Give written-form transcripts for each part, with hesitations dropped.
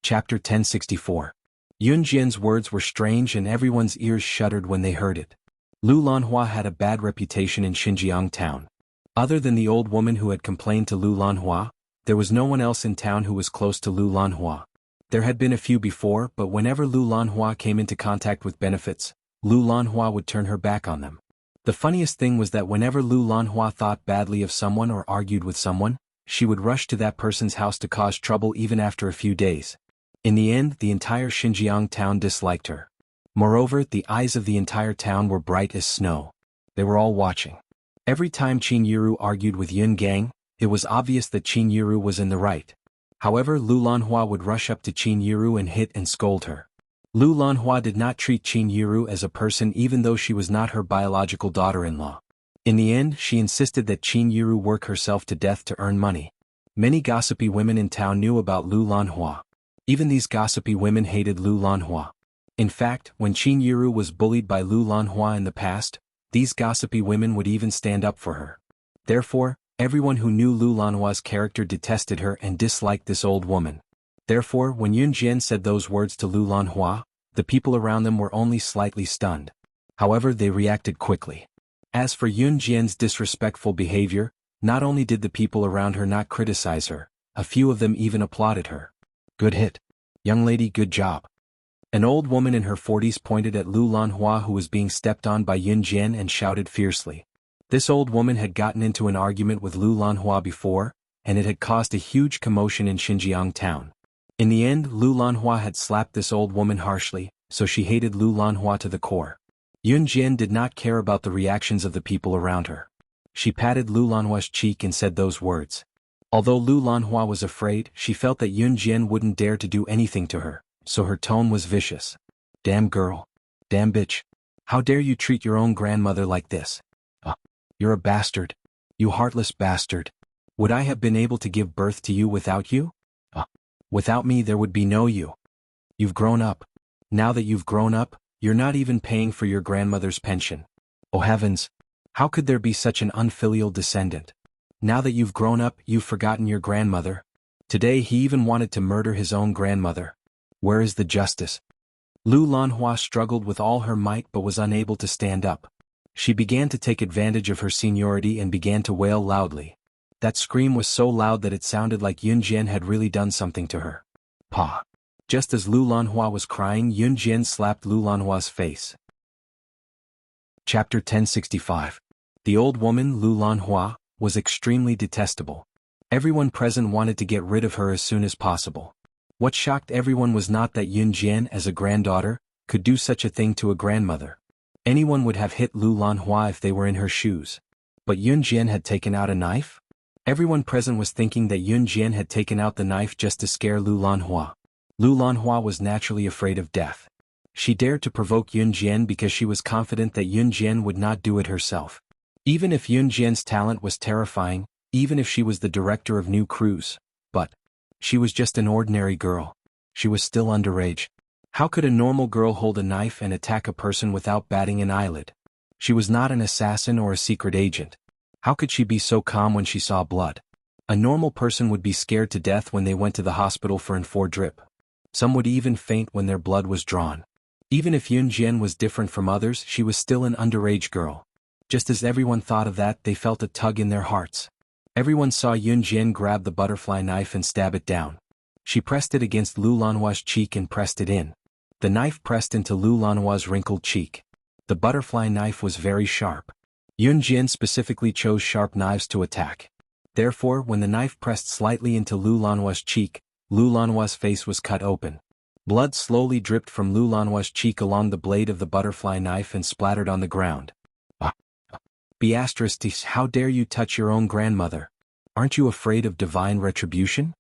Chapter 1064. Yun Jian's words were strange and everyone's ears shuddered when they heard it. Lu Lanhua had a bad reputation in Xinjiang town. Other than the old woman who had complained to Lu Lanhua, there was no one else in town who was close to Lu Lanhua. There had been a few before, but whenever Lu Lanhua came into contact with benefits, Lu Lanhua would turn her back on them. The funniest thing was that whenever Lu Lanhua thought badly of someone or argued with someone, she would rush to that person's house to cause trouble even after a few days. In the end, the entire Xinjiang town disliked her. Moreover, the eyes of the entire town were bright as snow. They were all watching. Every time Qin Yiru argued with Yun Gang, it was obvious that Qin Yiru was in the right. However, Lu Lanhua would rush up to Qin Yiru and hit and scold her. Lu Lanhua did not treat Qin Yiru as a person even though she was not her biological daughter-in-law. In the end, she insisted that Qin Yiru work herself to death to earn money. Many gossipy women in town knew about Lu Lanhua. Even these gossipy women hated Lu Lanhua. In fact, when Qin Yiru was bullied by Lu Lanhua in the past, these gossipy women would even stand up for her. Therefore, everyone who knew Lu Lanhua's character detested her and disliked this old woman. Therefore, when Yun Jian said those words to Lu Lanhua, the people around them were only slightly stunned. However, they reacted quickly. As for Yun Jian's disrespectful behavior, not only did the people around her not criticize her, a few of them even applauded her. Good hit. Young lady, good job. An old woman in her 40s pointed at Lu Lanhua who was being stepped on by Yun Jian and shouted fiercely. This old woman had gotten into an argument with Lu Lanhua before, and it had caused a huge commotion in Xinjiang town. In the end, Lu Lanhua had slapped this old woman harshly, so she hated Lu Lanhua to the core. Yun Jian did not care about the reactions of the people around her. She patted Lu Lanhua's cheek and said those words. Although Lu Lanhua was afraid, she felt that Yun Jian wouldn't dare to do anything to her, so her tone was vicious. Damn girl. Damn bitch. How dare you treat your own grandmother like this? You're a bastard. You heartless bastard. Would I have been able to give birth to you without you? Without me there would be no you. You've grown up. Now that you've grown up, you're not even paying for your grandmother's pension. Oh heavens! How could there be such an unfilial descendant? Now that you've grown up, you've forgotten your grandmother. Today he even wanted to murder his own grandmother. Where is the justice? Lu Lanhua struggled with all her might but was unable to stand up. She began to take advantage of her seniority and began to wail loudly. That scream was so loud that it sounded like Yun Jian had really done something to her. Pa! Just as Lu Lanhua was crying, Yun Jian slapped Lu Lanhua's face. Chapter 1065. The old woman, Lu Lanhua, was extremely detestable. Everyone present wanted to get rid of her as soon as possible. What shocked everyone was not that Yun Jian, as a granddaughter, could do such a thing to a grandmother. Anyone would have hit Lu Lanhua if they were in her shoes. But Yun Jian had taken out a knife? Everyone present was thinking that Yun Jian had taken out the knife just to scare Lu Lanhua. Lu Lanhua was naturally afraid of death. She dared to provoke Yun Jian because she was confident that Yun Jian would not do it herself. Even if Yun Jian's talent was terrifying, even if she was the director of new crews, but she was just an ordinary girl. She was still underage. How could a normal girl hold a knife and attack a person without batting an eyelid? She was not an assassin or a secret agent. How could she be so calm when she saw blood? A normal person would be scared to death when they went to the hospital for an IV drip. Some would even faint when their blood was drawn. Even if Yun Jian was different from others, she was still an underage girl. Just as everyone thought of that, they felt a tug in their hearts. Everyone saw Yun Jian grab the butterfly knife and stab it down. She pressed it against Lu Lanhua's cheek and pressed it in. The knife pressed into Lu Lanhua's wrinkled cheek. The butterfly knife was very sharp. Yun Jian specifically chose sharp knives to attack. Therefore, when the knife pressed slightly into Lu Lanhua's cheek, Lu Lanhua's face was cut open. Blood slowly dripped from Lu Lanhua's cheek along the blade of the butterfly knife and splattered on the ground. Beatrice, how dare you touch your own grandmother? Aren't you afraid of divine retribution?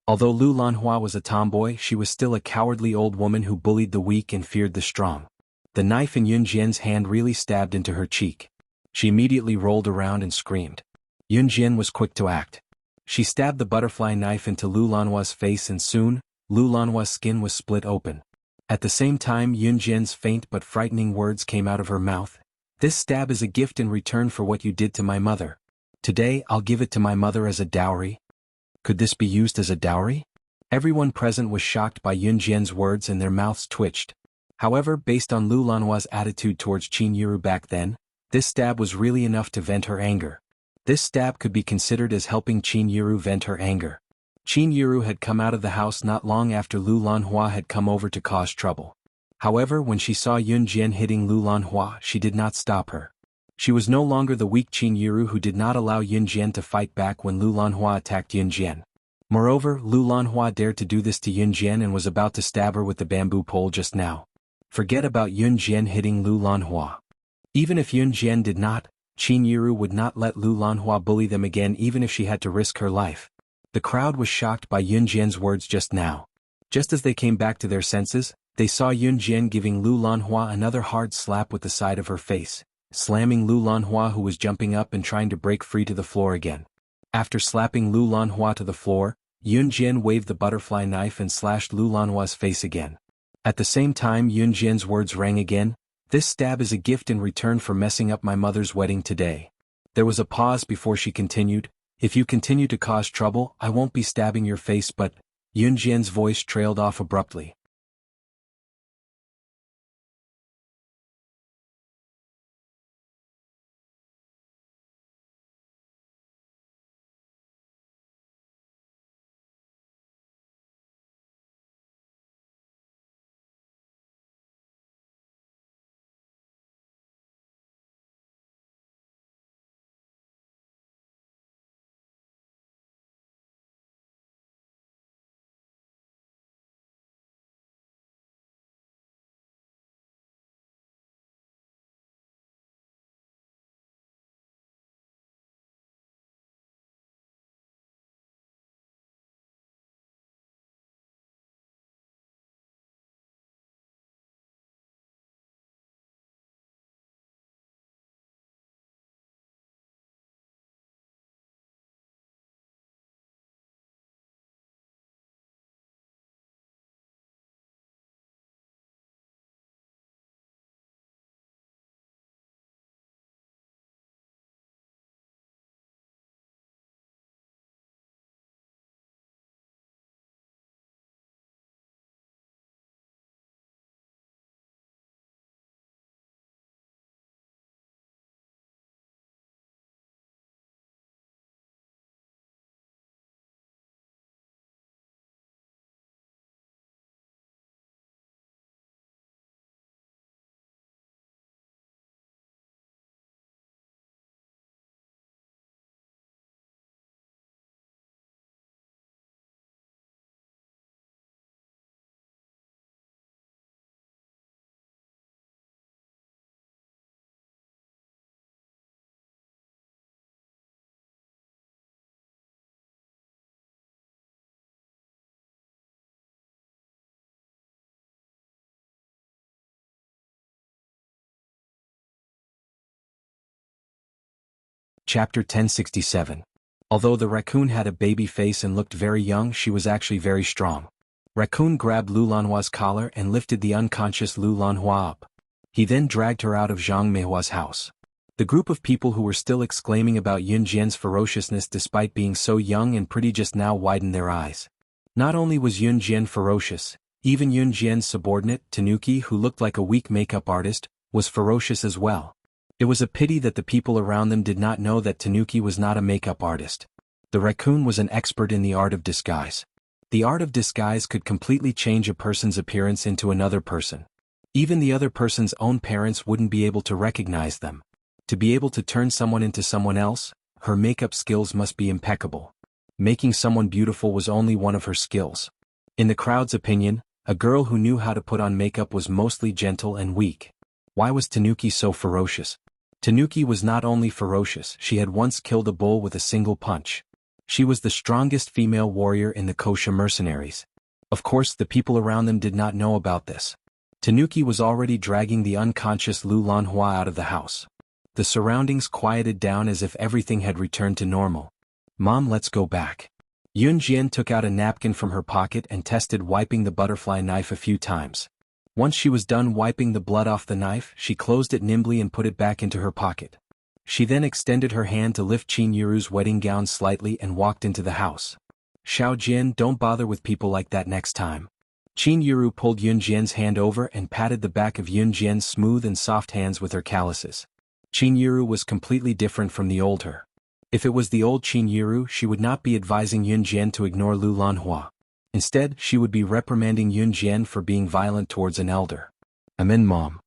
Although Lu Lanhua was a tomboy, she was still a cowardly old woman who bullied the weak and feared the strong. The knife in Yun Jian's hand really stabbed into her cheek. She immediately rolled around and screamed. Yun Jian was quick to act. She stabbed the butterfly knife into Lu Lanhua's face and soon, Lu Lanhua's skin was split open. At the same time, Yun Jian's faint but frightening words came out of her mouth. This stab is a gift in return for what you did to my mother. Today I'll give it to my mother as a dowry. Could this be used as a dowry? Everyone present was shocked by Yun Jian's words and their mouths twitched. However, based on Lu Lanhua's attitude towards Qin Yiru back then, this stab was really enough to vent her anger. This stab could be considered as helping Qin Yiru vent her anger. Qin Yiru had come out of the house not long after Lu Lanhua had come over to cause trouble. However, when she saw Yun Jian hitting Lu Lanhua, she did not stop her. She was no longer the weak Qin Yiru who did not allow Yun Jian to fight back when Lu Lanhua attacked Yun Jian. Moreover, Lu Lanhua dared to do this to Yun Jian and was about to stab her with the bamboo pole just now. Forget about Yun Jian hitting Lu Lanhua. Even if Yun Jian did not, Qin Yiru would not let Lu Lanhua bully them again even if she had to risk her life. The crowd was shocked by Yun Jian's words just now. Just as they came back to their senses, they saw Yun Jian giving Lu Lanhua another hard slap with the side of her face, slamming Lu Lanhua, who was jumping up and trying to break free, to the floor again. After slapping Lu Lanhua to the floor, Yun Jian waved the butterfly knife and slashed Lu Lanhua's face again. At the same time, Yun Jian's words rang again, "This stab is a gift in return for messing up my mother's wedding today." There was a pause before she continued, "If you continue to cause trouble, I won't be stabbing your face, but—" Yun Jian's voice trailed off abruptly. Chapter 1067. Although the raccoon had a baby face and looked very young, she was actually very strong. Raccoon grabbed Lu Lanhua's collar and lifted the unconscious Lu Lanhua up. He then dragged her out of Zhang Meihua's house. The group of people who were still exclaiming about Yun Jian's ferociousness despite being so young and pretty just now widened their eyes. Not only was Yun Jian ferocious, even Yun Jian's subordinate, Tanuki, who looked like a weak makeup artist, was ferocious as well. It was a pity that the people around them did not know that Tanuki was not a makeup artist. The raccoon was an expert in the art of disguise. The art of disguise could completely change a person's appearance into another person. Even the other person's own parents wouldn't be able to recognize them. To be able to turn someone into someone else, her makeup skills must be impeccable. Making someone beautiful was only one of her skills. In the crowd's opinion, a girl who knew how to put on makeup was mostly gentle and weak. Why was Tanuki so ferocious? Tanuki was not only ferocious, she had once killed a bull with a single punch. She was the strongest female warrior in the Kosha mercenaries. Of course, the people around them did not know about this. Tanuki was already dragging the unconscious Lu Lanhua out of the house. The surroundings quieted down as if everything had returned to normal. "Mom, let's go back." Yun Jian took out a napkin from her pocket and tested wiping the butterfly knife a few times. Once she was done wiping the blood off the knife, she closed it nimbly and put it back into her pocket. She then extended her hand to lift Qin Yiru's wedding gown slightly and walked into the house. Xiao Jian, don't bother with people like that next time. Qin Yuru pulled Yun Jian's hand over and patted the back of Yun Jian's smooth and soft hands with her calluses. Qin Yuru was completely different from the old her. If it was the old Qin Yuru, she would not be advising Yun Jian to ignore Lu Lanhua. Instead, she would be reprimanding Yun Jian for being violent towards an elder. Amen, Mom.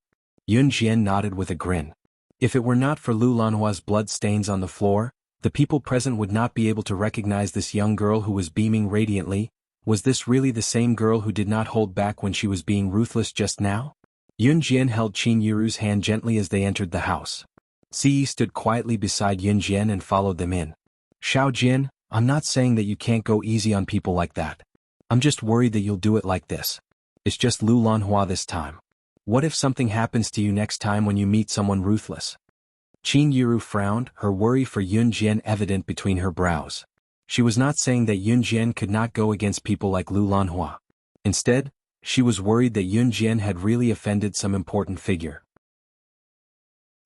Yun Jian nodded with a grin. If it were not for Lu Lanhua's blood stains on the floor, the people present would not be able to recognize this young girl who was beaming radiantly. Was this really the same girl who did not hold back when she was being ruthless just now? Yun Jian held Qin Yuru's hand gently as they entered the house. Siyi stood quietly beside Yun Jian and followed them in. Xiao Jian, I'm not saying that you can't go easy on people like that. I'm just worried that you'll do it like this. It's just Lu Lanhua this time. What if something happens to you next time when you meet someone ruthless? Qin Yuru frowned, her worry for Yun Jian evident between her brows. She was not saying that Yun Jian could not go against people like Lu Lanhua. Instead, she was worried that Yun Jian had really offended some important figure.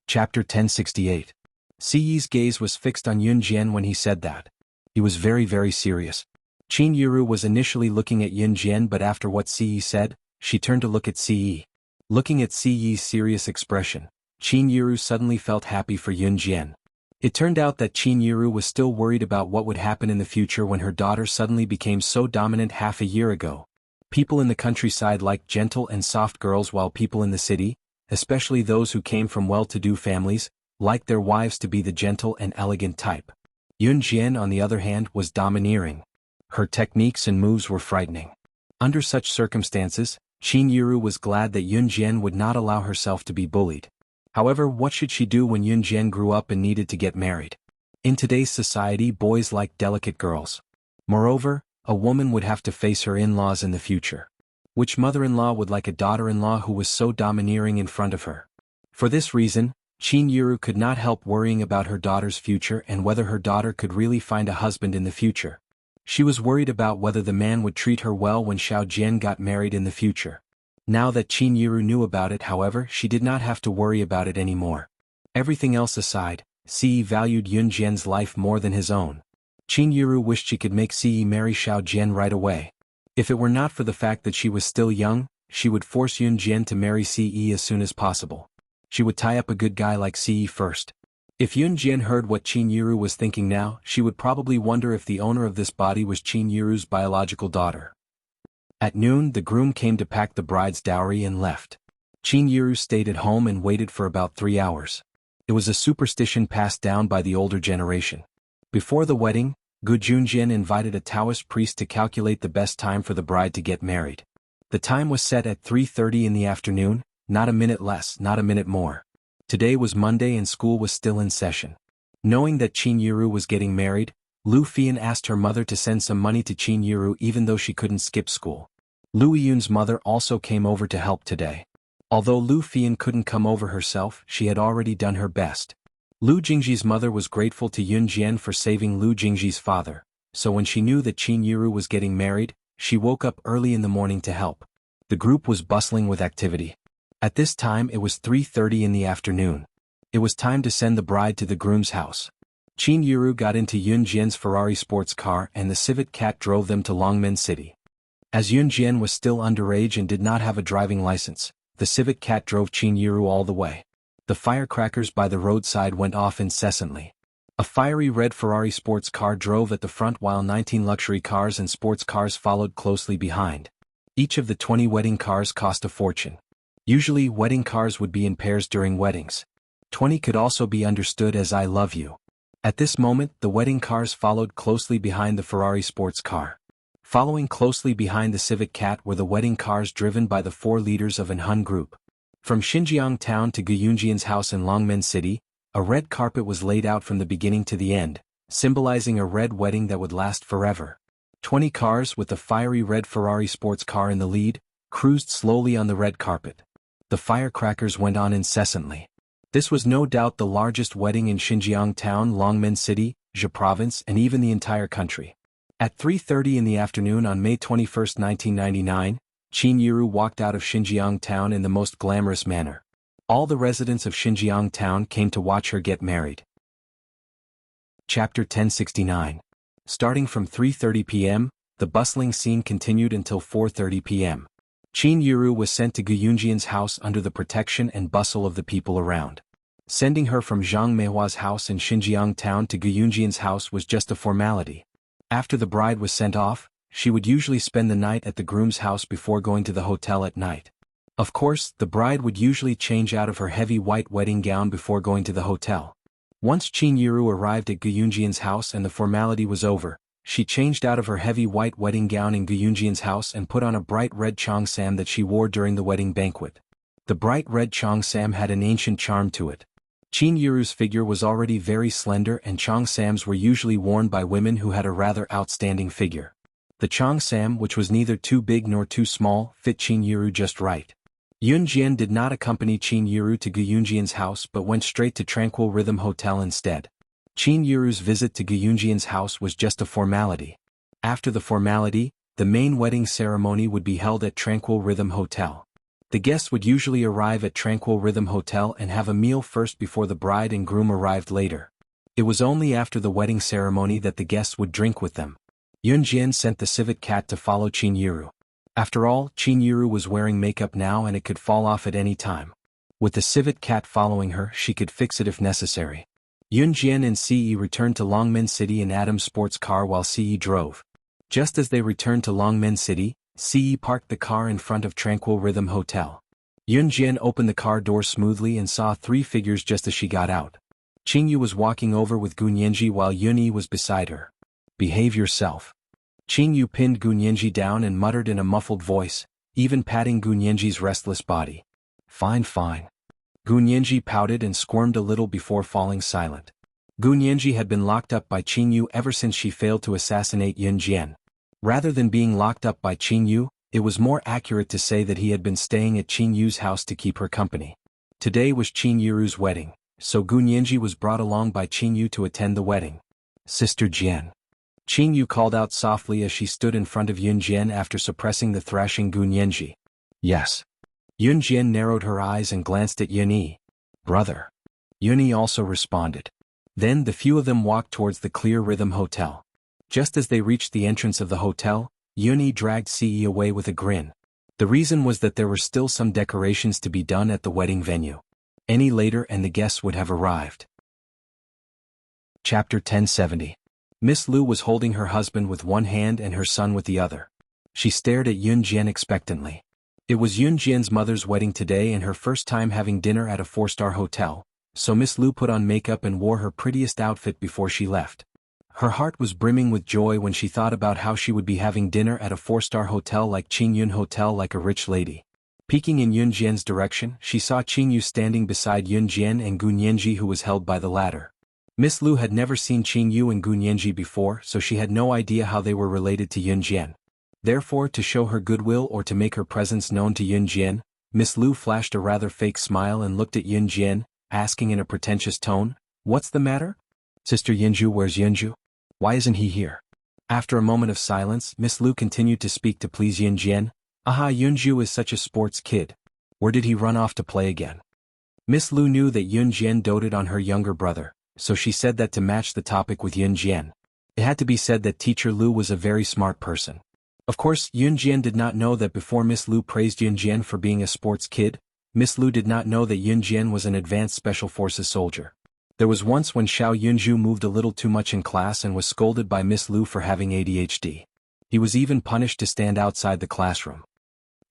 Chapter 1068. Siyi's gaze was fixed on Yun Jian when he said that. He was very, very serious. Qin Yuru was initially looking at Yun Jian, but after what Siyi said, she turned to look at Siyi. Looking at Siyi's serious expression, Qin Yuru suddenly felt happy for Yun Jian. It turned out that Qin Yuru was still worried about what would happen in the future when her daughter suddenly became so dominant half a year ago. People in the countryside liked gentle and soft girls, while people in the city, especially those who came from well-to-do families, liked their wives to be the gentle and elegant type. Yun Jian, on the other hand, was domineering. Her techniques and moves were frightening. Under such circumstances, Qin Yuru was glad that Yun Jian would not allow herself to be bullied. However, what should she do when Yun Jian grew up and needed to get married? In today's society, boys like delicate girls. Moreover, a woman would have to face her in-laws in the future. Which mother-in-law would like a daughter-in-law who was so domineering in front of her? For this reason, Qin Yuru could not help worrying about her daughter's future and whether her daughter could really find a husband in the future. She was worried about whether the man would treat her well when Xiao Jian got married in the future. Now that Qin Yuru knew about it, however, she did not have to worry about it anymore. Everything else aside, Siyi valued Yun Jian's life more than his own. Qin Yuru wished she could make Siyi marry Xiao Jian right away. If it were not for the fact that she was still young, she would force Yun Jian to marry Siyi as soon as possible. She would tie up a good guy like Siyi first. If Yun Jian heard what Qin Yuru was thinking now, she would probably wonder if the owner of this body was Qin Yuru's biological daughter. At noon, the groom came to pack the bride's dowry and left. Qin Yuru stayed at home and waited for about 3 hours. It was a superstition passed down by the older generation. Before the wedding, Gu Junjian invited a Taoist priest to calculate the best time for the bride to get married. The time was set at 3:30 in the afternoon, not a minute less, not a minute more. Today was Monday and school was still in session. Knowing that Qin Yuru was getting married, Lu Fian asked her mother to send some money to Qin Yuru even though she couldn't skip school. Lu Yun's mother also came over to help today. Although Lu Fian couldn't come over herself, she had already done her best. Lu Jingji's mother was grateful to Yun Jian for saving Lu Jingji's father, so when she knew that Qin Yuru was getting married, she woke up early in the morning to help. The group was bustling with activity. At this time it was 3:30 in the afternoon. It was time to send the bride to the groom's house. Qin Yuru got into Yun Jian's Ferrari sports car and the Civet Cat drove them to Longmen City. As Yun Jian was still underage and did not have a driving license, the Civet Cat drove Qin Yuru all the way. The firecrackers by the roadside went off incessantly. A fiery red Ferrari sports car drove at the front while 19 luxury cars and sports cars followed closely behind. Each of the 20 wedding cars cost a fortune. Usually wedding cars would be in pairs during weddings. 20 could also be understood as I love you. At this moment, the wedding cars followed closely behind the Ferrari sports car. Following closely behind the Civet Cat were the wedding cars driven by the 4 leaders of an Hun group. From Xinjiang town to Gu Yunjian's house in Longmen City, a red carpet was laid out from the beginning to the end, symbolizing a red wedding that would last forever. 20 cars with the fiery red Ferrari sports car in the lead, cruised slowly on the red carpet. The firecrackers went on incessantly. This was no doubt the largest wedding in Xinjiang town, Longmen City, Zhe province, and even the entire country. At 3:30 in the afternoon on May 21, 1999, Qin Yuru walked out of Xinjiang town in the most glamorous manner. All the residents of Xinjiang town came to watch her get married. Chapter 1069. Starting from 3:30 p.m., the bustling scene continued until 4:30 p.m. Qin Yuru was sent to Gu Yunjian's house under the protection and bustle of the people around. Sending her from Zhang Meihua's house in Xinjiang town to Gu Yunjian's house was just a formality. After the bride was sent off, she would usually spend the night at the groom's house before going to the hotel at night. Of course, the bride would usually change out of her heavy white wedding gown before going to the hotel. Once Qin Yuru arrived at Gu Yunjian's house and the formality was over, she changed out of her heavy white wedding gown in Gu Yunjian's house and put on a bright red cheongsam that she wore during the wedding banquet. The bright red cheongsam had an ancient charm to it. Qin Yuru's figure was already very slender and cheongsams were usually worn by women who had a rather outstanding figure. The cheongsam, which was neither too big nor too small, fit Qin Yuru just right. Yun Jian did not accompany Qin Yuru to Gu Yunjian's house but went straight to Tranquil Rhythm Hotel instead. Qin Yuru's visit to Gu Yunjian's house was just a formality. After the formality, the main wedding ceremony would be held at Tranquil Rhythm Hotel. The guests would usually arrive at Tranquil Rhythm Hotel and have a meal first before the bride and groom arrived later. It was only after the wedding ceremony that the guests would drink with them. Yun Jian sent the civet cat to follow Qin Yuru. After all, Qin Yuru was wearing makeup now and it could fall off at any time. With the civet cat following her, she could fix it if necessary. Yun Jian and Ce returned to Longmen City in Adam's sports car while Ce drove. Just as they returned to Longmen City, Ce parked the car in front of Tranquil Rhythm Hotel. Yun Jian opened the car door smoothly and saw three figures just as she got out. Qing Yu was walking over with Gu Nianji while Yun Yi was beside her. "Behave yourself." Qing Yu pinned Gu Nianji down and muttered in a muffled voice, even patting Gu Nianji's restless body. "Fine, fine." Gu Nianji pouted and squirmed a little before falling silent. Gu Nianji had been locked up by Qing Yu ever since she failed to assassinate Yun Jian. Rather than being locked up by Qing Yu, it was more accurate to say that he had been staying at Qing Yu's house to keep her company. Today was Qing Yuru's wedding, so Gu Nianji was brought along by Qing Yu to attend the wedding. "Sister Jian." Qing Yu called out softly as she stood in front of Yun Jian after suppressing the thrashing Gu Nianji. "Yes." Yun Jian narrowed her eyes and glanced at Yun Yi. "Brother." Yun Yi also responded. Then the few of them walked towards the Clear Rhythm Hotel. Just as they reached the entrance of the hotel, Yun Yi dragged Ce away with a grin. The reason was that there were still some decorations to be done at the wedding venue. Any later and the guests would have arrived. Chapter 1070. Miss Lu was holding her husband with one hand and her son with the other. She stared at Yun Jian expectantly. It was Yun Jian's mother's wedding today and her first time having dinner at a four-star hotel, so Miss Lu put on makeup and wore her prettiest outfit before she left. Her heart was brimming with joy when she thought about how she would be having dinner at a four-star hotel like Qingyun Hotel like a rich lady. Peeking in Yun Jian's direction, she saw Qing Yu standing beside Yun Jian and Gu Nianji who was held by the latter. Miss Lu had never seen Qing Yu and Gu Nianji before, so she had no idea how they were related to Yun Jian. Therefore, to show her goodwill or to make her presence known to Yun Jian, Miss Lu flashed a rather fake smile and looked at Yun Jian, asking in a pretentious tone, "What's the matter? Sister Yunju, where's Yunju? Why isn't he here?" After a moment of silence, Miss Lu continued to speak to please Yun Jian. "Aha, Yunju is such a sports kid. Where did he run off to play again?" Miss Lu knew that Yun Jian doted on her younger brother, so she said that to match the topic with Yun Jian. It had to be said that Teacher Lu was a very smart person. Of course, Yun Jian did not know that before Miss Lu praised Yun Jian for being a sports kid, Miss Lu did not know that Yun Jian was an advanced special forces soldier. There was once when Xiao Yunju moved a little too much in class and was scolded by Miss Lu for having ADHD. He was even punished to stand outside the classroom.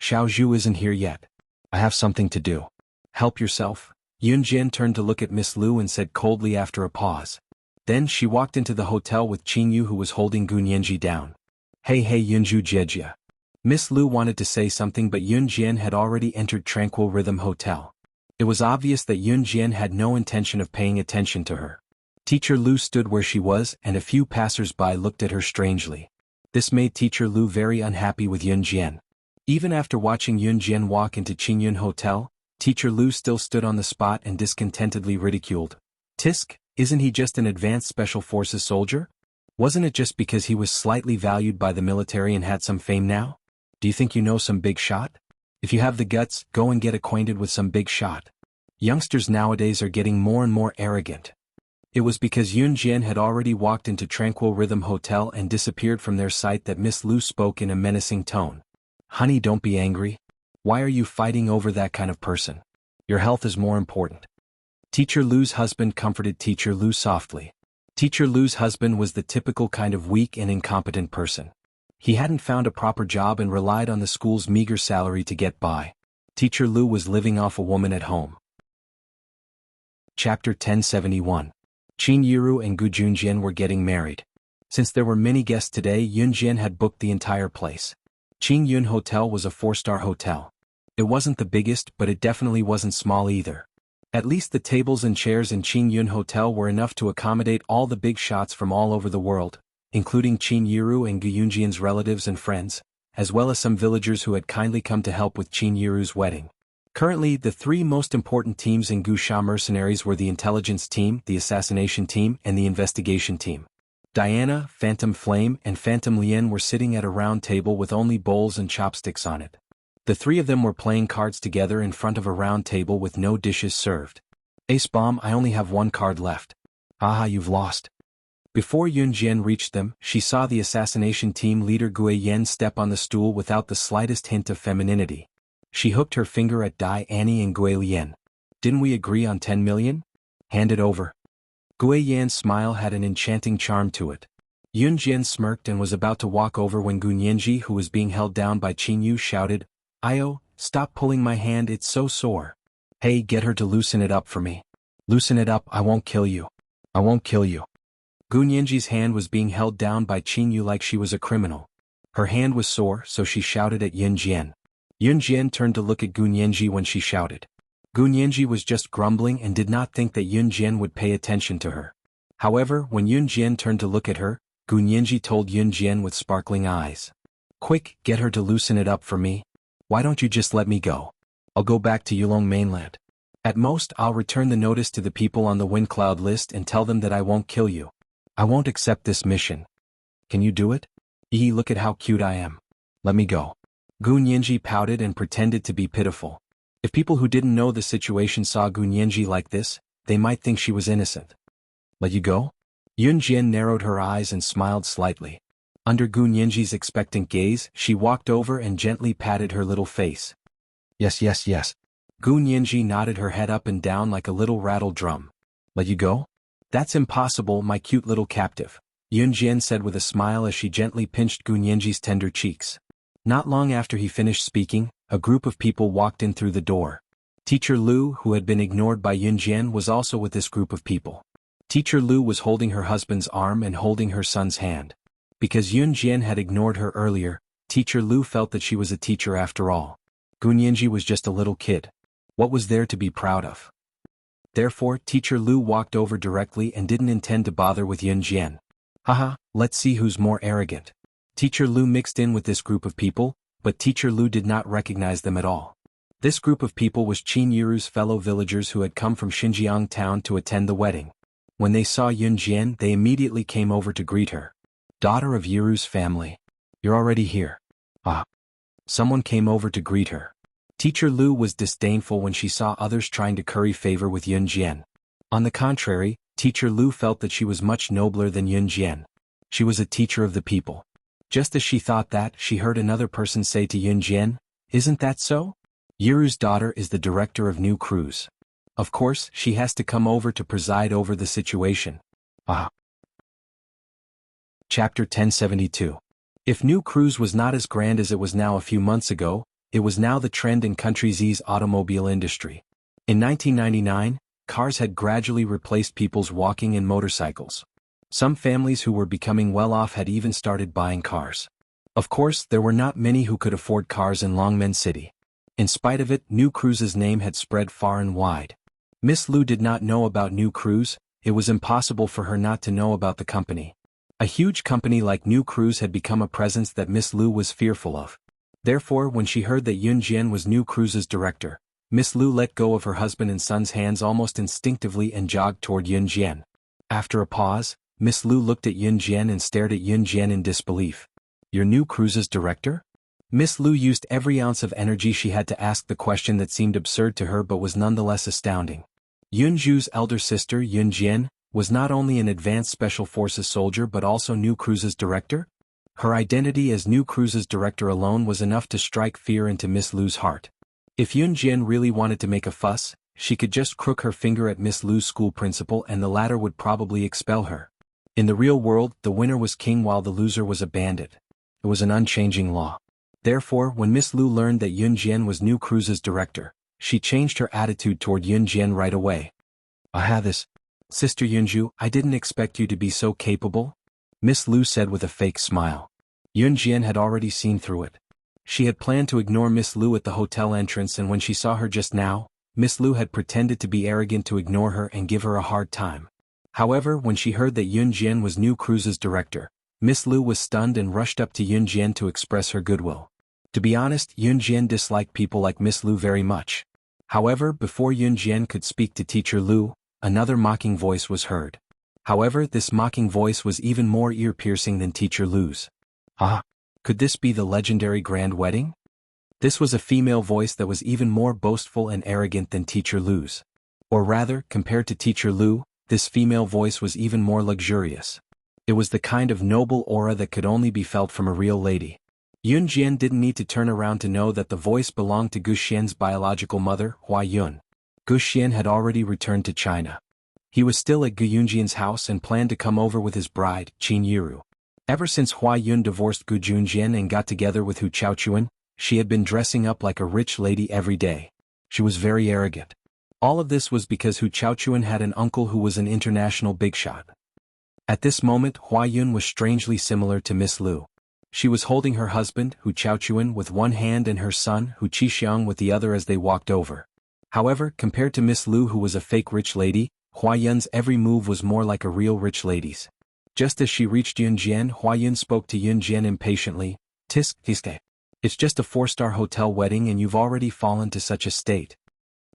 "Xiao Zhu isn't here yet. I have something to do. Help yourself." Yun Jian turned to look at Miss Lu and said coldly after a pause. Then she walked into the hotel with Qing Yu who was holding Gu Nianji down. Hey Yunju Jejia." Miss Lu wanted to say something but Yun Jian had already entered Tranquil Rhythm Hotel. It was obvious that Yun Jian had no intention of paying attention to her. Teacher Lu stood where she was and a few passers-by looked at her strangely. This made Teacher Lu very unhappy with Yun Jian. Even after watching Yun Jian walk into Qingyun Hotel, Teacher Lu still stood on the spot and discontentedly ridiculed. "Tisk, isn't he just an advanced special forces soldier? Wasn't it just because he was slightly valued by the military and had some fame now? Do you think you know some big shot? If you have the guts, go and get acquainted with some big shot. Youngsters nowadays are getting more and more arrogant." It was because Yun Jian had already walked into Tranquil Rhythm Hotel and disappeared from their sight that Miss Lu spoke in a menacing tone. Honey, don't be angry. Why are you fighting over that kind of person? Your health is more important. Teacher Lu's husband comforted Teacher Lu softly. Teacher Lu's husband was the typical kind of weak and incompetent person. He hadn't found a proper job and relied on the school's meager salary to get by. Teacher Lu was living off a woman at home. Chapter 1071. Qin Yiru and Gu Junjian were getting married. Since there were many guests today, Yun Jian had booked the entire place. Qing Yun Hotel was a 4-star hotel. It wasn't the biggest, but it definitely wasn't small either. At least the tables and chairs in Qing Yun Hotel were enough to accommodate all the big shots from all over the world, including Qin Yiru and Gu Yunjian's relatives and friends, as well as some villagers who had kindly come to help with Qin Yiru's wedding. Currently, the 3 most important teams in Gu Sha mercenaries were the intelligence team, the assassination team, and the investigation team. Diana, Phantom Flame, and Phantom Lien were sitting at a round table with only bowls and chopsticks on it. The 3 of them were playing cards together in front of a round table with no dishes served. Ace Bomb, I only have 1 card left. Haha, you've lost. Before Yun Jian reached them, she saw the assassination team leader Gui Yen step on the stool without the slightest hint of femininity. She hooked her finger at Dai Annie and Gui Lian. Didn't we agree on 10 million? Hand it over. Gui Yan's smile had an enchanting charm to it. Yun Jian smirked and was about to walk over when Gu Nianji, who was being held down by Qin Yu, shouted, Io, stop pulling my hand, it's so sore. Hey, get her to loosen it up for me. Loosen it up, I won't kill you. I won't kill you. Gu Nianji's hand was being held down by Qin Yu like she was a criminal. Her hand was sore, so she shouted at Yun Jian. Yun Jian turned to look at Gu Nianji when she shouted. Gu Nianji was just grumbling and did not think that Yun Jian would pay attention to her. However, when Yun Jian turned to look at her, Gu Nianji told Yun Jian with sparkling eyes. Quick, get her to loosen it up for me. Why don't you just let me go? I'll go back to Yulong mainland. At most, I'll return the notice to the people on the Wind Cloud list and tell them that I won't kill you. I won't accept this mission. Can you do it? Look at how cute I am. Let me go. Gu Nianji pouted and pretended to be pitiful. If people who didn't know the situation saw Gu Nianji like this, they might think she was innocent. Let you go? Yun Jian narrowed her eyes and smiled slightly. Under Gu Nianji's expectant gaze, she walked over and gently patted her little face. Yes, yes, yes. Gu Nianji nodded her head up and down like a little rattle drum. Let you go? That's impossible, my cute little captive, Yun Jian said with a smile as she gently pinched Gu Nianji's tender cheeks. Not long after he finished speaking, a group of people walked in through the door. Teacher Lu, who had been ignored by Yun Jian, was also with this group of people. Teacher Lu was holding her husband's arm and holding her son's hand. Because Yun Jian had ignored her earlier, Teacher Lu felt that she was a teacher after all. Gu Nianji was just a little kid. What was there to be proud of? Therefore, Teacher Lu walked over directly and didn't intend to bother with Yun Jian. Haha, let's see who's more arrogant. Teacher Lu mixed in with this group of people, but Teacher Lu did not recognize them at all. This group of people was Qin Yiru's fellow villagers who had come from Xinjiang town to attend the wedding. When they saw Yun Jian, they immediately came over to greet her. Daughter of Yiru's family. You're already here. Ah. Someone came over to greet her. Teacher Lu was disdainful when she saw others trying to curry favor with Yun Jian. On the contrary, Teacher Lu felt that she was much nobler than Yun Jian. She was a teacher of the people. Just as she thought that, she heard another person say to Yun Jian, Isn't that so? Yiru's daughter is the director of New Cruise. Of course, she has to come over to preside over the situation. Ah. Chapter 1072. If New Cruise was not as grand as it was now a few months ago, it was now the trend in Country Z's automobile industry. In 1999, cars had gradually replaced people's walking and motorcycles. Some families who were becoming well-off had even started buying cars. Of course, there were not many who could afford cars in Longmen City. In spite of it, New Cruise's name had spread far and wide. Miss Lu did not know about New Cruise. It was impossible for her not to know about the company. A huge company like New Cruise had become a presence that Miss Lu was fearful of. Therefore, when she heard that Yun Jian was New Cruise's director, Miss Lu let go of her husband and son's hands almost instinctively and jogged toward Yun Jian. After a pause, Miss Lu looked at Yun Jian and stared at Yun Jian in disbelief. Your New Cruise's director? Miss Lu used every ounce of energy she had to ask the question that seemed absurd to her but was nonetheless astounding. Yun Zhu's elder sister Yun Jian, was not only an advanced special forces soldier but also New Cruise's director? Her identity as New Cruise's director alone was enough to strike fear into Miss Lu's heart. If Yun Jian really wanted to make a fuss, she could just crook her finger at Miss Lu's school principal and the latter would probably expel her. In the real world, the winner was king while the loser was a bandit. It was an unchanging law. Therefore, when Miss Lu learned that Yun Jian was New Cruise's director, she changed her attitude toward Yun Jian right away. This. Sister Yunju, I didn't expect you to be so capable, Miss Lu said with a fake smile. Yun Jian had already seen through it. She had planned to ignore Miss Lu at the hotel entrance, and when she saw her just now, Miss Lu had pretended to be arrogant to ignore her and give her a hard time. However, when she heard that Yun Jian was New Cruise's director, Miss Lu was stunned and rushed up to Yun Jian to express her goodwill. To be honest, Yun Jian disliked people like Miss Lu very much. However, before Yun Jian could speak to Teacher Lu, another mocking voice was heard. However, this mocking voice was even more ear-piercing than Teacher Lu's. Could this be the legendary Grand Wedding? This was a female voice that was even more boastful and arrogant than Teacher Lu's. Or rather, compared to Teacher Lu, this female voice was even more luxurious. It was the kind of noble aura that could only be felt from a real lady. Yun Jian didn't need to turn around to know that the voice belonged to Gu Xian's biological mother, Hua Yun. Gu Xian had already returned to China. He was still at Gu Yunjian's house and planned to come over with his bride, Qin Yiru. Ever since Hua Yun divorced Gu Junjian and got together with Hu Chaochuan, she had been dressing up like a rich lady every day. She was very arrogant. All of this was because Hu Chaochuan had an uncle who was an international big shot. At this moment, Hua Yun was strangely similar to Miss Lu. She was holding her husband, Hu Chaochuan, with one hand and her son, Hu Qixiang, with the other as they walked over. However, compared to Miss Lu, who was a fake rich lady, Hua Yun's every move was more like a real rich lady's. Just as she reached Yun Jian, Hua Yun spoke to Yun Jian impatiently. Tiske. It's just a 4-star hotel wedding and you've already fallen to such a state.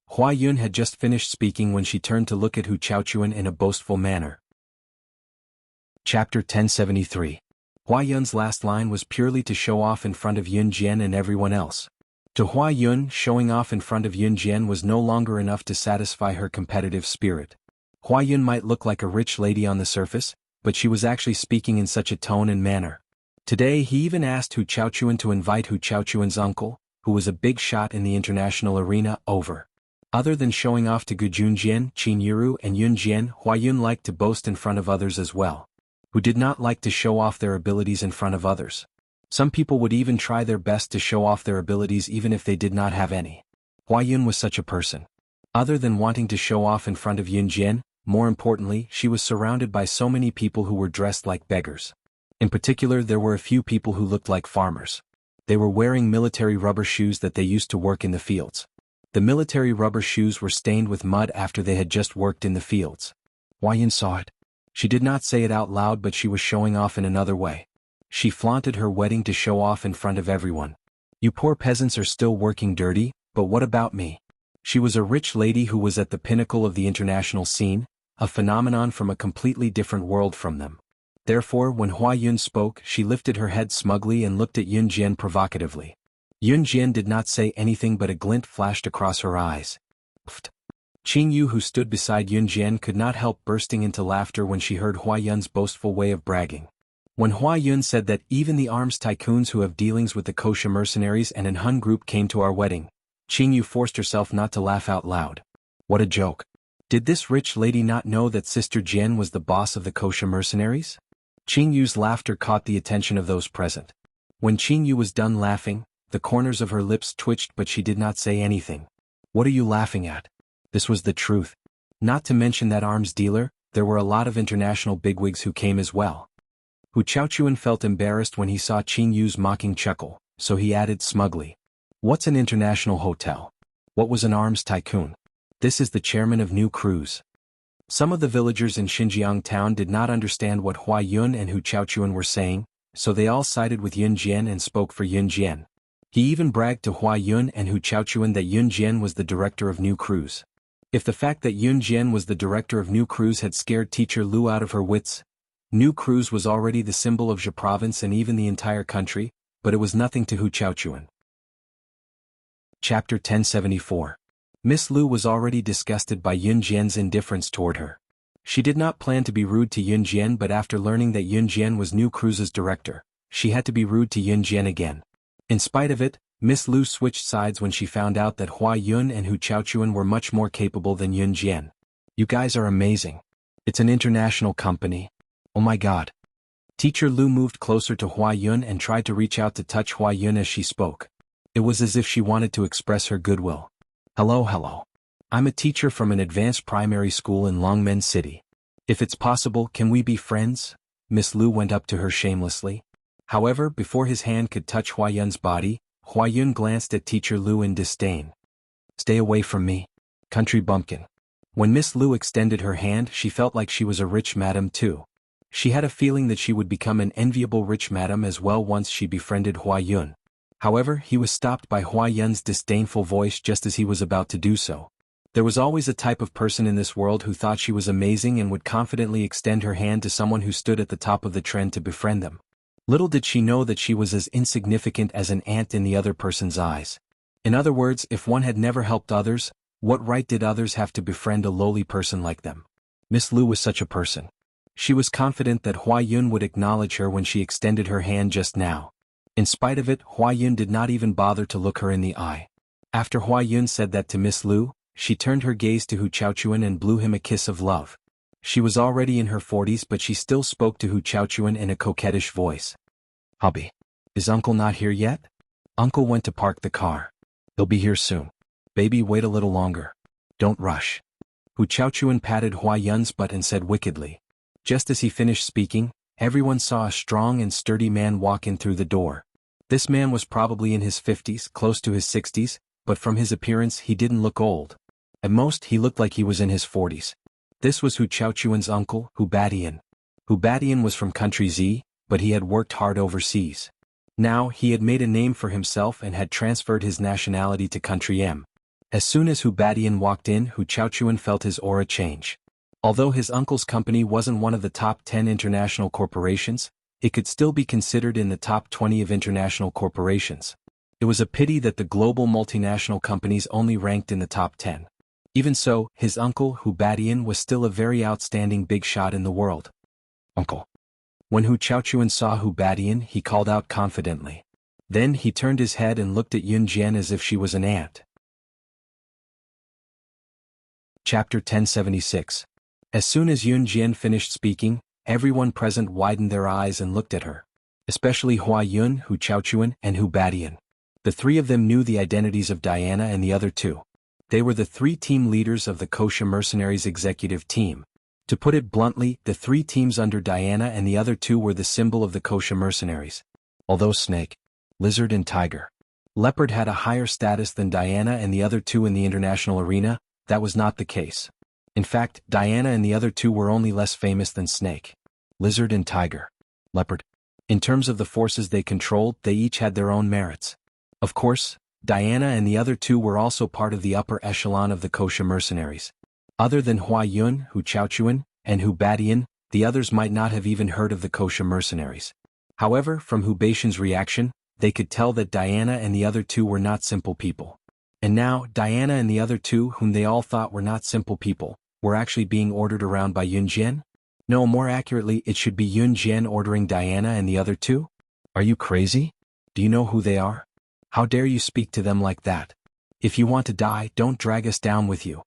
Hua Yun had just finished speaking when she turned to look at Hu Chaochuan in a boastful manner. Chapter 1073. Hua Yun's last line was purely to show off in front of Yun Jian and everyone else. To Hua Yun, showing off in front of Yun Jian was no longer enough to satisfy her competitive spirit. Hua Yun might look like a rich lady on the surface, but she was actually speaking in such a tone and manner. Today he even asked Hu Chaochuan to invite Hu Chaochuan's uncle, who was a big shot in the international arena, over. Other than showing off to Gu Junjian, Qin Yiru and Yun Jian, Hua Yun liked to boast in front of others as well. Who did not like to show off their abilities in front of others. Some people would even try their best to show off their abilities even if they did not have any. Hua Yun was such a person. Other than wanting to show off in front of Yun Jian, more importantly, she was surrounded by so many people who were dressed like beggars. In particular, there were a few people who looked like farmers. They were wearing military rubber shoes that they used to work in the fields. The military rubber shoes were stained with mud after they had just worked in the fields. Hua Yun saw it. She did not say it out loud, but she was showing off in another way. She flaunted her wedding to show off in front of everyone. You poor peasants are still working dirty, but what about me? She was a rich lady who was at the pinnacle of the international scene, a phenomenon from a completely different world from them. Therefore, when Hua Yun spoke, she lifted her head smugly and looked at Yun Jian provocatively. Yun Jian did not say anything, but a glint flashed across her eyes. Pfft. Qin Yu, who stood beside Yun Jian, could not help bursting into laughter when she heard Hua Yun's boastful way of bragging. When Hua Yun said that even the arms tycoons who have dealings with the kosher mercenaries and an Hun group came to our wedding, Qin Yu forced herself not to laugh out loud. What a joke. Did this rich lady not know that Sister Jian was the boss of the kosher mercenaries? Qin Yu's laughter caught the attention of those present. When Qin Yu was done laughing, the corners of her lips twitched, but she did not say anything. What are you laughing at? This was the truth. Not to mention that arms dealer, there were a lot of international bigwigs who came as well. Hu Chaochuan felt embarrassed when he saw Qin Yu's mocking chuckle, so he added smugly. What's an international hotel? What was an arms tycoon? This is the chairman of New Cruise. Some of the villagers in Xinjiang town did not understand what Hua Yun and Hu Chaochuan were saying, so they all sided with Yun Jian and spoke for Yun Jian. He even bragged to Hua Yun and Hu Chaochuan that Yun Jian was the director of New Cruise. If the fact that Yun Jian was the director of New Cruise had scared Teacher Lu out of her wits, New Cruise was already the symbol of Zhe province and even the entire country, but it was nothing to Hu Chaochuan. Chapter 1074. Miss Lu was already disgusted by Yun Jian's indifference toward her. She did not plan to be rude to Yun Jian, but after learning that Yun Jian was New Cruise's director, she had to be rude to Yun Jian again. In spite of it, Miss Lu switched sides when she found out that Hua Yun and Hu Chaochuan were much more capable than Yun Jian. You guys are amazing. It's an international company. Oh my god. Teacher Lu moved closer to Hua Yun and tried to reach out to touch Hua Yun as she spoke. It was as if she wanted to express her goodwill. Hello. I'm a teacher from an advanced primary school in Longmen City. If it's possible, can we be friends? Miss Lu went up to her shamelessly. However, before his hand could touch Hua Yun's body, Hua Yun glanced at Teacher Lu in disdain. Stay away from me, country bumpkin. When Miss Lu extended her hand, she felt like she was a rich madam too. She had a feeling that she would become an enviable rich madam as well once she befriended Hua Yun. However, he was stopped by Hua Yun's disdainful voice just as he was about to do so. There was always a type of person in this world who thought she was amazing and would confidently extend her hand to someone who stood at the top of the trend to befriend them. Little did she know that she was as insignificant as an ant in the other person's eyes. In other words, if one had never helped others, what right did others have to befriend a lowly person like them? Miss Lu was such a person. She was confident that Hua Yun would acknowledge her when she extended her hand just now. In spite of it, Hua Yun did not even bother to look her in the eye. After Hua Yun said that to Miss Lu, she turned her gaze to Hu Chaochuan and blew him a kiss of love. She was already in her 40s, but she still spoke to Hu Chaochuan in a coquettish voice. Hubby. Is Uncle not here yet? Uncle went to park the car. He'll be here soon. Baby, wait a little longer. Don't rush. Hu Chaochuan patted Hua Yun's butt and said wickedly. Just as he finished speaking, everyone saw a strong and sturdy man walk in through the door. This man was probably in his 50s, close to his 60s, but from his appearance he didn't look old. At most he looked like he was in his 40s. This was Hu Chaochuan's uncle, Hu Badian. Hu Badian was from country Z, but he had worked hard overseas. Now he had made a name for himself and had transferred his nationality to country M. As soon as Hu Badian walked in, Hu Chaochuan felt his aura change. Although his uncle's company wasn't one of the top 10 international corporations, it could still be considered in the top 20 of international corporations. It was a pity that the global multinational companies only ranked in the top 10. Even so, his uncle, Hu Badian, was still a very outstanding big shot in the world. Uncle. When Hu Chaochuan saw Hu Badian, he called out confidently. Then he turned his head and looked at Yun Jian as if she was an ant. Chapter 1076. As soon as Yun Jian finished speaking, everyone present widened their eyes and looked at her. Especially Hua Yun, Hu Chaochuan, and Hu Badian. The three of them knew the identities of Diana and the other two. They were the three team leaders of the Kosha Mercenaries executive team. To put it bluntly, the three teams under Diana and the other two were the symbol of the Kosha Mercenaries. Although Snake, Lizard and Tiger, Leopard had a higher status than Diana and the other two in the international arena, that was not the case. In fact, Diana and the other two were only less famous than Snake, Lizard and Tiger, Leopard. In terms of the forces they controlled, they each had their own merits. Of course, Diana and the other two were also part of the upper echelon of the Kosha Mercenaries. Other than Hua Yun, Hu Chaochuan, and Hu Badian, the others might not have even heard of the Kosha Mercenaries. However, from Hu Baishan's reaction, they could tell that Diana and the other two were not simple people. And now, Diana and the other two, whom they all thought were not simple people, were actually being ordered around by Yun Jian? No, more accurately, it should be Yun Jian ordering Diana and the other two? Are you crazy? Do you know who they are? How dare you speak to them like that? If you want to die, don't drag us down with you.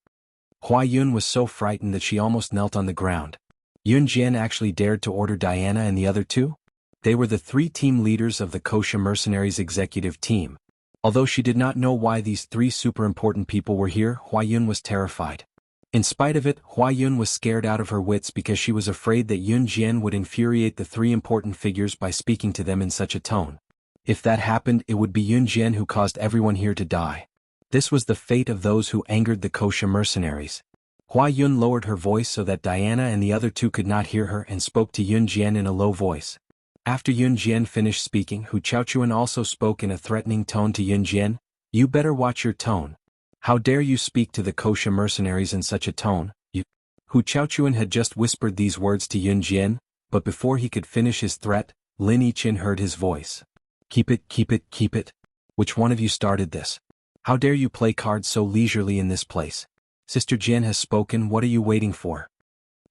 Hua Yun was so frightened that she almost knelt on the ground. Yun Jian actually dared to order Diana and the other two? They were the three team leaders of the Kosha Mercenaries executive team. Although she did not know why these three super important people were here, Hua Yun was terrified. In spite of it, Hua Yun was scared out of her wits because she was afraid that Yun Jian would infuriate the three important figures by speaking to them in such a tone. If that happened, it would be Yun Jian who caused everyone here to die. This was the fate of those who angered the Kosha Mercenaries. Hua Yun lowered her voice so that Diana and the other two could not hear her and spoke to Yun Jian in a low voice. After Yun Jian finished speaking, Hu Chaochuan also spoke in a threatening tone to Yun Jian. You better watch your tone. How dare you speak to the Kosha Mercenaries in such a tone, you? Hu Chaochuan had just whispered these words to Yun Jian, but before he could finish his threat, Lin Yichin heard his voice. Keep it, keep it, keep it. Which one of you started this? How dare you play cards so leisurely in this place? Sister Jian has spoken, what are you waiting for?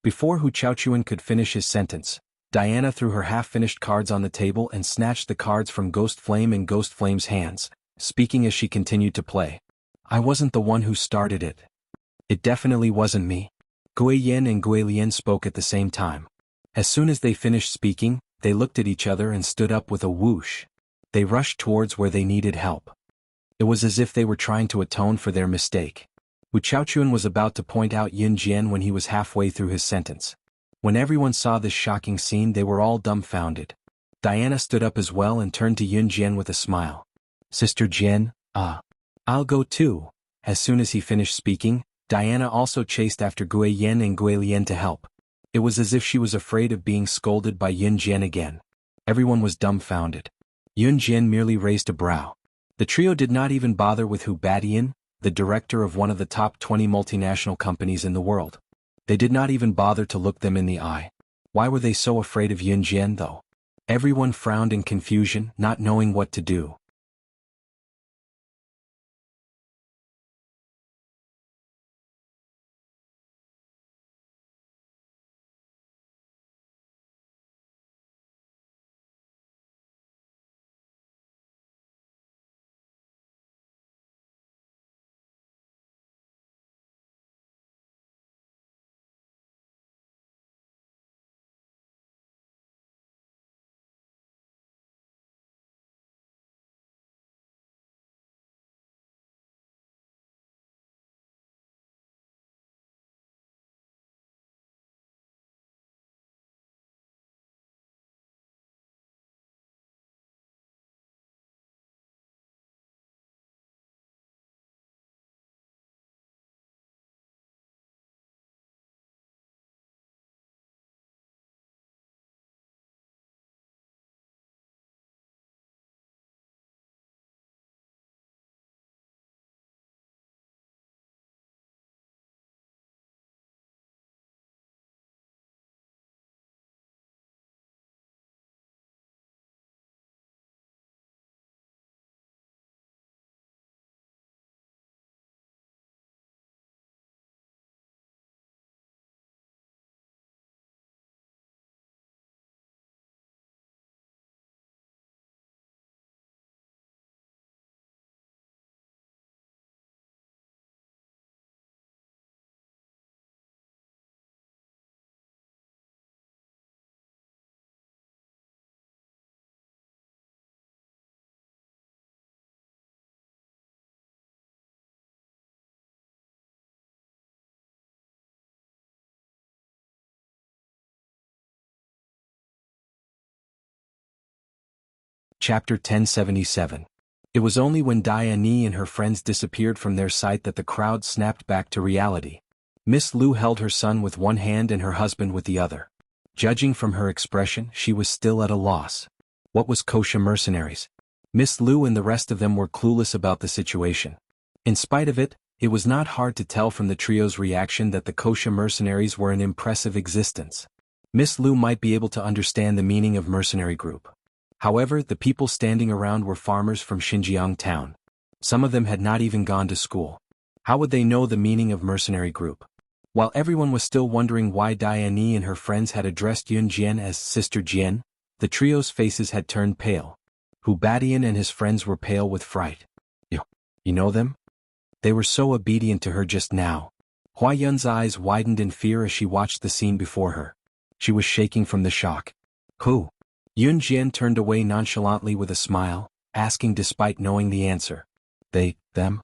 Before Hu Chaochuan could finish his sentence, Diana threw her half-finished cards on the table and snatched the cards from Ghost Flame in Ghost Flame's hands, speaking as she continued to play. I wasn't the one who started it. It definitely wasn't me. Gui Yin and Gui Lian spoke at the same time. As soon as they finished speaking, they looked at each other and stood up with a whoosh. They rushed towards where they needed help. It was as if they were trying to atone for their mistake. Wu Chaochuan was about to point out Yun Jian when he was halfway through his sentence. When everyone saw this shocking scene, they were all dumbfounded. Diana stood up as well and turned to Yun Jian with a smile. Sister Jian, I'll go too. As soon as he finished speaking, Diana also chased after Gui Yin and Gui Lian to help. It was as if she was afraid of being scolded by Yun Jian again. Everyone was dumbfounded. Yun Jian merely raised a brow. The trio did not even bother with Hu Badian, the director of one of the top 20 multinational companies in the world. They did not even bother to look them in the eye. Why were they so afraid of Yun Jian though? Everyone frowned in confusion, not knowing what to do. Chapter 1077. It was only when Diane and her friends disappeared from their sight that the crowd snapped back to reality. Miss Lu held her son with one hand and her husband with the other. Judging from her expression, she was still at a loss. What was kosher mercenaries? Miss Lu and the rest of them were clueless about the situation. In spite of it, it was not hard to tell from the trio's reaction that the kosher mercenaries were an impressive existence. Miss Lu might be able to understand the meaning of mercenary group. However, the people standing around were farmers from Xinjiang town. Some of them had not even gone to school. How would they know the meaning of mercenary group? While everyone was still wondering why Diane and her friends had addressed Yun Jian as Sister Jian, the trio's faces had turned pale. Hu Badian and his friends were pale with fright. You know them? They were so obedient to her just now. Hua Yun's eyes widened in fear as she watched the scene before her. She was shaking from the shock. Who? Yun Jian turned away nonchalantly with a smile, asking despite knowing the answer. Them?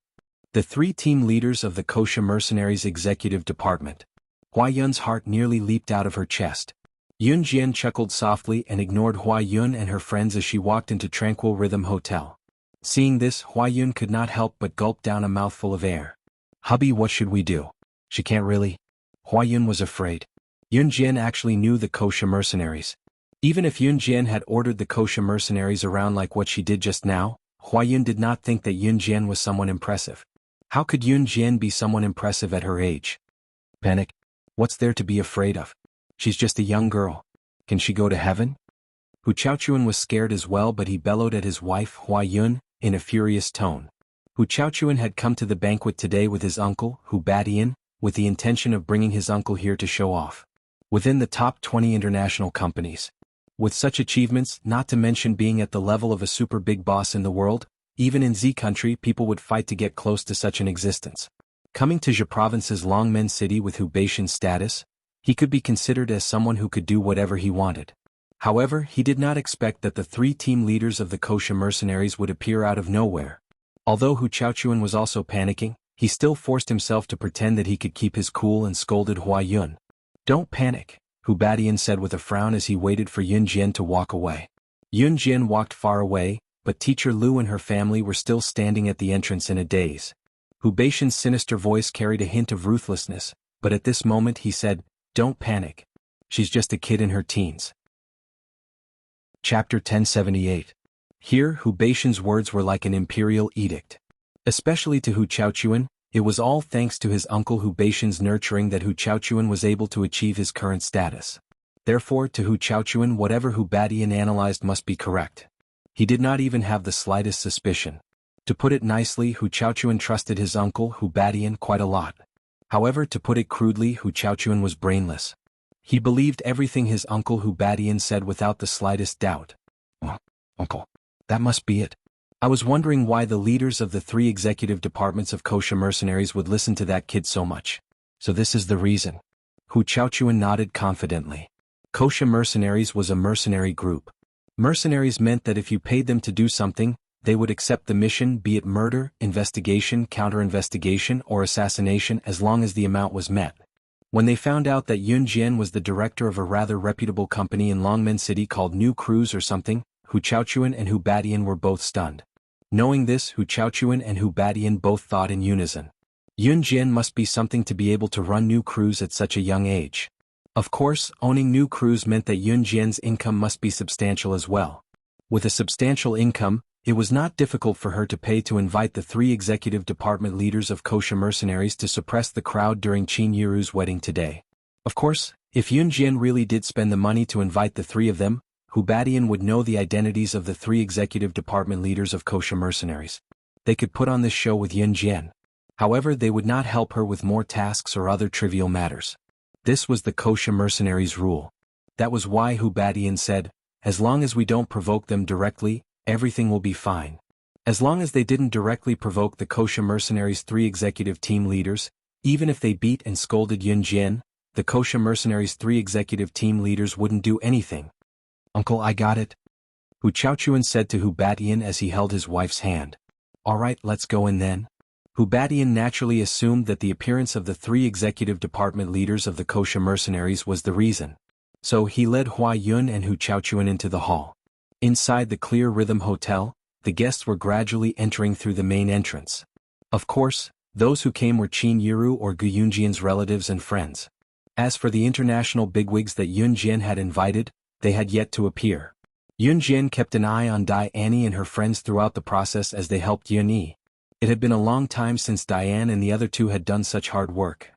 The three team leaders of the Kosha Mercenaries Executive Department. Hua Yun's heart nearly leaped out of her chest. Yun Jian chuckled softly and ignored Hua Yun and her friends as she walked into Tranquil Rhythm Hotel. Seeing this, Hua Yun could not help but gulp down a mouthful of air. Hubby, what should we do? She can't really. Hua Yun was afraid. Yun Jian actually knew the Kosha Mercenaries. Even if Yun Jian had ordered the Kosha mercenaries around like what she did just now, Hua Yun did not think that Yun Jian was someone impressive. How could Yun Jian be someone impressive at her age? Panic? What's there to be afraid of? She's just a young girl. Can she go to heaven? Hu Chaochuan was scared as well, but he bellowed at his wife Hua Yun in a furious tone. Hu Chaochuan had come to the banquet today with his uncle, Hu Badian, with the intention of bringing his uncle here to show off. within the top 20 international companies. With such achievements, not to mention being at the level of a super big boss in the world, even in Z country people would fight to get close to such an existence. Coming to Zhe province's Longmen city with Hu Baishan's status, he could be considered as someone who could do whatever he wanted. However, he did not expect that the 3 team leaders of the Kosha mercenaries would appear out of nowhere. Although Hu Chaochuan was also panicking, he still forced himself to pretend that he could keep his cool and scolded Hua Yun. "Don't panic," Hu Badian said with a frown as he waited for Yun Jian to walk away. Yun Jian walked far away, but teacher Lu and her family were still standing at the entrance in a daze. Hu Baishan's sinister voice carried a hint of ruthlessness, but at this moment he said, "Don't panic. She's just a kid in her teens." Chapter 1078. Here, Hu Baishan's words were like an imperial edict. Especially to Hu Chaochuan, it was all thanks to his uncle Hu Baishan's nurturing that Hu Chaochuan was able to achieve his current status. Therefore, to Hu Chaochuan, whatever Hu Badian analyzed must be correct. He did not even have the slightest suspicion. To put it nicely, Hu Chaochuan trusted his uncle Hu Badian quite a lot. However, to put it crudely, Hu Chaochuan was brainless. He believed everything his uncle Hu Badian said without the slightest doubt. "Oh, uncle, that must be it. I was wondering why the leaders of the 3 executive departments of Kosha mercenaries would listen to that kid so much. So this is the reason." Hu Chaochuan nodded confidently. Kosha mercenaries was a mercenary group. Mercenaries meant that if you paid them to do something, they would accept the mission, be it murder, investigation, counter-investigation, or assassination, as long as the amount was met. When they found out that Yun Jian was the director of a rather reputable company in Longmen City called New Cruise or something, Hu Chaochuan and Hu Badian were both stunned. Knowing this, Hu Chaochuan and Hu Badian both thought in unison. Yun Jian must be something to be able to run New Cruise at such a young age. Of course, owning New Cruise meant that Yun Jian's income must be substantial as well. With a substantial income, it was not difficult for her to pay to invite the 3 executive department leaders of Kosha mercenaries to suppress the crowd during Qin Yiru's wedding today. Of course, if Yun Jian really did spend the money to invite the 3 of them, Hu Badian would know the identities of the 3 executive department leaders of Kosha mercenaries. They could put on this show with Yun Jian. However, they would not help her with more tasks or other trivial matters. This was the Kosha mercenaries' rule. That was why Hu Badian said, "As long as we don't provoke them directly, everything will be fine." As long as they didn't directly provoke the Kosha mercenaries' 3 executive team leaders, even if they beat and scolded Yun Jian, the Kosha mercenaries' 3 executive team leaders wouldn't do anything. "Uncle, I got it," Hu Chaochuan said to Hu Badian as he held his wife's hand. "Alright, let's go in then." Hu Badian naturally assumed that the appearance of the 3 executive department leaders of the Kosha mercenaries was the reason. So he led Hua Yun and Hu Chaochuan into the hall. Inside the Clear Rhythm Hotel, the guests were gradually entering through the main entrance. Of course, those who came were Qin Yiru or Gu Yunjian's relatives and friends. As for the international bigwigs that Yun Jian had invited, they had yet to appear. Yun Jian kept an eye on Dai Annie and her friends throughout the process as they helped Yun Yi. It had been a long time since Diane and the other 2 had done such hard work.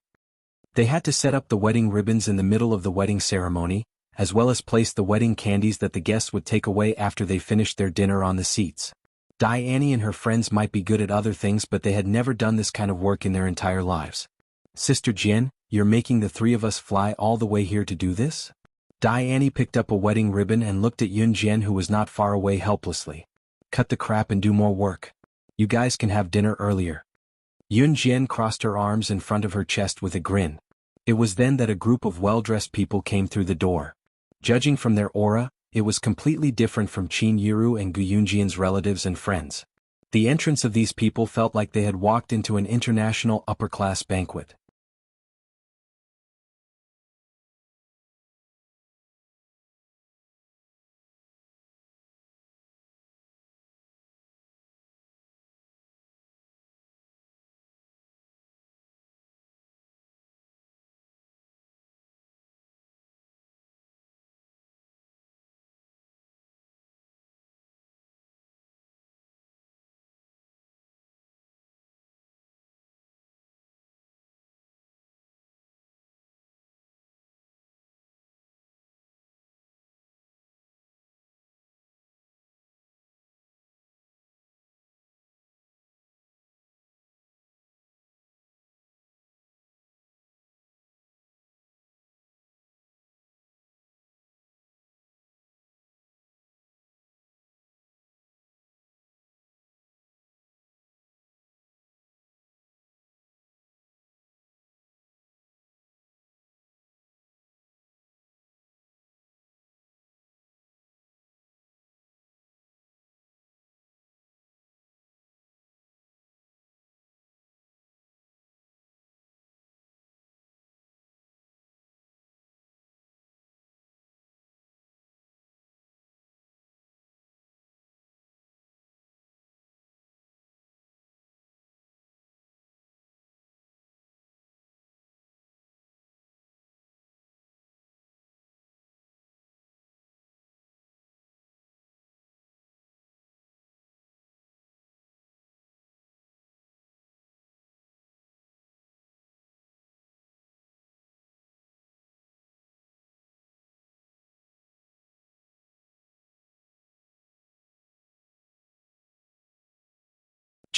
They had to set up the wedding ribbons in the middle of the wedding ceremony, as well as place the wedding candies that the guests would take away after they finished their dinner on the seats. Dai Annie and her friends might be good at other things, but they had never done this kind of work in their entire lives. "Sister Jian, you're making the 3 of us fly all the way here to do this?" Dai Annie picked up a wedding ribbon and looked at Yun Jian, who was not far away, helplessly. "Cut the crap and do more work. You guys can have dinner earlier." Yun Jian crossed her arms in front of her chest with a grin. It was then that a group of well-dressed people came through the door. Judging from their aura, it was completely different from Qin Yiru and Gu Yunjian's relatives and friends. The entrance of these people felt like they had walked into an international upper-class banquet.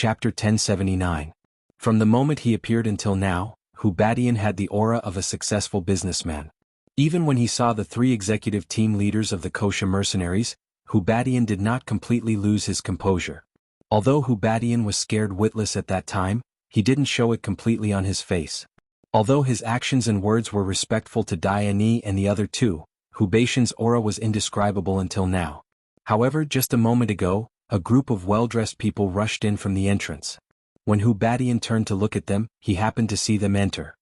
Chapter 1079. From the moment he appeared until now, Hu Badian had the aura of a successful businessman. Even when he saw the three executive team leaders of the Kosha mercenaries, Hu Badian did not completely lose his composure. Although Hu Badian was scared witless at that time, he didn't show it completely on his face. Although his actions and words were respectful to Diane and the other two, Hu Badian's aura was indescribable until now. However, just a moment ago, a group of well-dressed people rushed in from the entrance. When Hu Badian turned to look at them, he happened to see them enter.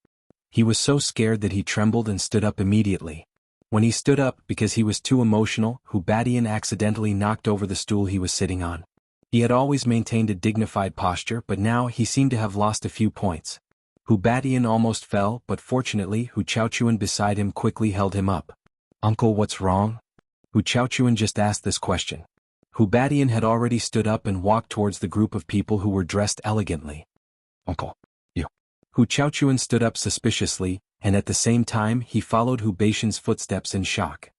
He was so scared that he trembled and stood up immediately. When he stood up because he was too emotional, Hu Badian accidentally knocked over the stool he was sitting on. He had always maintained a dignified posture, but now he seemed to have lost a few points. Hu Badian almost fell, but fortunately Hu Chaochuan beside him quickly held him up. "Uncle, what's wrong?" Hu Chaochuan just asked this question. Hu Badian had already stood up and walked towards the group of people who were dressed elegantly. "Uncle, you." Hu Chaochuan stood up suspiciously, and at the same time he followed Hu Badian's footsteps in shock.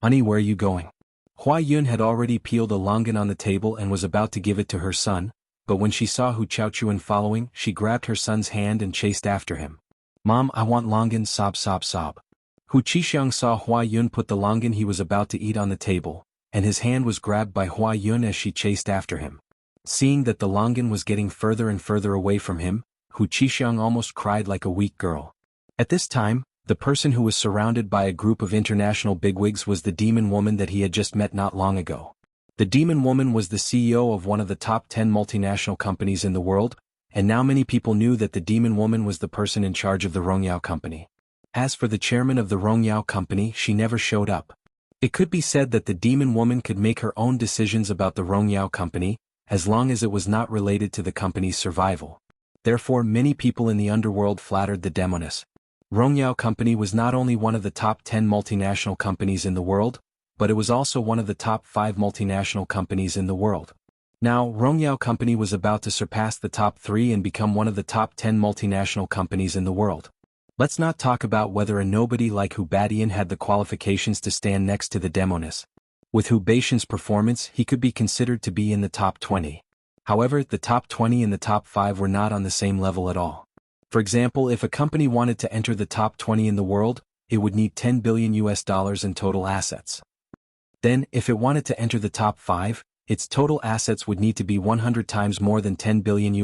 "Honey, where are you going?" Hua Yun had already peeled a longan on the table and was about to give it to her son, but when she saw Hu Chaochuan following, she grabbed her son's hand and chased after him. "Mom, I want longan, sob sob sob." Hu Qixiang saw Hua Yun put the longan he was about to eat on the table, and his hand was grabbed by Hua Yun as she chased after him. Seeing that the longan was getting further and further away from him, Hu Qixiang almost cried like a weak girl. At this time, the person who was surrounded by a group of international bigwigs was the demon woman that he had just met not long ago. The demon woman was the CEO of one of the top 10 multinational companies in the world, and now many people knew that the demon woman was the person in charge of the Rongyao company. As for the chairman of the Rongyao company, she never showed up. It could be said that the demon woman could make her own decisions about the Rongyao company, as long as it was not related to the company's survival. Therefore, many people in the underworld flattered the demoness. Rongyao company was not only one of the top 10 multinational companies in the world, but it was also one of the top 5 multinational companies in the world. Now, Rongyao company was about to surpass the top 3 and become one of the top 10 multinational companies in the world. Let's not talk about whether a nobody like Hu Badian had the qualifications to stand next to the demoness. With Hu Badian's performance, he could be considered to be in the top 20. However, the top 20 and the top 5 were not on the same level at all. For example, if a company wanted to enter the top 20 in the world, it would need $10 billion in total assets. Then, if it wanted to enter the top 5, its total assets would need to be 100 times more than $10 billion.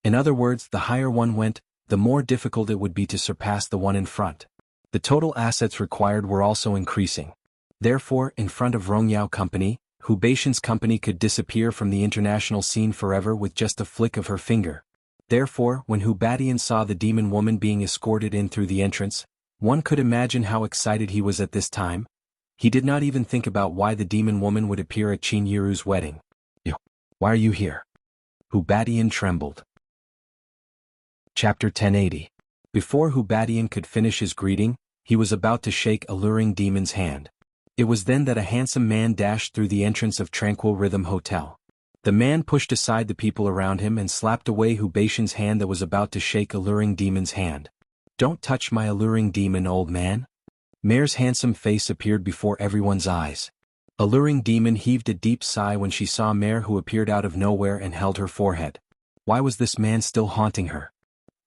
In other words, the higher one went, the more difficult it would be to surpass the one in front. The total assets required were also increasing. Therefore, in front of Rongyao company, Hu Badian's company could disappear from the international scene forever with just a flick of her finger. Therefore, when Hu Badian saw the demon woman being escorted in through the entrance, one could imagine how excited he was at this time. He did not even think about why the demon woman would appear at Qin Yiru's wedding. "You, why are you here?" Hu Badian trembled. Chapter 1080. Before Hu Badian could finish his greeting, he was about to shake Alluring Demon's hand. It was then that a handsome man dashed through the entrance of Tranquil Rhythm Hotel. The man pushed aside the people around him and slapped away Hu Badian's hand that was about to shake Alluring Demon's hand. "Don't touch my Alluring Demon, old man." Mare's handsome face appeared before everyone's eyes. Alluring Demon heaved a deep sigh when she saw Mare, who appeared out of nowhere and held her forehead. Why was this man still haunting her?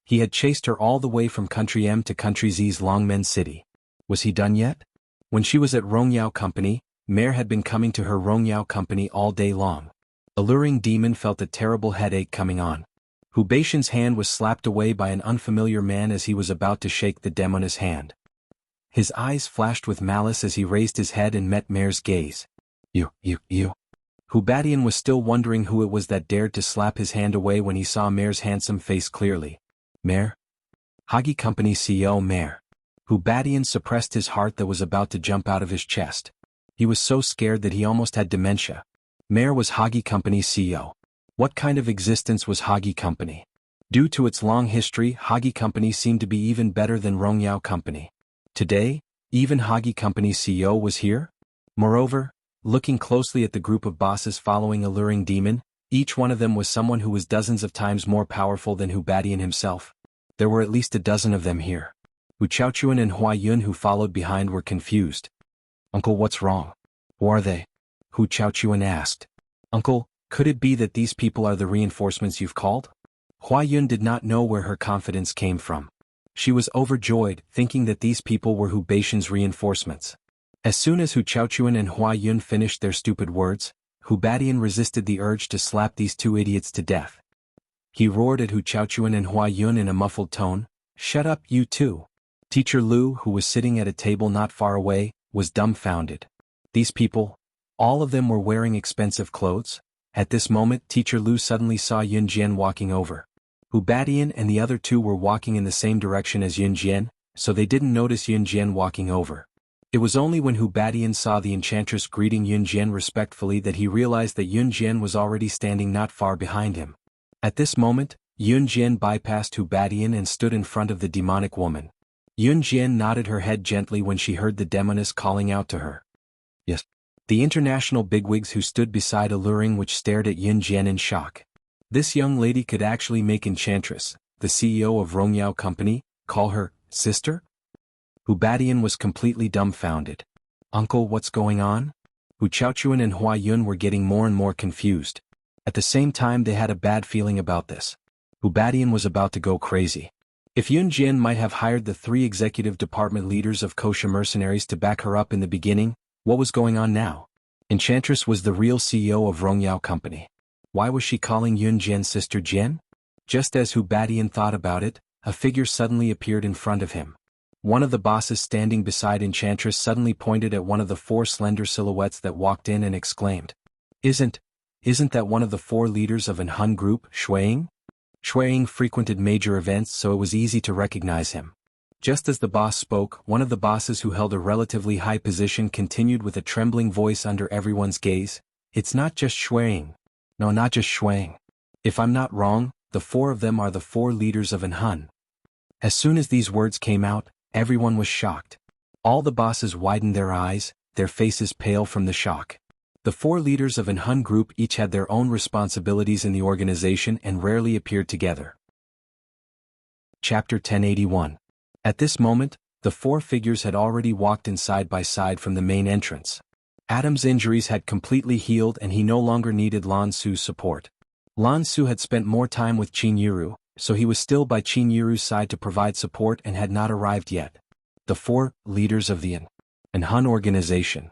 He had chased her all the way from Country M to Country Z's Longmen City. Was he done yet? When she was at Rongyao company, Mare had been coming to her Rongyao company all day long. Alluring Demon felt a terrible headache coming on. Hu Badian's hand was slapped away by an unfamiliar man as he was about to shake the demoness hand. His eyes flashed with malice as he raised his head and met Mare's gaze. You. Hu Badian was still wondering who it was that dared to slap his hand away when he saw Mare's handsome face clearly. Mare? Hagi Company CEO Mare. Hu Badian suppressed his heart that was about to jump out of his chest. He was so scared that he almost had dementia. Mare was Hagi Company's CEO. What kind of existence was Hagi Company? Due to its long history, Hagi Company seemed to be even better than Rongyao Company. Today, even Hagi Company's CEO was here? Moreover, looking closely at the group of bosses following Alluring Demon, each one of them was someone who was dozens of times more powerful than Hu Badian himself. There were at least a dozen of them here. Hu Chaochuan and Hua Yun, who followed behind, were confused. "Uncle, what's wrong? Who are they?" Hu Chaochuan asked. "Uncle, Could it be that these people are the reinforcements you've called? Hua Yun did not know where her confidence came from. She was overjoyed, thinking that these people were Hu Baishan's reinforcements. As soon as Hu Chaochuan and Hua Yun finished their stupid words, Hu Badian resisted the urge to slap these two idiots to death. He roared at Hu Chaochuan and Hua Yun in a muffled tone, "Shut up, you two." Teacher Lu, who was sitting at a table not far away, was dumbfounded. These people, all of them were wearing expensive clothes? At this moment Teacher Lu suddenly saw Yun Jian walking over. Hu Badian and the other two were walking in the same direction as Yun Jian, so they didn't notice Yun Jian walking over. It was only when Hu Badian saw the enchantress greeting Yun Jian respectfully that he realized that Yun Jian was already standing not far behind him. At this moment, Yun Jian bypassed Hu Badian and stood in front of the demonic woman. Yun Jian nodded her head gently when she heard the demoness calling out to her. Yes. The international bigwigs who stood beside alluring which stared at Yun Jian in shock. This young lady could actually make Enchantress, the CEO of Rongyao Company, call her sister? Hu Badian was completely dumbfounded. Uncle, what's going on? Hu Chaochuan and Hua Yun were getting more and more confused. At the same time they had a bad feeling about this. Hu Badian was about to go crazy. If Yun Jian might have hired the 3 executive department leaders of kosher mercenaries to back her up in the beginning, what was going on now? Enchantress was the real CEO of Rongyao Company. Why was she calling Yun Jian's sister Jian? Just as Hu Badian thought about it, a figure suddenly appeared in front of him. One of the bosses standing beside Enchantress suddenly pointed at one of the 4 slender silhouettes that walked in and exclaimed, Isn't that one of the 4 leaders of an Hun group, Shuiying? Shuiying frequented major events so it was easy to recognize him. Just as the boss spoke, one of the bosses who held a relatively high position continued with a trembling voice under everyone's gaze, It's not just Shuiying. No, not just Shuiying. If I'm not wrong, the 4 of them are the 4 leaders of an Hun. As soon as these words came out, everyone was shocked. All the bosses widened their eyes, their faces pale from the shock. The 4 leaders of an Hun group each had their own responsibilities in the organization and rarely appeared together. Chapter 1081. At this moment, the 4 figures had already walked in side by side from the main entrance. Adam's injuries had completely healed and he no longer needed Lan Su's support. Lan Su had spent more time with Qin Yiru, so he was still by Qin Yiru's side to provide support and had not arrived yet. The 4 leaders of the an Hun organization.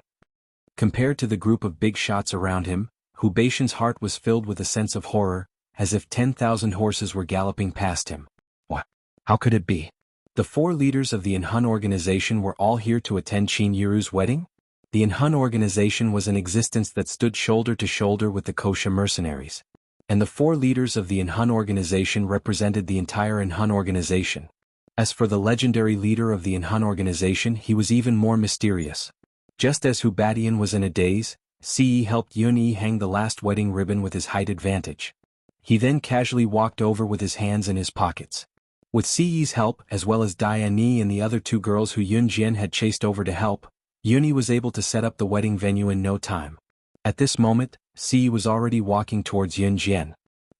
Compared to the group of big shots around him, Hu Baishan's heart was filled with a sense of horror, as if 10,000 horses were galloping past him. What? How could it be? The 4 leaders of the Hun organization were all here to attend Qin Yiru's wedding? The Hun organization was an existence that stood shoulder to shoulder with the kosher mercenaries. And the 4 leaders of the Hun organization represented the entire Hun organization. As for the legendary leader of the Hun organization, he was even more mysterious. Just as Hu Badian was in a daze, Ce helped Yun Yi hang the last wedding ribbon with his height advantage. He then casually walked over with his hands in his pockets. With Ce's help, as well as Dian Yi and the other 2 girls who Yun Jian had chased over to help, Yun Yi was able to set up the wedding venue in no time. At this moment, Ce was already walking towards Yun Jian.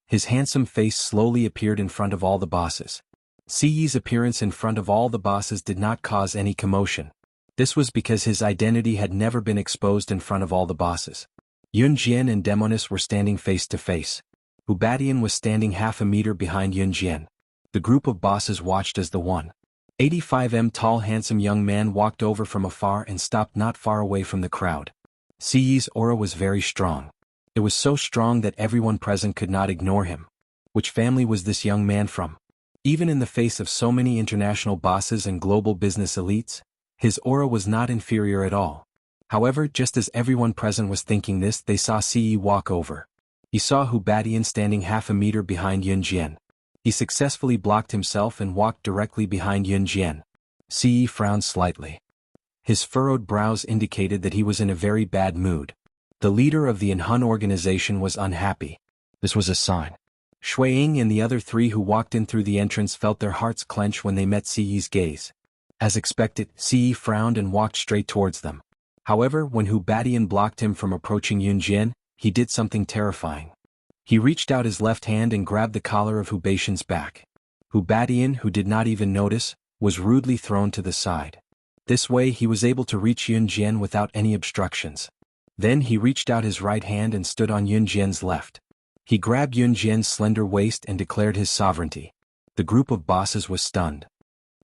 His handsome face slowly appeared in front of all the bosses. Ce's appearance in front of all the bosses did not cause any commotion. This was because his identity had never been exposed in front of all the bosses. Yun Jian and Demonis were standing face to face. Hu Badian was standing half a meter behind Yun Jian. The group of bosses watched as the 185 tall handsome young man walked over from afar and stopped not far away from the crowd. Ce's aura was very strong. It was so strong that everyone present could not ignore him. Which family was this young man from? Even in the face of so many international bosses and global business elites, his aura was not inferior at all. However, just as everyone present was thinking this, they saw Ce walk over. He saw Hu Badian standing half a meter behind Yun Jian. He successfully blocked himself and walked directly behind Yun Jian. Ce frowned slightly. His furrowed brows indicated that he was in a very bad mood. The leader of the Hun organization was unhappy. This was a sign. Shuiying and the other 3 who walked in through the entrance felt their hearts clench when they met Ce's gaze. As expected, Ce frowned and walked straight towards them. However, when Hu Badian blocked him from approaching Yun Jian, he did something terrifying. He reached out his left hand and grabbed the collar of Hu Baishan's back. Hu Badian, who did not even notice, was rudely thrown to the side. This way he was able to reach Yun Jian without any obstructions. Then he reached out his right hand and stood on Yun Jian's left. He grabbed Yun Jian's slender waist and declared his sovereignty. The group of bosses was stunned.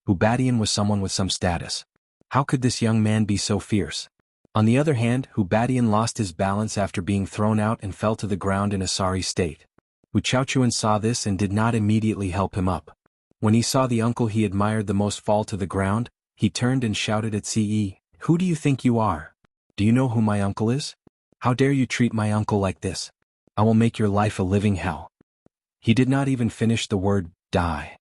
Hu Badian was someone with some status. How could this young man be so fierce? On the other hand, Hu Badian lost his balance after being thrown out and fell to the ground in a sorry state. Hu Chaochuan saw this and did not immediately help him up. When he saw the uncle he admired the most fall to the ground, he turned and shouted at Ce, "Who do you think you are? Do you know who my uncle is? How dare you treat my uncle like this? I will make your life a living hell." He did not even finish the word, die.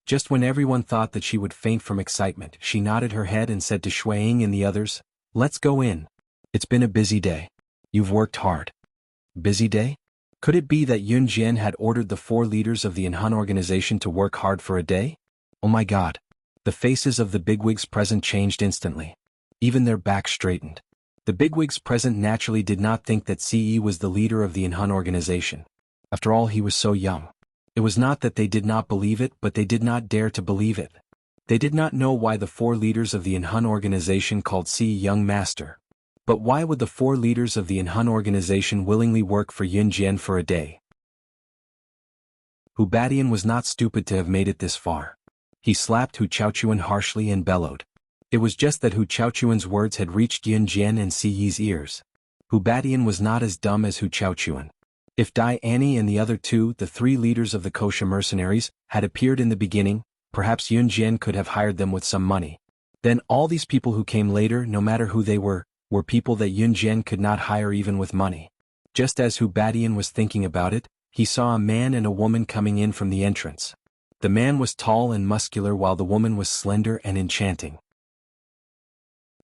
Just when everyone thought that she would faint from excitement, she nodded her head and said to Shuiying and the others, "Let's go in. It's been a busy day. You've worked hard." Busy day? Could it be that Yun Jian had ordered the 4 leaders of the Inhun organization to work hard for a day? Oh my god. The faces of the bigwigs present changed instantly. Even their backs straightened. The bigwigs present naturally did not think that Ce was the leader of the Inhun organization. After all, he was so young. It was not that they did not believe it, but they did not dare to believe it. They did not know why the 4 leaders of the Inhun organization called Ce young master. But why would the 4 leaders of the Inhun organization willingly work for Yun Jian for a day? Hu Badian was not stupid to have made it this far. He slapped Hu Chaochuan harshly and bellowed. It was just that Hu Chaochuan's words had reached Yun Jian and Ce's ears. Hu Badian was not as dumb as Hu Chaochuan. If Dai Annie and the other 2, the 3 leaders of the kosher mercenaries, had appeared in the beginning, perhaps Yun Jian could have hired them with some money. Then all these people who came later, no matter who they were people that Yun Jian could not hire even with money. Just as Hu Badian was thinking about it, he saw a man and a woman coming in from the entrance. The man was tall and muscular while the woman was slender and enchanting.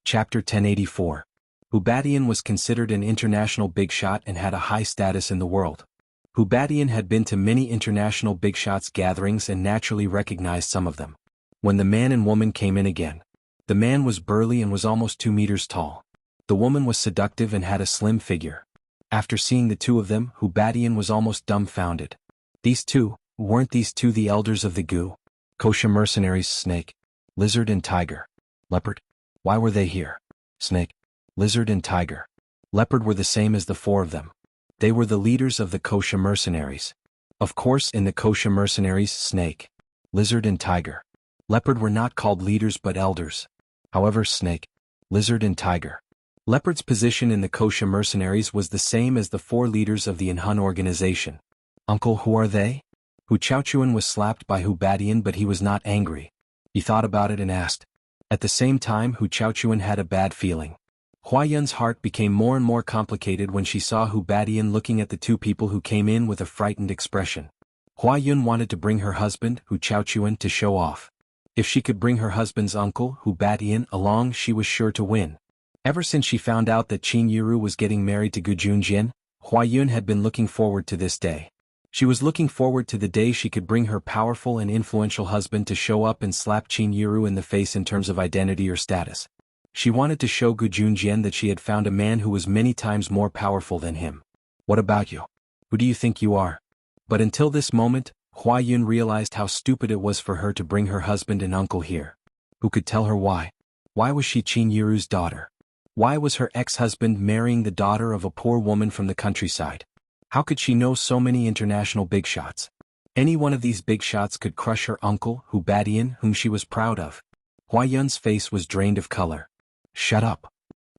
Chapter 1084. Hu Badian was considered an international big shot and had a high status in the world. Hu Badian had been to many international big shots gatherings and naturally recognized some of them. When the man and woman came in again, the man was burly and was almost 2 meters tall. The woman was seductive and had a slim figure. After seeing the 2 of them, Hu Badian was almost dumbfounded. These 2, weren't these 2 the elders of the Gu? Kosher mercenaries, snake, lizard and tiger. Leopard? Why were they here? Snake, lizard and tiger. Leopard were the same as the 4 of them. They were the leaders of the kosher mercenaries. Of course, in the kosher mercenaries, snake, lizard and tiger. Leopard were not called leaders but elders. However, snake, lizard and tiger. Leopard's position in the Kosha mercenaries was the same as the 4 leaders of the Inhun organization. Uncle, who are they? Hu Chaochuan was slapped by Hu Badian, but he was not angry. He thought about it and asked. At the same time, Hu Chaochuan had a bad feeling. Hua Yun's heart became more and more complicated when she saw Hu Badian looking at the 2 people who came in with a frightened expression. Hua Yun wanted to bring her husband, Hu Chaochuan, to show off. If she could bring her husband's uncle, Hu Badian, along, she was sure to win. Ever since she found out that Qin Yiru was getting married to Gu Junjian, Hua Yun had been looking forward to this day. She was looking forward to the day she could bring her powerful and influential husband to show up and slap Qin Yiru in the face in terms of identity or status. She wanted to show Gu Junjian that she had found a man who was many times more powerful than him. What about you? Who do you think you are? But until this moment, Hua Yun realized how stupid it was for her to bring her husband and uncle here. Who could tell her why? Why was she Qin Yiru's daughter? Why was her ex-husband marrying the daughter of a poor woman from the countryside? How could she know so many international big shots? Any one of these big shots could crush her uncle, Hu Badian, whom she was proud of. Hua Yun's face was drained of color. Shut up.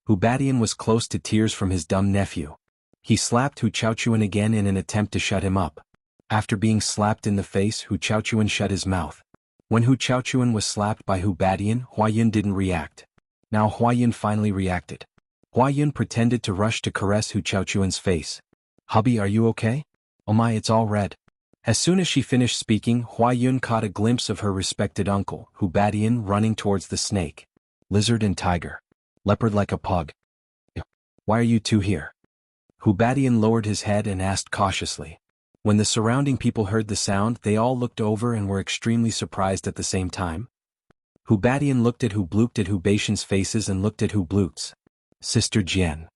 Hu Badian was close to tears from his dumb nephew. He slapped Hu Chaochuan again in an attempt to shut him up. After being slapped in the face, Hu Chaochuan shut his mouth. When Hu Chaochuan was slapped by Hu Badian, Hua Yun didn't react. Now Hua Yun finally reacted. Hua Yun pretended to rush to caress Hu Chaochuan's face. Hubby, are you okay? Oh my, it's all red. As soon as she finished speaking, Hua Yun caught a glimpse of her respected uncle, Hu Badian, running towards the snake, lizard and tiger, leopard like a pug. Why are you 2 here? Hu Badian lowered his head and asked cautiously. When the surrounding people heard the sound, they all looked over and were extremely surprised at the same time. Hu Badian looked at Hu Blooked at Hu Baishan's faces and looked at Hu Blook's sister Jian.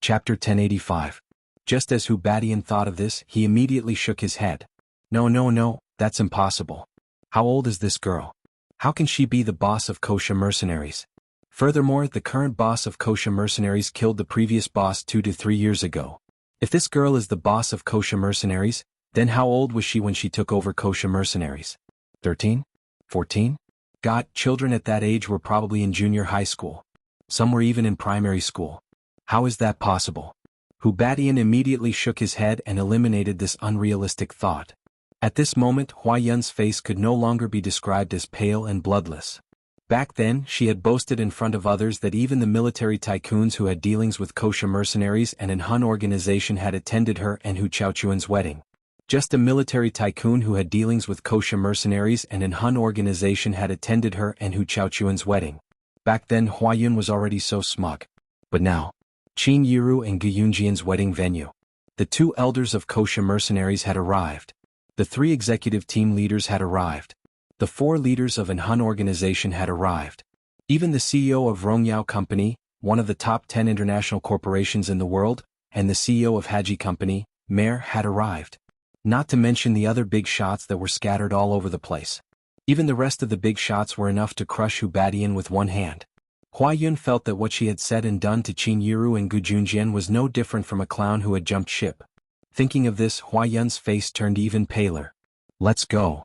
Chapter 1085. Just as Hu Badian thought of this, he immediately shook his head. No, that's impossible. How old is this girl? How can she be the boss of Kosha mercenaries? Furthermore, the current boss of Kosha mercenaries killed the previous boss 2 to 3 years ago. If this girl is the boss of Kosha mercenaries, then how old was she when she took over Kosha mercenaries? 13? 14? God, children at that age were probably in junior high school. Some were even in primary school. How is that possible? Hu Badian immediately shook his head and eliminated this unrealistic thought. At this moment, Hua Yun's face could no longer be described as pale and bloodless. Back then, she had boasted in front of others that even the military tycoons who had dealings with Kosha mercenaries and an Hun organization had attended her and Hu Chaochuan's wedding. Just a military tycoon who had dealings with Kosha mercenaries and an Hun organization had attended her and Hu Chaochuan's wedding. Back then, Hua Yun was already so smug. But now, Qin Yiru and Gu Yunjian's wedding venue. The 2 elders of Kosha mercenaries had arrived. The 3 executive team leaders had arrived. The 4 leaders of an Hun organization had arrived. Even the CEO of Rongyao Company, one of the top 10 international corporations in the world, and the CEO of Haji Company, Mayor, had arrived. Not to mention the other big shots that were scattered all over the place. Even the rest of the big shots were enough to crush Hu Badian with one hand. Hua Yun felt that what she had said and done to Qin Yiru and Gu Junjian was no different from a clown who had jumped ship. Thinking of this, Hua Yun's face turned even paler. Let's go.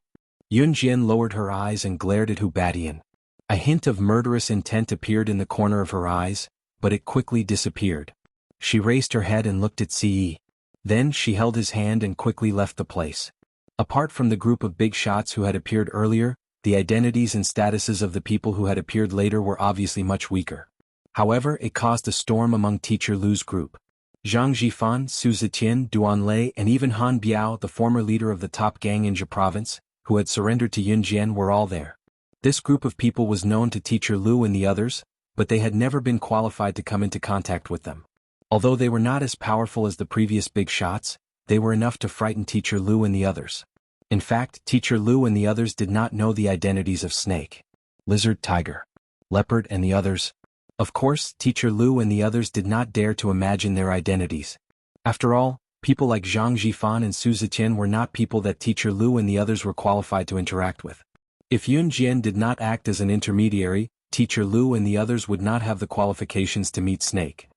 Yun Jian lowered her eyes and glared at Hu Badian. A hint of murderous intent appeared in the corner of her eyes, but it quickly disappeared. She raised her head and looked at Ce. Then she held his hand and quickly left the place. Apart from the group of big shots who had appeared earlier, the identities and statuses of the people who had appeared later were obviously much weaker. However, it caused a storm among Teacher Lu's group. Zhang Jifan, Su Zetian, Duan Lei, and even Han Biao, the former leader of the top gang in Jia province, who had surrendered to Yun Jian, were all there. This group of people was known to Teacher Lu and the others, but they had never been qualified to come into contact with them. Although they were not as powerful as the previous big shots, they were enough to frighten Teacher Lu and the others. In fact, Teacher Lu and the others did not know the identities of snake, lizard, tiger, leopard, and the others. Of course, Teacher Lu and the others did not dare to imagine their identities. After all, people like Zhang Jifan and Su Zetian were not people that Teacher Lu and the others were qualified to interact with. If Yun Jian did not act as an intermediary, Teacher Lu and the others would not have the qualifications to meet snake,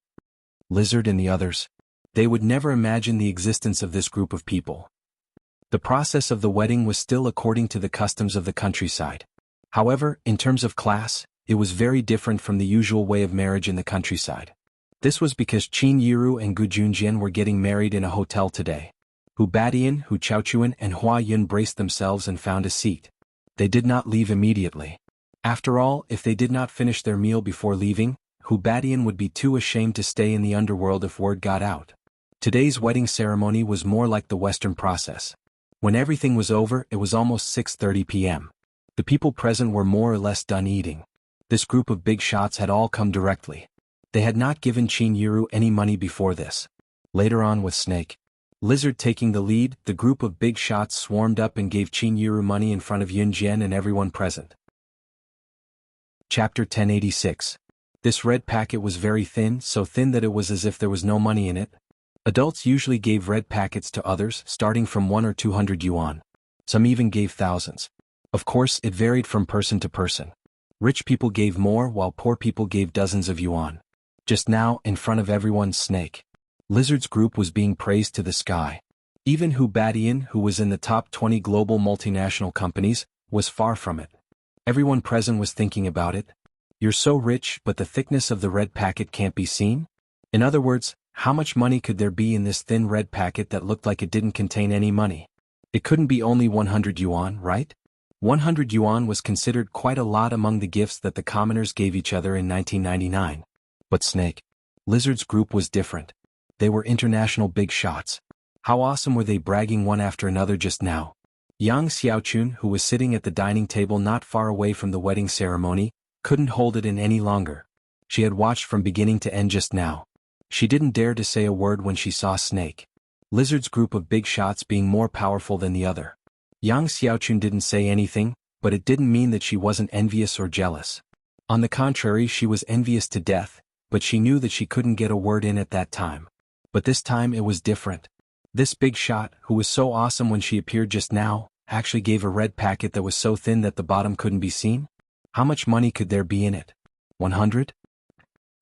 lizard, and the others. They would never imagine the existence of this group of people. The process of the wedding was still according to the customs of the countryside. However, in terms of class, it was very different from the usual way of marriage in the countryside. This was because Qin Yiru and Gu Junjian were getting married in a hotel today. Hu Badian, Hu Chaochuan and Hua Yun braced themselves and found a seat. They did not leave immediately. After all, if they did not finish their meal before leaving, Hu Badian would be too ashamed to stay in the underworld if word got out. Today's wedding ceremony was more like the Western process. When everything was over, it was almost 6:30 p.m. The people present were more or less done eating. This group of big shots had all come directly. They had not given Qin Yiru any money before this. Later on with Snake Lizard taking the lead, the group of big shots swarmed up and gave Qin Yiru money in front of Yun Jian and everyone present. Chapter 1086. This red packet was very thin, so thin that it was as if there was no money in it. Adults usually gave red packets to others, starting from 1 or 200 yuan. Some even gave thousands. Of course, it varied from person to person. Rich people gave more while poor people gave dozens of yuan. Just now, in front of everyone, Snake Lizard's group was being praised to the sky. Even Hu Badian, who was in the top 20 global multinational companies, was far from it. Everyone present was thinking about it. You're so rich, but the thickness of the red packet can't be seen? In other words, how much money could there be in this thin red packet that looked like it didn't contain any money? It couldn't be only 100 yuan, right? 100 yuan was considered quite a lot among the gifts that the commoners gave each other in 1999. But Snake Lizard's group was different. They were international big shots. How awesome were they bragging one after another just now? Yang Xiaochun, who was sitting at the dining table not far away from the wedding ceremony, couldn't hold it in any longer. She had watched from beginning to end just now. She didn't dare to say a word when she saw Snake Lizard's group of big shots being more powerful than the other. Yang Xiaochun didn't say anything, but it didn't mean that she wasn't envious or jealous. On the contrary, she was envious to death, but she knew that she couldn't get a word in at that time. But this time it was different. This big shot, who was so awesome when she appeared just now, actually gave a red packet that was so thin that the bottom couldn't be seen? How much money could there be in it? 100?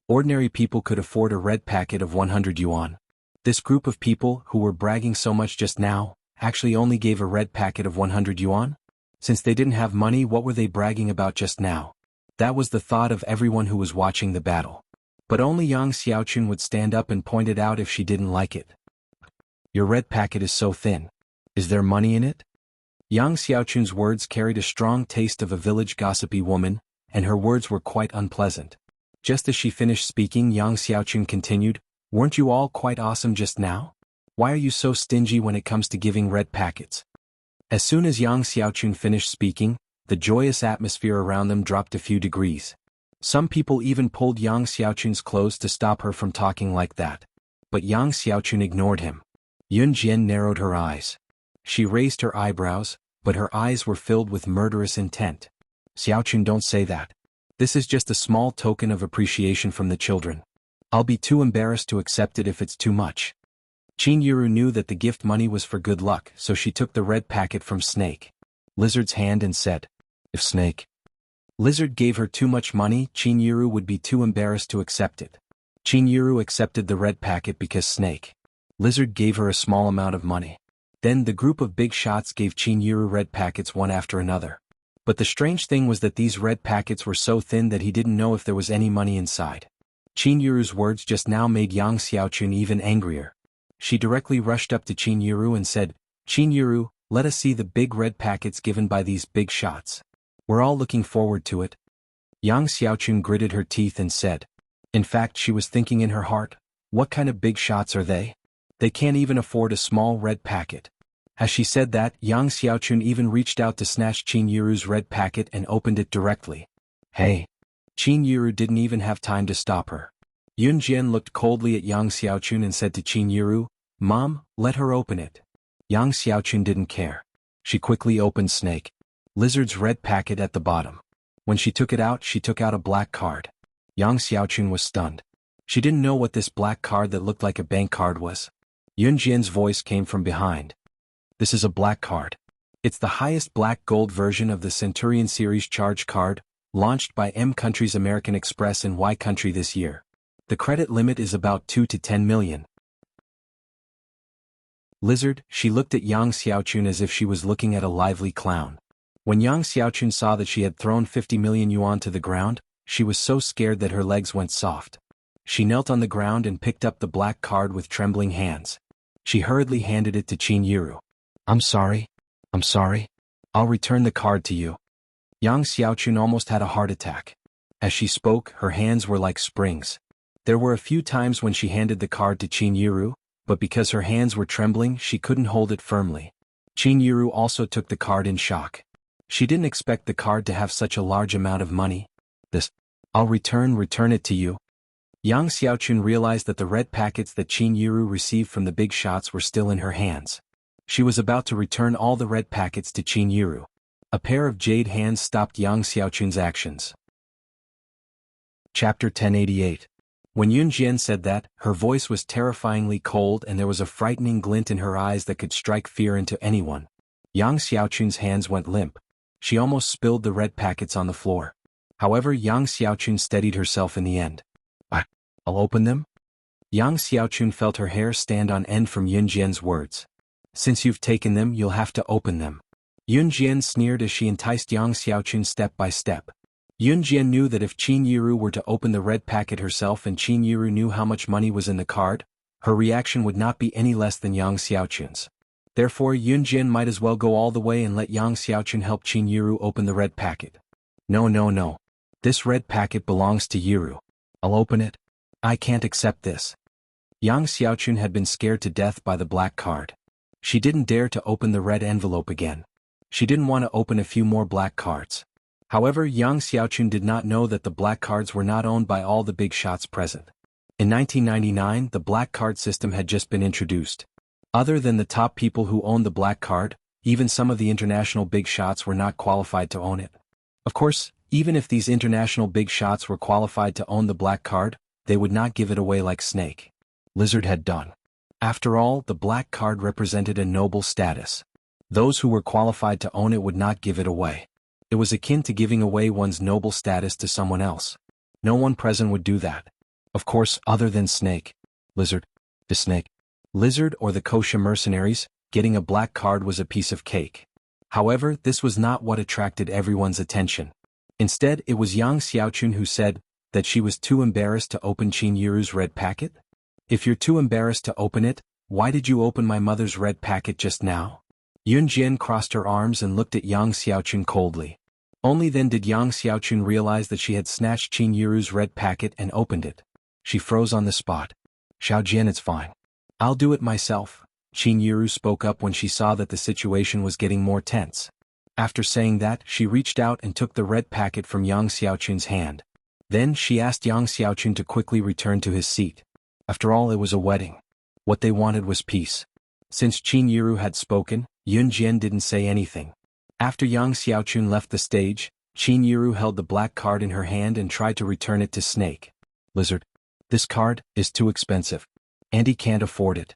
Ordinary people could afford a red packet of 100 yuan. This group of people, who were bragging so much just now, actually only gave a red packet of 100 yuan? Since they didn't have money, what were they bragging about just now? That was the thought of everyone who was watching the battle. But only Yang Xiaochun would stand up and point it out if she didn't like it. Your red packet is so thin. Is there money in it? Yang Xiaochun's words carried a strong taste of a village gossipy woman, and her words were quite unpleasant. Just as she finished speaking, Yang Xiaochun continued, weren't you all quite awesome just now? Why are you so stingy when it comes to giving red packets? As soon as Yang Xiaochun finished speaking, the joyous atmosphere around them dropped a few degrees. Some people even pulled Yang Xiaochun's clothes to stop her from talking like that. But Yang Xiaochun ignored him. Yun Jian narrowed her eyes. She raised her eyebrows, but her eyes were filled with murderous intent. Xiaochun, don't say that. This is just a small token of appreciation from the children. I'll be too embarrassed to accept it if it's too much. Qin Yiru knew that the gift money was for good luck, so she took the red packet from Snake Lizard's hand and said, if Snake Lizard gave her too much money, Qin Yiru would be too embarrassed to accept it. Qin Yiru accepted the red packet because Snake Lizard gave her a small amount of money. Then the group of big shots gave Qin Yiru red packets one after another. But the strange thing was that these red packets were so thin that he didn't know if there was any money inside. Qin Yiru's words just now made Yang Xiaochun even angrier. She directly rushed up to Qin Yiru and said, Qin Yiru, let us see the big red packets given by these big shots. We're all looking forward to it. Yang Xiaochun gritted her teeth and said. In fact, she was thinking in her heart, what kind of big shots are they? They can't even afford a small red packet. As she said that, Yang Xiaochun even reached out to snatch Qin Yiru's red packet and opened it directly. Hey! Qin Yiru didn't even have time to stop her. Yun Jian looked coldly at Yang Xiaochun and said to Qin Yiru, Mom, let her open it. Yang Xiaochun didn't care. She quickly opened Snake Lizard's red packet at the bottom. When she took it out, she took out a black card. Yang Xiaochun was stunned. She didn't know what this black card that looked like a bank card was. Yun Jian's voice came from behind. This is a black card. It's the highest black gold version of the Centurion series charge card, launched by M Country's American Express in Y Country this year. The credit limit is about 2 to 10 million. Lizard, she looked at Yang Xiaochun as if she was looking at a lively clown. When Yang Xiaochun saw that she had thrown 50 million yuan to the ground, she was so scared that her legs went soft. She knelt on the ground and picked up the black card with trembling hands. She hurriedly handed it to Qin Yiru. I'm sorry. I'll return the card to you. Yang Xiaochun almost had a heart attack. As she spoke, her hands were like springs. There were a few times when she handed the card to Qin Yiru, but because her hands were trembling, she couldn't hold it firmly. Qin Yiru also took the card in shock. She didn't expect the card to have such a large amount of money. I'll return it to you. Yang Xiaochun realized that the red packets that Qin Yiru received from the big shots were still in her hands. She was about to return all the red packets to Qin Yiru. A pair of jade hands stopped Yang Xiaochun's actions. Chapter 1088. When Yun Jian said that, her voice was terrifyingly cold and there was a frightening glint in her eyes that could strike fear into anyone. Yang Xiaochun's hands went limp. She almost spilled the red packets on the floor. However, Yang Xiaochun steadied herself in the end. I'll open them? Yang Xiaochun felt her hair stand on end from Yun Jian's words. Since you've taken them, you'll have to open them. Yun Jian sneered as she enticed Yang Xiaochun step by step. Yun Jian knew that if Qin Yiru were to open the red packet herself and Qin Yiru knew how much money was in the card, her reaction would not be any less than Yang Xiaochun's. Therefore, Yun Jian might as well go all the way and let Yang Xiaochun help Qin Yiru open the red packet. No. This red packet belongs to Yiru. I'll open it. I can't accept this. Yang Xiaochun had been scared to death by the black card. She didn't dare to open the red envelope again. She didn't want to open a few more black cards. However, Yang Xiaochun did not know that the black cards were not owned by all the big shots present. In 1999, the black card system had just been introduced. Other than the top people who owned the black card, even some of the international big shots were not qualified to own it. Of course, even if these international big shots were qualified to own the black card, they would not give it away like Snake Lizard had done. After all, the black card represented a noble status. Those who were qualified to own it would not give it away. It was akin to giving away one's noble status to someone else. No one present would do that. Of course, other than Snake Lizard. The Snake Lizard or the kosher mercenaries, getting a black card was a piece of cake. However, this was not what attracted everyone's attention. Instead, it was Yang Xiaochun who said that she was too embarrassed to open Qin Yiru's red packet? If you're too embarrassed to open it, why did you open my mother's red packet just now? Yun Jian crossed her arms and looked at Yang Xiaochun coldly. Only then did Yang Xiaochun realize that she had snatched Qin Yiru's red packet and opened it. She froze on the spot. Xiaojian, it's fine. I'll do it myself. Qin Yiru spoke up when she saw that the situation was getting more tense. After saying that, she reached out and took the red packet from Yang Xiaochun's hand. Then she asked Yang Xiaochun to quickly return to his seat. After all, it was a wedding. What they wanted was peace. Since Qin Yiru had spoken, Yun Jian didn't say anything. After Yang Xiaochun left the stage, Qin Yiru held the black card in her hand and tried to return it to Snake Lizard. This card is too expensive. Andy can't afford it.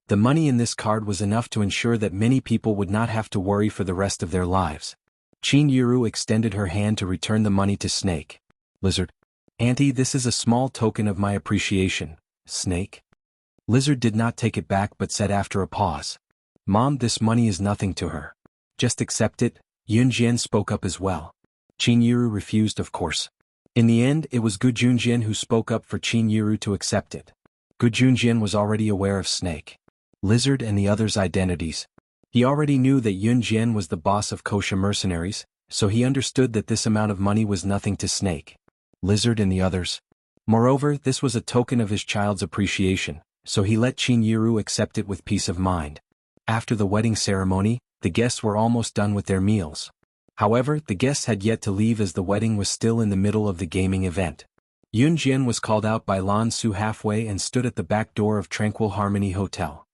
The money in this card was enough to ensure that many people would not have to worry for the rest of their lives. Qin Yiru extended her hand to return the money to Snake Lizard. Auntie, this is a small token of my appreciation. Snake Lizard did not take it back but said after a pause. Mom, this money is nothing to her. Just accept it. Yun Jian spoke up as well. Qin Yiru refused, of course. In the end, it was Gu Junjian who spoke up for Qin Yiru to accept it. Gu Junjian was already aware of Snake Lizard and the others' identities. He already knew that Yun Jian was the boss of kosher mercenaries, so he understood that this amount of money was nothing to Snake Lizard and the others. Moreover, this was a token of his child's appreciation, so he let Qin Yiru accept it with peace of mind. After the wedding ceremony, the guests were almost done with their meals. However, the guests had yet to leave as the wedding was still in the middle of the gaming event. Yun Jian was called out by Lan Su halfway and stood at the back door of Tranquil Harmony Hotel.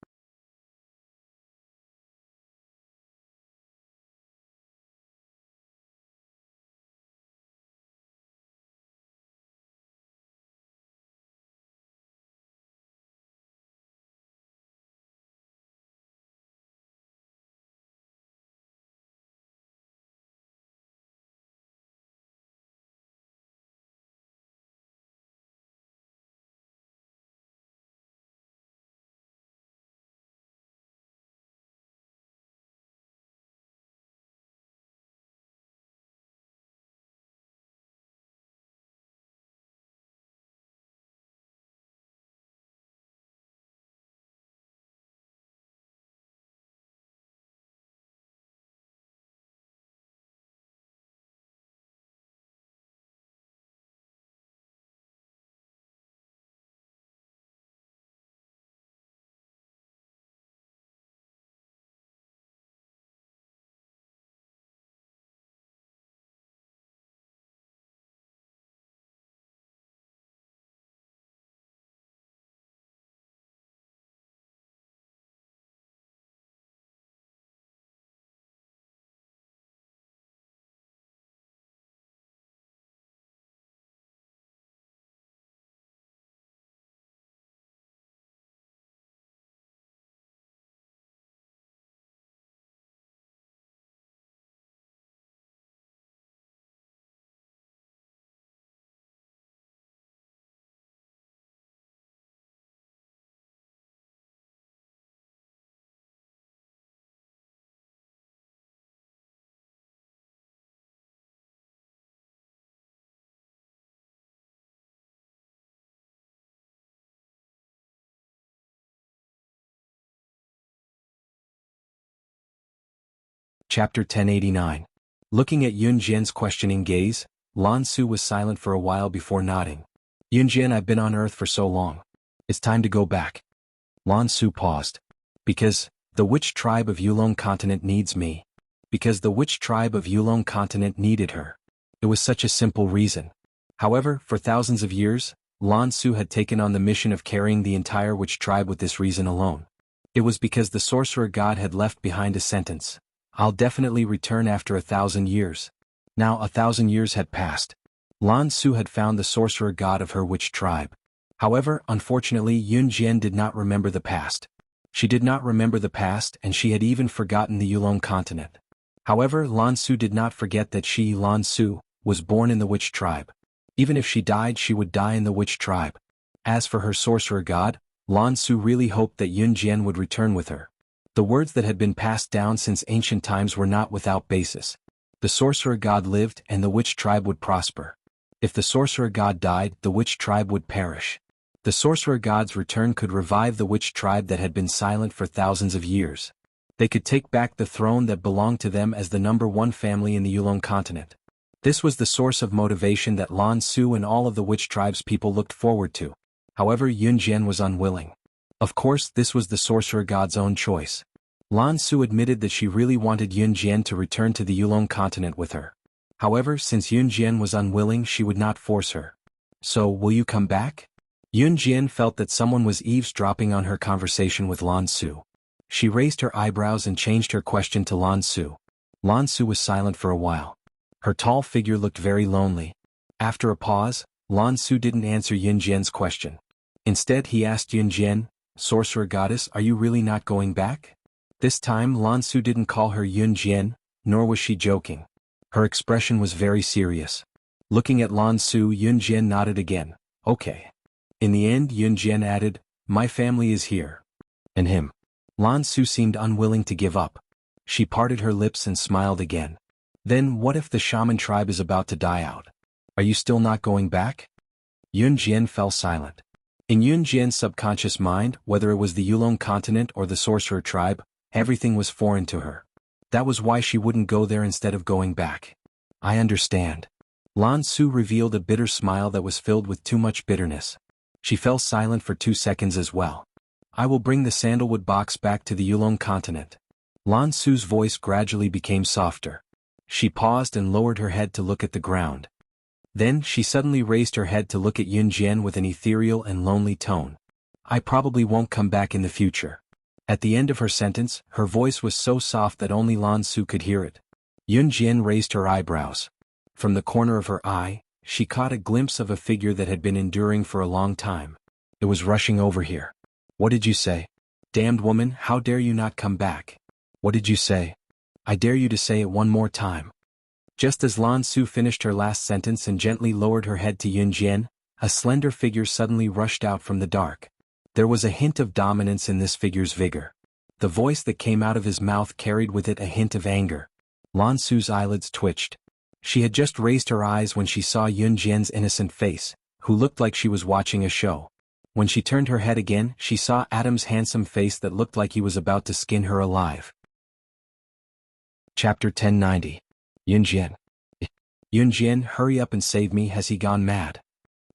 Chapter 1089. Looking at Yun Jian's questioning gaze, Lan Su was silent for a while before nodding. Yun Jian, I've been on Earth for so long. It's time to go back. Lan Su paused. Because the Witch tribe of Yulong continent needs me. Because the Witch tribe of Yulong continent needed her. It was such a simple reason. However, for thousands of years, Lan Su had taken on the mission of carrying the entire Witch tribe with this reason alone. It was because the sorcerer god had left behind a sentence. I'll definitely return after 1,000 years. Now 1,000 years had passed. Lan Su had found the sorcerer god of her Witch tribe. However, unfortunately, Yun Jian did not remember the past. She did not remember the past, and she had even forgotten the Yulong continent. However, Lan Su did not forget that she, Lan Su, was born in the Witch tribe. Even if she died, she would die in the Witch tribe. As for her sorcerer god, Lan Su really hoped that Yun Jian would return with her. The words that had been passed down since ancient times were not without basis. The sorcerer god lived and the Witch tribe would prosper. If the sorcerer god died, the Witch tribe would perish. The sorcerer god's return could revive the Witch tribe that had been silent for thousands of years. They could take back the throne that belonged to them as the #1 family in the Yulong continent. This was the source of motivation that Lan Su and all of the Witch tribe's people looked forward to. However, Yun Jian was unwilling. Of course, this was the sorcerer god's own choice. Lan Su admitted that she really wanted Yun Jian to return to the Yulong continent with her. However, since Yun Jian was unwilling, she would not force her. So, will you come back? Yun Jian felt that someone was eavesdropping on her conversation with Lan Su. She raised her eyebrows and changed her question to Lan Su. Lan Su was silent for a while. Her tall figure looked very lonely. After a pause, Lan Su didn't answer Yun Jian's question. Instead, he asked Yun Jian, "Sorcerer goddess, are you really not going back?" This time, Lan Su didn't call her Yun Jian, nor was she joking. Her expression was very serious. Looking at Lan Su, Yun Jian nodded again. Okay. In the end, Yun Jian added, "My family is here." And him. Lan Su seemed unwilling to give up. She parted her lips and smiled again. Then what if the shaman tribe is about to die out? Are you still not going back? Yun Jian fell silent. In Yun Jian's subconscious mind, whether it was the Yulong continent or the sorcerer tribe, everything was foreign to her. That was why she wouldn't go there instead of going back. I understand. Lan Su revealed a bitter smile that was filled with too much bitterness. She fell silent for 2 seconds as well. I will bring the sandalwood box back to the Yulong continent. Lan Su's voice gradually became softer. She paused and lowered her head to look at the ground. Then she suddenly raised her head to look at Yun Jian with an ethereal and lonely tone. I probably won't come back in the future. At the end of her sentence, her voice was so soft that only Lan Su could hear it. Yun Jian raised her eyebrows. From the corner of her eye, she caught a glimpse of a figure that had been enduring for a long time. It was rushing over here. What did you say? Damned woman, how dare you not come back? What did you say? I dare you to say it one more time. Just as Lan Su finished her last sentence and gently lowered her head to Yun Jian, a slender figure suddenly rushed out from the dark. There was a hint of dominance in this figure's vigor. The voice that came out of his mouth carried with it a hint of anger. Lan Su's eyelids twitched. She had just raised her eyes when she saw Yun Jian's innocent face, who looked like she was watching a show. When she turned her head again, she saw Adam's handsome face that looked like he was about to skin her alive. Chapter 1090. Yun Jian. Yun Jian, hurry up and save me, has he gone mad?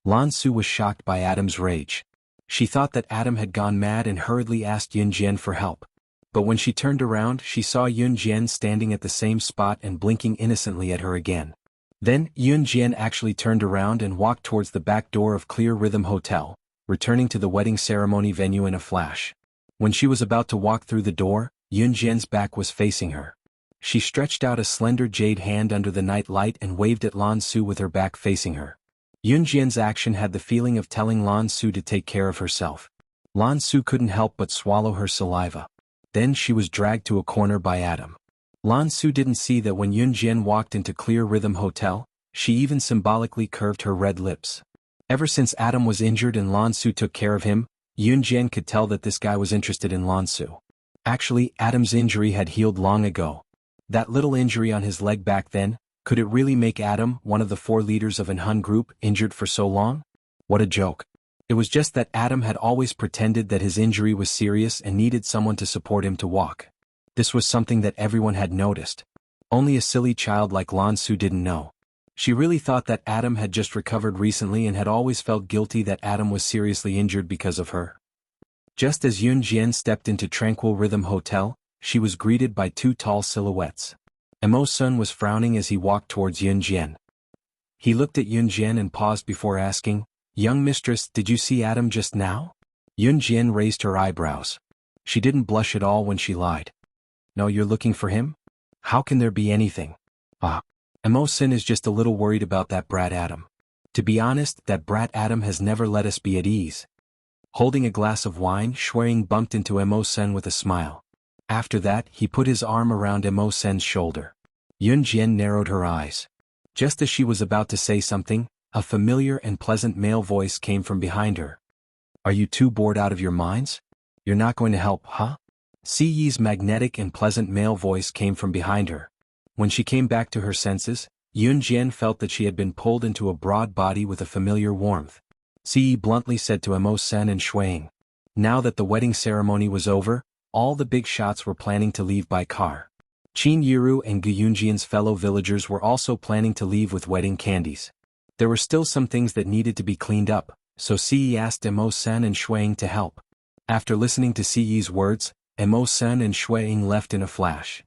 Lan Su was shocked by Adam's rage. She thought that Adam had gone mad and hurriedly asked Yun Jian for help. But when she turned around, she saw Yun Jian standing at the same spot and blinking innocently at her again. Then, Yun Jian actually turned around and walked towards the back door of Clear Rhythm Hotel, returning to the wedding ceremony venue in a flash. When she was about to walk through the door, Yun Jian's back was facing her. She stretched out a slender jade hand under the night light and waved at Lan Su with her back facing her. Yun Jian's action had the feeling of telling Lan Su to take care of herself. Lan Su couldn't help but swallow her saliva. Then she was dragged to a corner by Adam. Lan Su didn't see that when Yun Jian walked into Clear Rhythm Hotel, she even symbolically curved her red lips. Ever since Adam was injured and Lan Su took care of him, Yun Jian could tell that this guy was interested in Lan Su. Actually, Adam's injury had healed long ago. That little injury on his leg back then, could it really make Adam, one of the 4 leaders of an Hun group, injured for so long? What a joke. It was just that Adam had always pretended that his injury was serious and needed someone to support him to walk. This was something that everyone had noticed. Only a silly child like Lan Su didn't know. She really thought that Adam had just recovered recently and had always felt guilty that Adam was seriously injured because of her. Just as Yun Jian stepped into Tranquil Rhythm Hotel, she was greeted by two tall silhouettes. Emo Sun was frowning as he walked towards Yun Jian. He looked at Yun Jian and paused before asking, "Young mistress, did you see Adam just now?" Yun Jian raised her eyebrows. She didn't blush at all when she lied. "No, you're looking for him? How can there be anything?" Emo Sun is just a little worried about that brat Adam. To be honest, that brat Adam has never let us be at ease. Holding a glass of wine, Shuang bumped into Emo Sun with a smile. After that, he put his arm around Emo Sun's shoulder. Yun Jian narrowed her eyes. Just as she was about to say something, a familiar and pleasant male voice came from behind her. "Are you too bored out of your minds? You're not going to help, huh?" Si Yi's magnetic and pleasant male voice came from behind her. When she came back to her senses, Yun Jian felt that she had been pulled into a broad body with a familiar warmth. Si Yi bluntly said to Emo Sun and Shuang. Now that the wedding ceremony was over, all the big shots were planning to leave by car. Qin Yiru and Gu Yunjian's fellow villagers were also planning to leave with wedding candies. There were still some things that needed to be cleaned up, so Si Yi asked Emo Sun and Shuang to help. After listening to Si Yi's words, Emo Sun and Shuang left in a flash.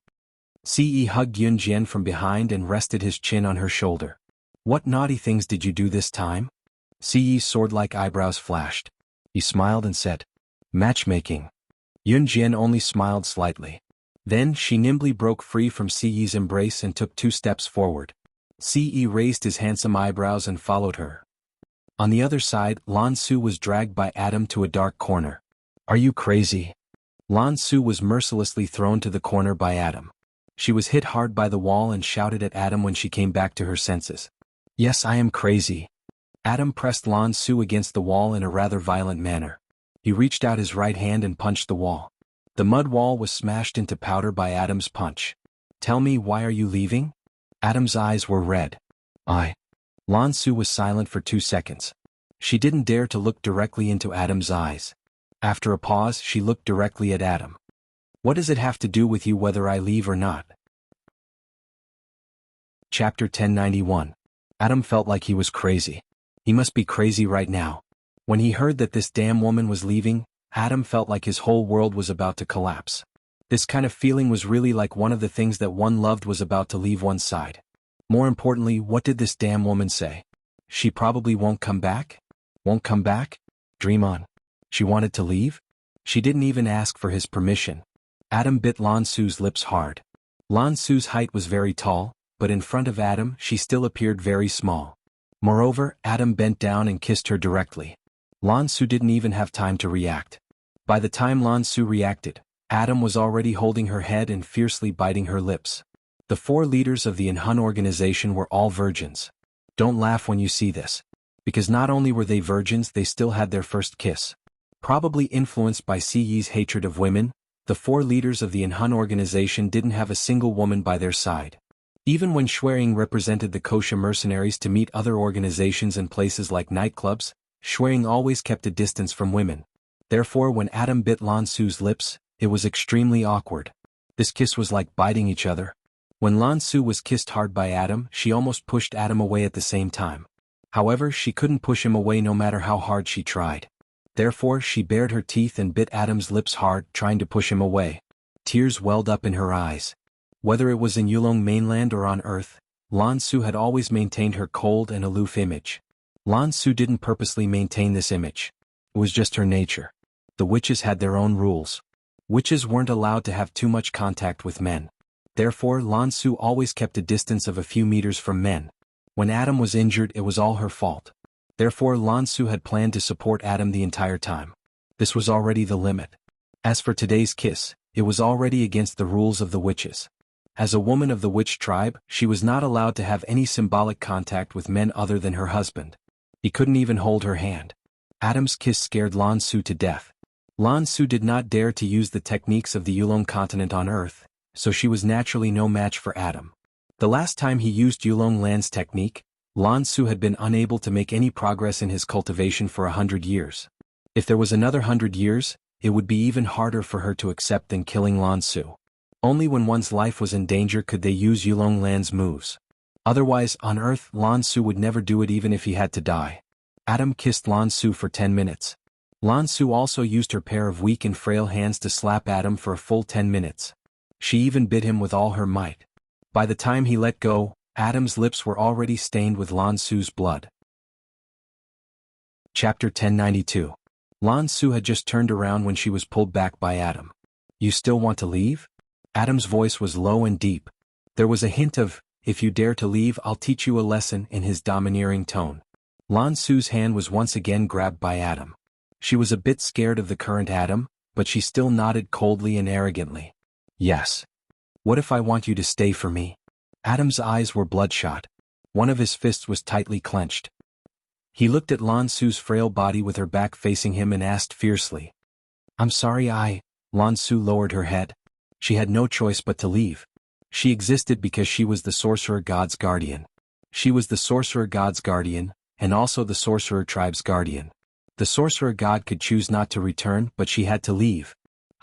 Si Yi hugged Yun Jian from behind and rested his chin on her shoulder. "What naughty things did you do this time?" Si Yi's sword-like eyebrows flashed. He smiled and said, "Matchmaking." Yun Jian only smiled slightly. Then she nimbly broke free from Si Yi's embrace and took 2 steps forward. Si Yi raised his handsome eyebrows and followed her. On the other side, Lan Su was dragged by Adam to a dark corner. "Are you crazy?" Lan Su was mercilessly thrown to the corner by Adam. She was hit hard by the wall and shouted at Adam when she came back to her senses. "Yes, I am crazy." Adam pressed Lan Su against the wall in a rather violent manner. He reached out his right hand and punched the wall. The mud wall was smashed into powder by Adam's punch. "Tell me, why are you leaving?" Adam's eyes were red. Lan Su was silent for 2 seconds. She didn't dare to look directly into Adam's eyes. After a pause, she looked directly at Adam. "What does it have to do with you whether I leave or not?" Chapter 1091. Adam felt like he was crazy. He must be crazy right now. When he heard that this damn woman was leaving, Adam felt like his whole world was about to collapse. This kind of feeling was really like one of the things that one loved was about to leave one's side. More importantly, what did this damn woman say? She probably won't come back? Won't come back? Dream on. She wanted to leave? She didn't even ask for his permission. Adam bit Lan Su's lips hard. Lan Su's height was very tall, but in front of Adam she still appeared very small. Moreover, Adam bent down and kissed her directly. Lan Su didn't even have time to react. By the time Lan Su reacted, Adam was already holding her head and fiercely biting her lips. The 4 leaders of the Inhun organization were all virgins. Don't laugh when you see this. Because not only were they virgins, they still had their first kiss. Probably influenced by Si Yi's hatred of women, the 4 leaders of the Inhun organization didn't have a single woman by their side. Even when Shuang represented the kosher mercenaries to meet other organizations in places like nightclubs, Shuang always kept a distance from women. Therefore, when Adam bit Lan Su's lips, it was extremely awkward. This kiss was like biting each other. When Lan Su was kissed hard by Adam, she almost pushed Adam away at the same time. However, she couldn't push him away no matter how hard she tried. Therefore, she bared her teeth and bit Adam's lips hard, trying to push him away. Tears welled up in her eyes. Whether it was in Yulong mainland or on Earth, Lan Su had always maintained her cold and aloof image. Lan Su didn't purposely maintain this image. It was just her nature. The witches had their own rules. Witches weren't allowed to have too much contact with men. Therefore, Lan Su always kept a distance of a few meters from men. When Adam was injured, it was all her fault. Therefore, Lan Su had planned to support Adam the entire time. This was already the limit. As for today's kiss, it was already against the rules of the witches. As a woman of the witch tribe, she was not allowed to have any symbolic contact with men other than her husband. He couldn't even hold her hand. Adam's kiss scared Lan Su to death. Lan Su did not dare to use the techniques of the Yulong continent on Earth, so she was naturally no match for Adam. The last time he used Yulong land's technique, Lan Su had been unable to make any progress in his cultivation for 100 years. If there was another 100 years, it would be even harder for her to accept than killing Lan Su. Only when one's life was in danger could they use Yulong Lan's moves. Otherwise, on Earth, Lan Su would never do it even if he had to die. Adam kissed Lan Su for 10 minutes. Lan Su also used her pair of weak and frail hands to slap Adam for a full 10 minutes. She even bit him with all her might. By the time he let go, Adam's lips were already stained with Lan Su's blood. Chapter 1092. Lan Su had just turned around when she was pulled back by Adam. "You still want to leave?" Adam's voice was low and deep. There was a hint of, "If you dare to leave, I'll teach you a lesson," in his domineering tone. Lan Su's hand was once again grabbed by Adam. She was a bit scared of the current Adam, but she still nodded coldly and arrogantly. "Yes. What if I want you to stay for me?" Adam's eyes were bloodshot. One of his fists was tightly clenched. He looked at Lan Su's frail body with her back facing him and asked fiercely. "I'm sorry Lan Su lowered her head. She had no choice but to leave. She existed because she was the sorcerer god's guardian. She was the sorcerer god's guardian, and also the sorcerer tribe's guardian. The sorcerer god could choose not to return, but she had to leave.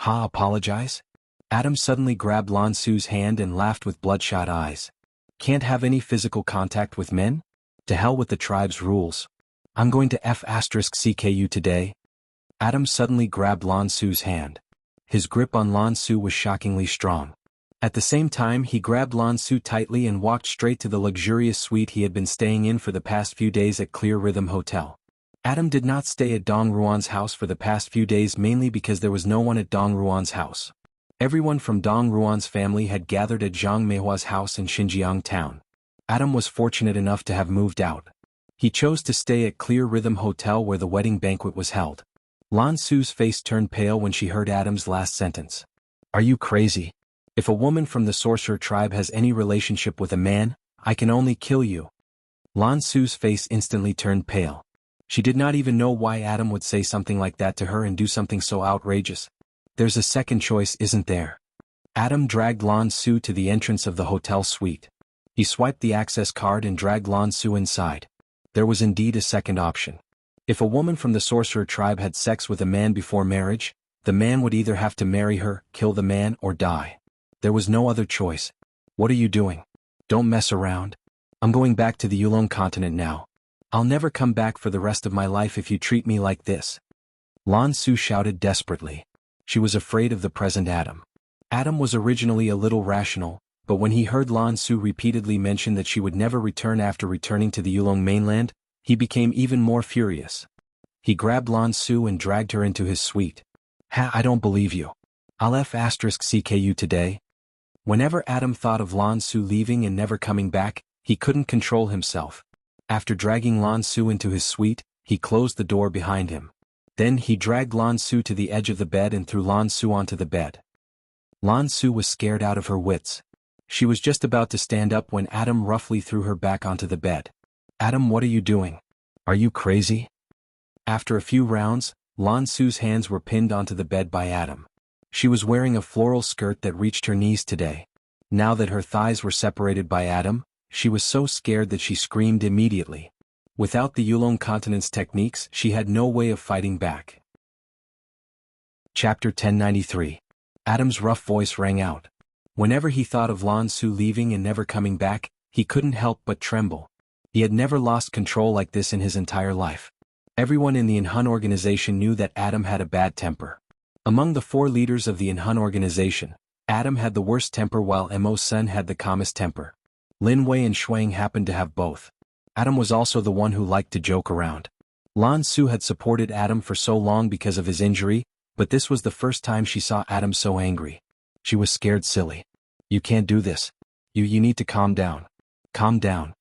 Apologize? Adam suddenly grabbed Lan Su's hand and laughed with bloodshot eyes. "Can't have any physical contact with men? To hell with the tribe's rules. I'm going to *CK you today." Adam suddenly grabbed Lan Su's hand. His grip on Lan Su was shockingly strong. At the same time, he grabbed Lan Su tightly and walked straight to the luxurious suite he had been staying in for the past few days at Clear Rhythm Hotel. Adam did not stay at Dong Ruan's house for the past few days mainly because there was no one at Dong Ruan's house. Everyone from Dong Ruan's family had gathered at Zhang Meihua's house in Xinjiang town. Adam was fortunate enough to have moved out. He chose to stay at Clear Rhythm Hotel where the wedding banquet was held. Lan Su's face turned pale when she heard Adam's last sentence. "Are you crazy? If a woman from the sorcerer tribe has any relationship with a man, I can only kill you." Lan Su's face instantly turned pale. She did not even know why Adam would say something like that to her and do something so outrageous. "There's a second choice, isn't there?" Adam dragged Lan Su to the entrance of the hotel suite. He swiped the access card and dragged Lan Su inside. There was indeed a second option. If a woman from the sorcerer tribe had sex with a man before marriage, the man would either have to marry her, kill the man, or die. There was no other choice. "What are you doing? Don't mess around. I'm going back to the Yulong continent now. I'll never come back for the rest of my life if you treat me like this." Lan Su shouted desperately. She was afraid of the present Adam. Adam was originally a little rational, but when he heard Lan Su repeatedly mention that she would never return after returning to the Yulong mainland, he became even more furious. He grabbed Lan Su and dragged her into his suite. I don't believe you. I'll *CK you today." Whenever Adam thought of Lan Su leaving and never coming back, he couldn't control himself. After dragging Lan Su into his suite, he closed the door behind him. Then he dragged Lan Su to the edge of the bed and threw Lan Su onto the bed. Lan Su was scared out of her wits. She was just about to stand up when Adam roughly threw her back onto the bed. "Adam, what are you doing? Are you crazy?" After a few rounds, Lan Su's hands were pinned onto the bed by Adam. She was wearing a floral skirt that reached her knees today. Now that her thighs were separated by Adam, she was so scared that she screamed immediately. Without the Yulong continent's techniques, she had no way of fighting back. Chapter 1093. Adam's rough voice rang out. Whenever he thought of Lan Su leaving and never coming back, he couldn't help but tremble. He had never lost control like this in his entire life. Everyone in the Inhun organization knew that Adam had a bad temper. Among the 4 leaders of the Inhun organization, Adam had the worst temper while Mo Sun had the calmest temper. Lin Wei and Shuang happened to have both. Adam was also the one who liked to joke around. Lan Su had supported Adam for so long because of his injury, but this was the first time she saw Adam so angry. She was scared silly. "You can't do this. You need to calm down. Calm down."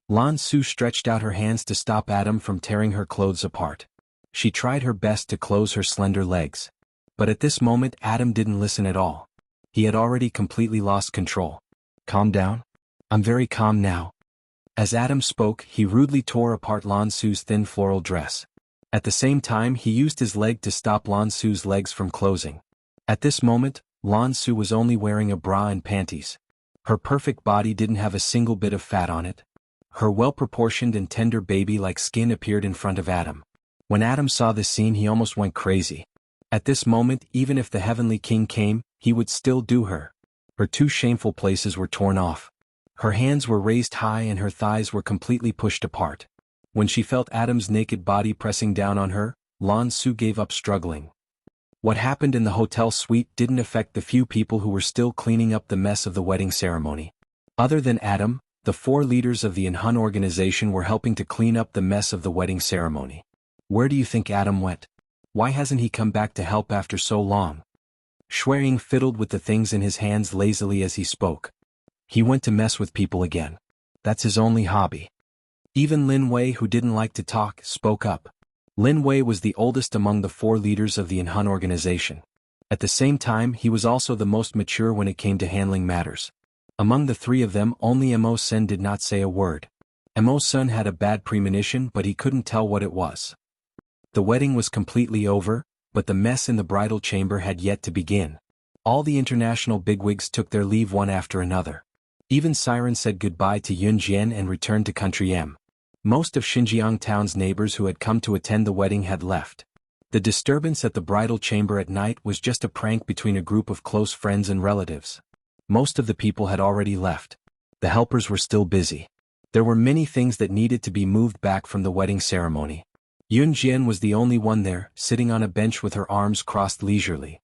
Lan Su stretched out her hands to stop Adam from tearing her clothes apart. She tried her best to close her slender legs. But at this moment Adam didn't listen at all. He had already completely lost control. "Calm down? I'm very calm now." As Adam spoke, he rudely tore apart Lan Su's thin floral dress. At the same time he used his leg to stop Lan Su's legs from closing. At this moment, Lan Su was only wearing a bra and panties. Her perfect body didn't have a single bit of fat on it. Her well-proportioned and tender baby-like skin appeared in front of Adam. When Adam saw this scene he almost went crazy. At this moment, even if the Heavenly King came, he would still do her. Her 2 shameful places were torn off. Her hands were raised high and her thighs were completely pushed apart. When she felt Adam's naked body pressing down on her, Lan Su gave up struggling. What happened in the hotel suite didn't affect the few people who were still cleaning up the mess of the wedding ceremony. Other than Adam, the 4 leaders of the Inhun organization were helping to clean up the mess of the wedding ceremony. Where do you think Adam went? Why hasn't he come back to help after so long? Shuiying fiddled with the things in his hands lazily as he spoke. He went to mess with people again. That's his only hobby. Even Lin Wei, who didn't like to talk, spoke up. Lin Wei was the oldest among the 4 leaders of the Inhun organization. At the same time, he was also the most mature when it came to handling matters. Among the 3 of them, only Mo Sen did not say a word. Mo Sen had a bad premonition, but he couldn't tell what it was. The wedding was completely over, but the mess in the bridal chamber had yet to begin. All the international bigwigs took their leave one after another. Even Siren said goodbye to Yunjian and returned to Country M. Most of Xinjiang town's neighbors who had come to attend the wedding had left. The disturbance at the bridal chamber at night was just a prank between a group of close friends and relatives. Most of the people had already left. The helpers were still busy. There were many things that needed to be moved back from the wedding ceremony. Yunjian was the only one there, sitting on a bench with her arms crossed leisurely.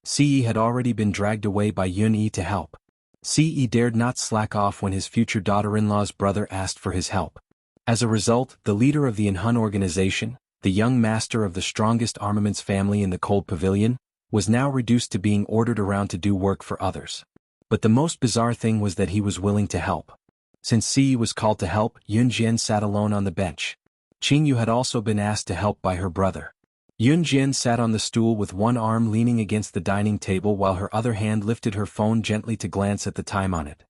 Ce had already been dragged away by Yun Yi to help. Ce dared not slack off when his future daughter-in-law's brother asked for his help. As a result, the leader of the Inhun organization, the young master of the strongest armaments family in the Cold Pavilion, was now reduced to being ordered around to do work for others. But the most bizarre thing was that he was willing to help. Since Ce was called to help, Yunjian sat alone on the bench. Qingyu had also been asked to help by her brother. Yunjian sat on the stool with one arm leaning against the dining table while her other hand lifted her phone gently to glance at the time on it.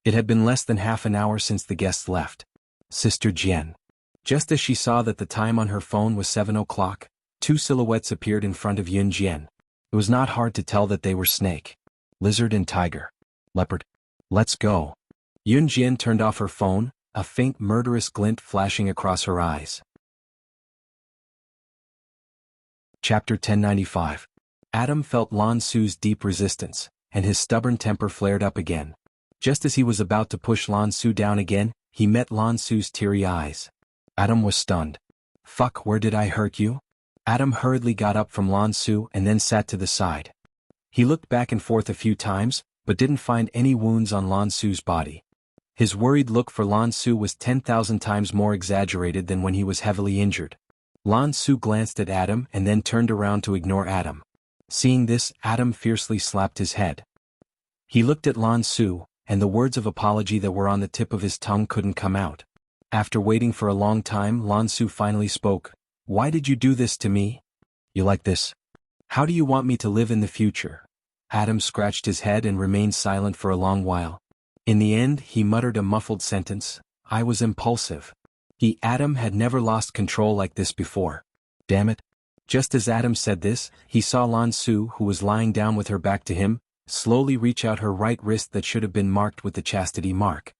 It had been less than half an hour since the guests left. Sister Jian. Just as she saw that the time on her phone was 7 o'clock, 2 silhouettes appeared in front of Yunjian. It was not hard to tell that they were snake, lizard and tiger. Leopard. Let's go. Yunjian turned off her phone, a faint murderous glint flashing across her eyes. Chapter 1095. Adam felt Lan Su's deep resistance, and his stubborn temper flared up again. Just as he was about to push Lan Su down again, he met Lan Su's teary eyes. Adam was stunned. Fuck, where did I hurt you? Adam hurriedly got up from Lan Su and then sat to the side. He looked back and forth a few times, but didn't find any wounds on Lan Su's body. His worried look for Lan Su was 10,000 times more exaggerated than when he was heavily injured. Lan Su glanced at Adam and then turned around to ignore Adam. Seeing this, Adam fiercely slapped his head. He looked at Lan Su, and the words of apology that were on the tip of his tongue couldn't come out. After waiting for a long time, Lan Su finally spoke. Why did you do this to me? You like this? How do you want me to live in the future? Adam scratched his head and remained silent for a long while. In the end, he muttered a muffled sentence. I was impulsive. Adam had never lost control like this before. Damn it. Just as Adam said this, he saw Lan Su, who was lying down with her back to him, slowly reach out her right wrist that should have been marked with the chastity mark.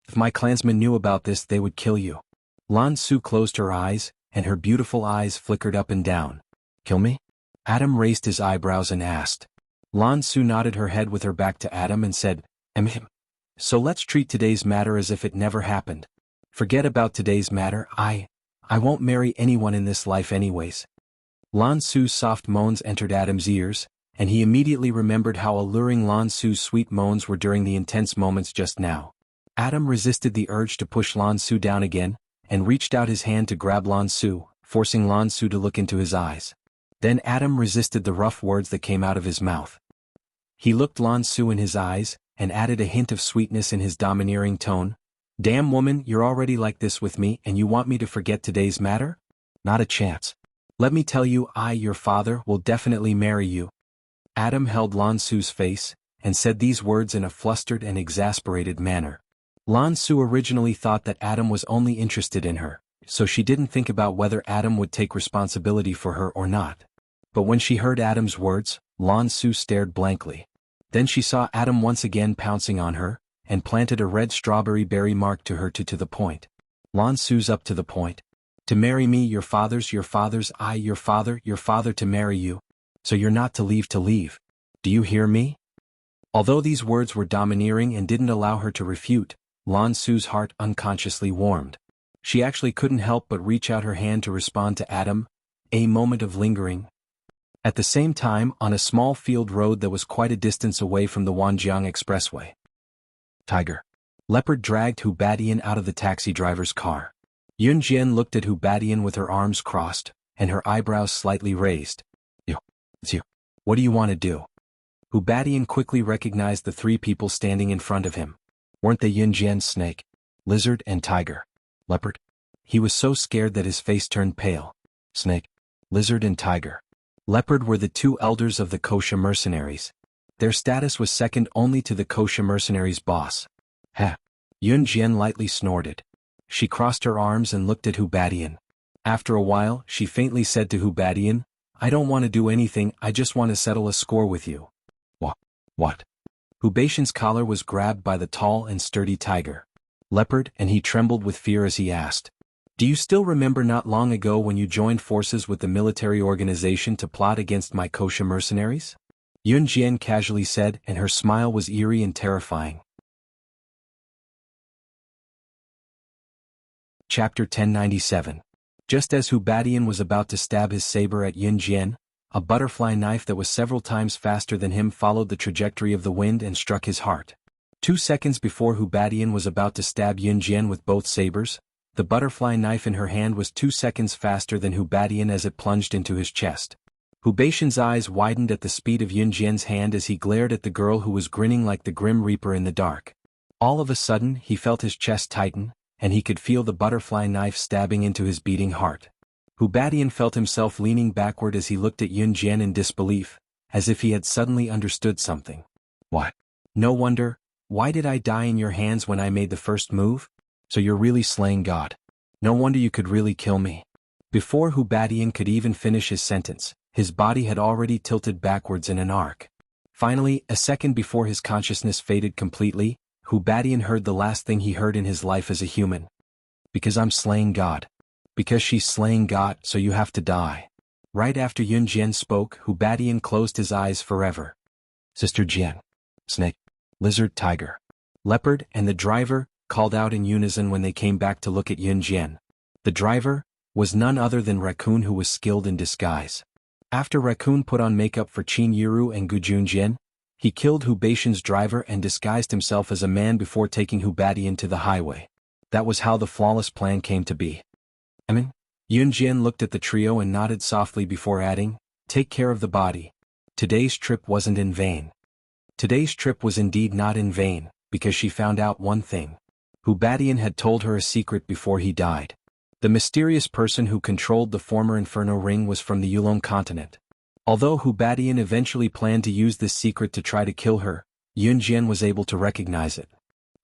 If my clansmen knew about this, they would kill you. Lan Su closed her eyes, and her beautiful eyes flickered up and down. Kill me? Adam raised his eyebrows and asked. Lan Su nodded her head with her back to Adam and said, So let's treat today's matter as if it never happened. Forget about today's matter. I won't marry anyone in this life anyways. Lan Su's soft moans entered Adam's ears, and he immediately remembered how alluring Lan Su's sweet moans were during the intense moments just now. Adam resisted the urge to push Lan Su down again, and reached out his hand to grab Lan Su, forcing Lan Su to look into his eyes. Then Adam resisted the rough words that came out of his mouth. He looked Lan Su in his eyes, and added a hint of sweetness in his domineering tone. Damn woman, you're already like this with me and you want me to forget today's matter? Not a chance. Let me tell you, your father, will definitely marry you. Adam held Lan Su's face, and said these words in a flustered and exasperated manner. Lan Su originally thought that Adam was only interested in her, so she didn't think about whether Adam would take responsibility for her or not. But when she heard Adam's words, Lan Su stared blankly. Then she saw Adam once again pouncing on her, and planted a red strawberry berry mark to her to the point. Lan Su's up to the point. To marry me, your father, your father to marry you. So you're not to leave. Do you hear me? Although these words were domineering and didn't allow her to refute, Lan Su's heart unconsciously warmed. She actually couldn't help but reach out her hand to respond to Adam. A moment of lingering. At the same time, on a small field road that was quite a distance away from the Wanjiang Expressway. Tiger. Leopard dragged Hu Badian out of the taxi driver's car. Yun Jian looked at Hu Badian with her arms crossed, and her eyebrows slightly raised. You. What do you want to do? Hu Badian quickly recognized the three people standing in front of him. Weren't they Yun Jian's snake, lizard and tiger? Leopard? He was so scared that his face turned pale. Snake, lizard and tiger. Leopard were the two elders of the Kosha mercenaries. Their status was second only to the Kosha mercenaries' boss. Ha! Yun Jian lightly snorted. She crossed her arms and looked at Hu Badian. After a while, she faintly said to Hu Badian, I don't want to do anything, I just want to settle a score with you. What? Hu Badian's collar was grabbed by the tall and sturdy tiger. Leopard, and he trembled with fear as he asked. Do you still remember not long ago when you joined forces with the military organization to plot against my Kosha mercenaries? Yun Jian casually said, and her smile was eerie and terrifying. Chapter 1097. Just as Hu Badian was about to stab his saber at Yun Jian, a butterfly knife that was several times faster than him followed the trajectory of the wind and struck his heart. 2 seconds before Hu Badian was about to stab Yun Jian with both sabers, the butterfly knife in her hand was 2 seconds faster than Hu Badian as it plunged into his chest. Hu Badian's eyes widened at the speed of Yun Jian's hand as he glared at the girl who was grinning like the Grim Reaper in the dark. All of a sudden, he felt his chest tighten, and he could feel the butterfly knife stabbing into his beating heart. Hu Badian felt himself leaning backward as he looked at Yun Jian in disbelief, as if he had suddenly understood something. What? No wonder. Why did I die in your hands when I made the first move? So you're really slaying God. No wonder you could really kill me. Before Hu Badian could even finish his sentence, his body had already tilted backwards in an arc. Finally, a second before his consciousness faded completely, Hu Badian heard the last thing he heard in his life as a human. Because I'm slaying God. Because she's slaying God, so you have to die. Right after Yun Jian spoke, Hu Badian closed his eyes forever. Sister Jian. Snake. Lizard, tiger. Leopard, and the driver, called out in unison when they came back to look at Yun Jian. The driver was none other than Raccoon, who was skilled in disguise. After Raccoon put on makeup for Qin Yiru and Gu Junjian, he killed Hu Badian's driver and disguised himself as a man before taking Hu Badian to the highway. That was how the flawless plan came to be. Yun Jian looked at the trio and nodded softly before adding, take care of the body. Today's trip wasn't in vain. Today's trip was indeed not in vain, because she found out one thing. Hu Badian had told her a secret before he died. The mysterious person who controlled the former Inferno Ring was from the Yulong continent. Although Hu Badian eventually planned to use this secret to try to kill her, Yun Jian was able to recognize it.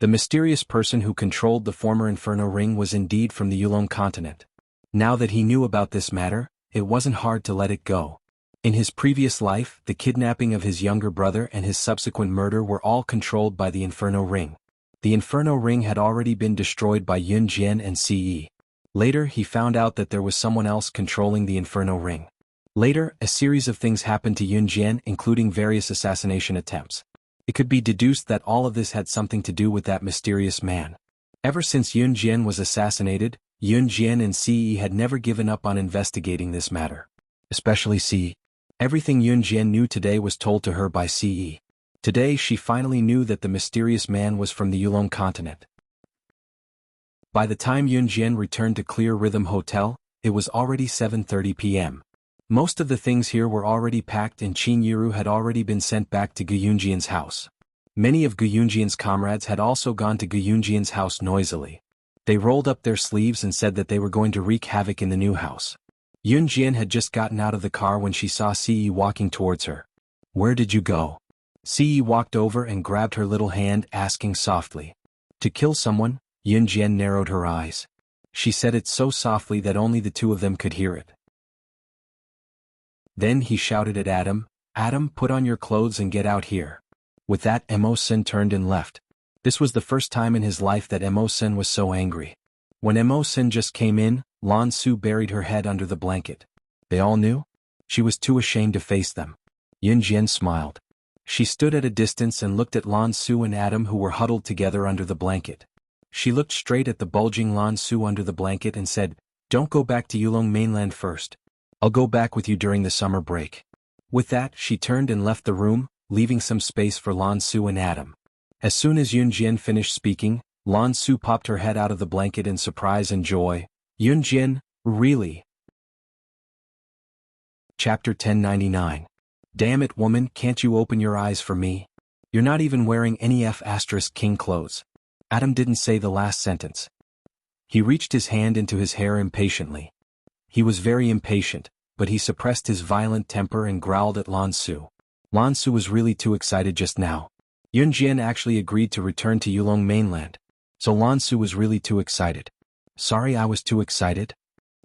The mysterious person who controlled the former Inferno Ring was indeed from the Yulong continent. Now that he knew about this matter, it wasn't hard to let it go. In his previous life, the kidnapping of his younger brother and his subsequent murder were all controlled by the Inferno Ring. The Inferno Ring had already been destroyed by Yun Jian and Ce. Later, he found out that there was someone else controlling the Inferno Ring. Later, a series of things happened to Yun Jian, including various assassination attempts. It could be deduced that all of this had something to do with that mysterious man. Ever since Yun Jian was assassinated, Yun Jian and Ce had never given up on investigating this matter. Especially Ce. Everything Yun Jian knew today was told to her by Ce. Today she finally knew that the mysterious man was from the Yulong continent. By the time Yun Jian returned to Clear Rhythm Hotel, it was already 7:30 p.m. Most of the things here were already packed and Qin Yiru had already been sent back to Gu Yunjian's house. Many of Gu Yunjian's comrades had also gone to Gu Yunjian's house noisily. They rolled up their sleeves and said that they were going to wreak havoc in the new house. Yun Jian had just gotten out of the car when she saw Ce walking towards her. Where did you go? Ce walked over and grabbed her little hand, asking softly. To kill someone? Yun Jian narrowed her eyes. She said it so softly that only the two of them could hear it. Then he shouted at Adam, Adam, put on your clothes and get out here. With that, Mo-sen turned and left. This was the first time in his life that Mo-sen was so angry. When Mo-sen just came in, Lan Su buried her head under the blanket. They all knew? She was too ashamed to face them. Yun Jian smiled. She stood at a distance and looked at Lan Su and Adam who were huddled together under the blanket. She looked straight at the bulging Lan Su under the blanket and said, "Don't go back to Yulong mainland first. I'll go back with you during the summer break." With that, she turned and left the room, leaving some space for Lan Su and Adam. As soon as Yun Jian finished speaking, Lan Su popped her head out of the blanket in surprise and joy. "Yun Jian, really?" Chapter 1099. "Damn it, woman, can't you open your eyes for me? You're not even wearing any F***king clothes." Adam didn't say the last sentence. He reached his hand into his hair impatiently. He was very impatient, but he suppressed his violent temper and growled at Lan Su. Lan Su was really too excited just now. Yun Jian actually agreed to return to Yulong mainland. So Lan Su was really too excited. "Sorry, I was too excited."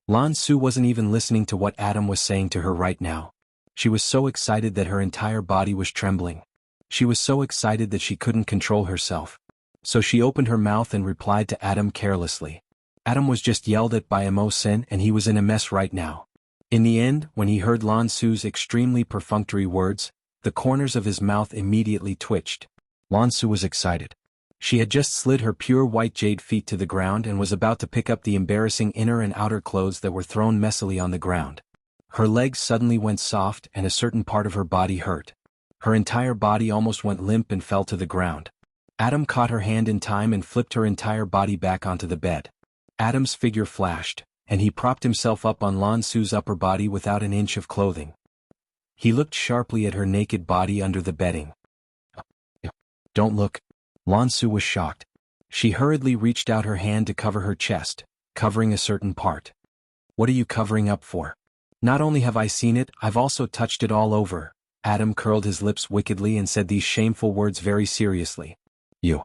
Lan Su wasn't even listening to what Adam was saying to her right now. She was so excited that her entire body was trembling. She was so excited that she couldn't control herself. So she opened her mouth and replied to Adam carelessly. Adam was just yelled at by Mo Sen and he was in a mess right now. In the end, when he heard Lan Su's extremely perfunctory words, the corners of his mouth immediately twitched. Lan Su was excited. She had just slid her pure white jade feet to the ground and was about to pick up the embarrassing inner and outer clothes that were thrown messily on the ground. Her legs suddenly went soft and a certain part of her body hurt. Her entire body almost went limp and fell to the ground. Adam caught her hand in time and flipped her entire body back onto the bed. Adam's figure flashed, and he propped himself up on Lan Su's upper body without an inch of clothing. He looked sharply at her naked body under the bedding. "Don't look." Lan Su was shocked. She hurriedly reached out her hand to cover her chest, covering a certain part. "What are you covering up for?" "Not only have I seen it, I've also touched it all over." Adam curled his lips wickedly and said these shameful words very seriously. "You."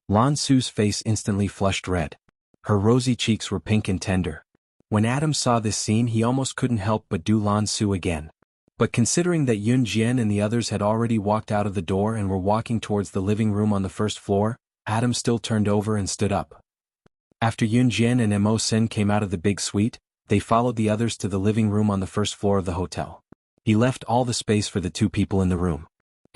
Lan Su's face instantly flushed red. Her rosy cheeks were pink and tender. When Adam saw this scene, he almost couldn't help but do Lan Su again. But considering that Yun Jian and the others had already walked out of the door and were walking towards the living room on the first floor, Adam still turned over and stood up. After Yun Jian and Mo Sen came out of the big suite, they followed the others to the living room on the first floor of the hotel. He left all the space for the two people in the room.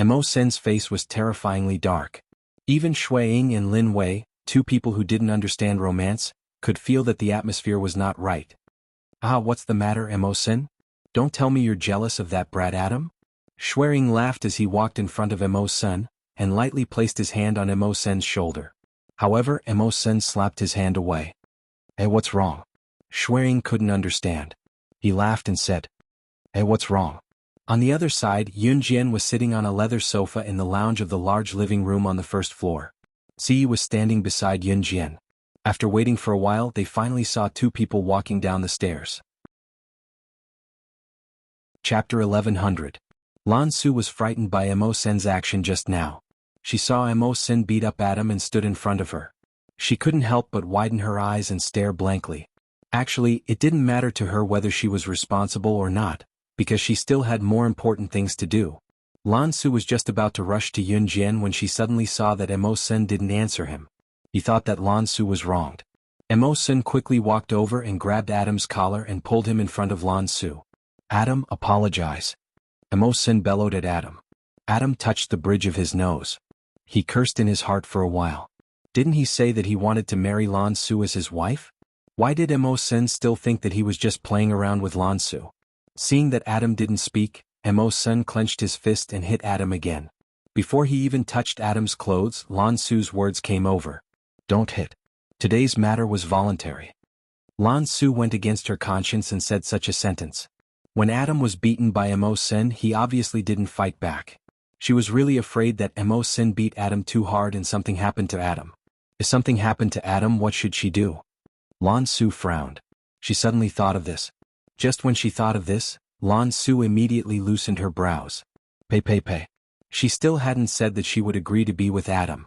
Mo Sen's face was terrifyingly dark. Even Shui Ying and Lin Wei, two people who didn't understand romance, could feel that the atmosphere was not right. "Ah, what's the matter, Mo Sen? Don't tell me you're jealous of that brat Adam?" Shui Ying laughed as he walked in front of Mo Sen, and lightly placed his hand on Mo Sen's shoulder. However, Mo Sen slapped his hand away. "Hey, what's wrong?" Shui Ying couldn't understand. He laughed and said, "Hey, what's wrong?" On the other side, Yun Jian was sitting on a leather sofa in the lounge of the large living room on the first floor. Ziyi was standing beside Yun Jian. After waiting for a while, they finally saw two people walking down the stairs. Chapter 1100. Lan Su was frightened by Mo Sen's action just now. She saw Mo Sen beat up Adam and stood in front of her. She couldn't help but widen her eyes and stare blankly. Actually, it didn't matter to her whether she was responsible or not, because she still had more important things to do. Lan Su was just about to rush to Yun Jian when she suddenly saw that Mo Sen didn't answer him. He thought that Lan Su was wronged. Mo Sen quickly walked over and grabbed Adam's collar and pulled him in front of Lan Su. "Adam, apologize." Mo Sen bellowed at Adam. Adam touched the bridge of his nose. He cursed in his heart for a while. Didn't he say that he wanted to marry Lan Su as his wife? Why did Mo Sen still think that he was just playing around with Lan Su? Seeing that Adam didn't speak, Mo Sen clenched his fist and hit Adam again. Before he even touched Adam's clothes, Lan Su's words came over. "Don't hit. Today's matter was voluntary." Lan Su went against her conscience and said such a sentence. When Adam was beaten by Mo Sen, he obviously didn't fight back. She was really afraid that Mo Sen beat Adam too hard and something happened to Adam. If something happened to Adam, what should she do? Lan Su frowned. She suddenly thought of this. Just when she thought of this, Lan Su immediately loosened her brows. Pay. She still hadn't said that she would agree to be with Adam.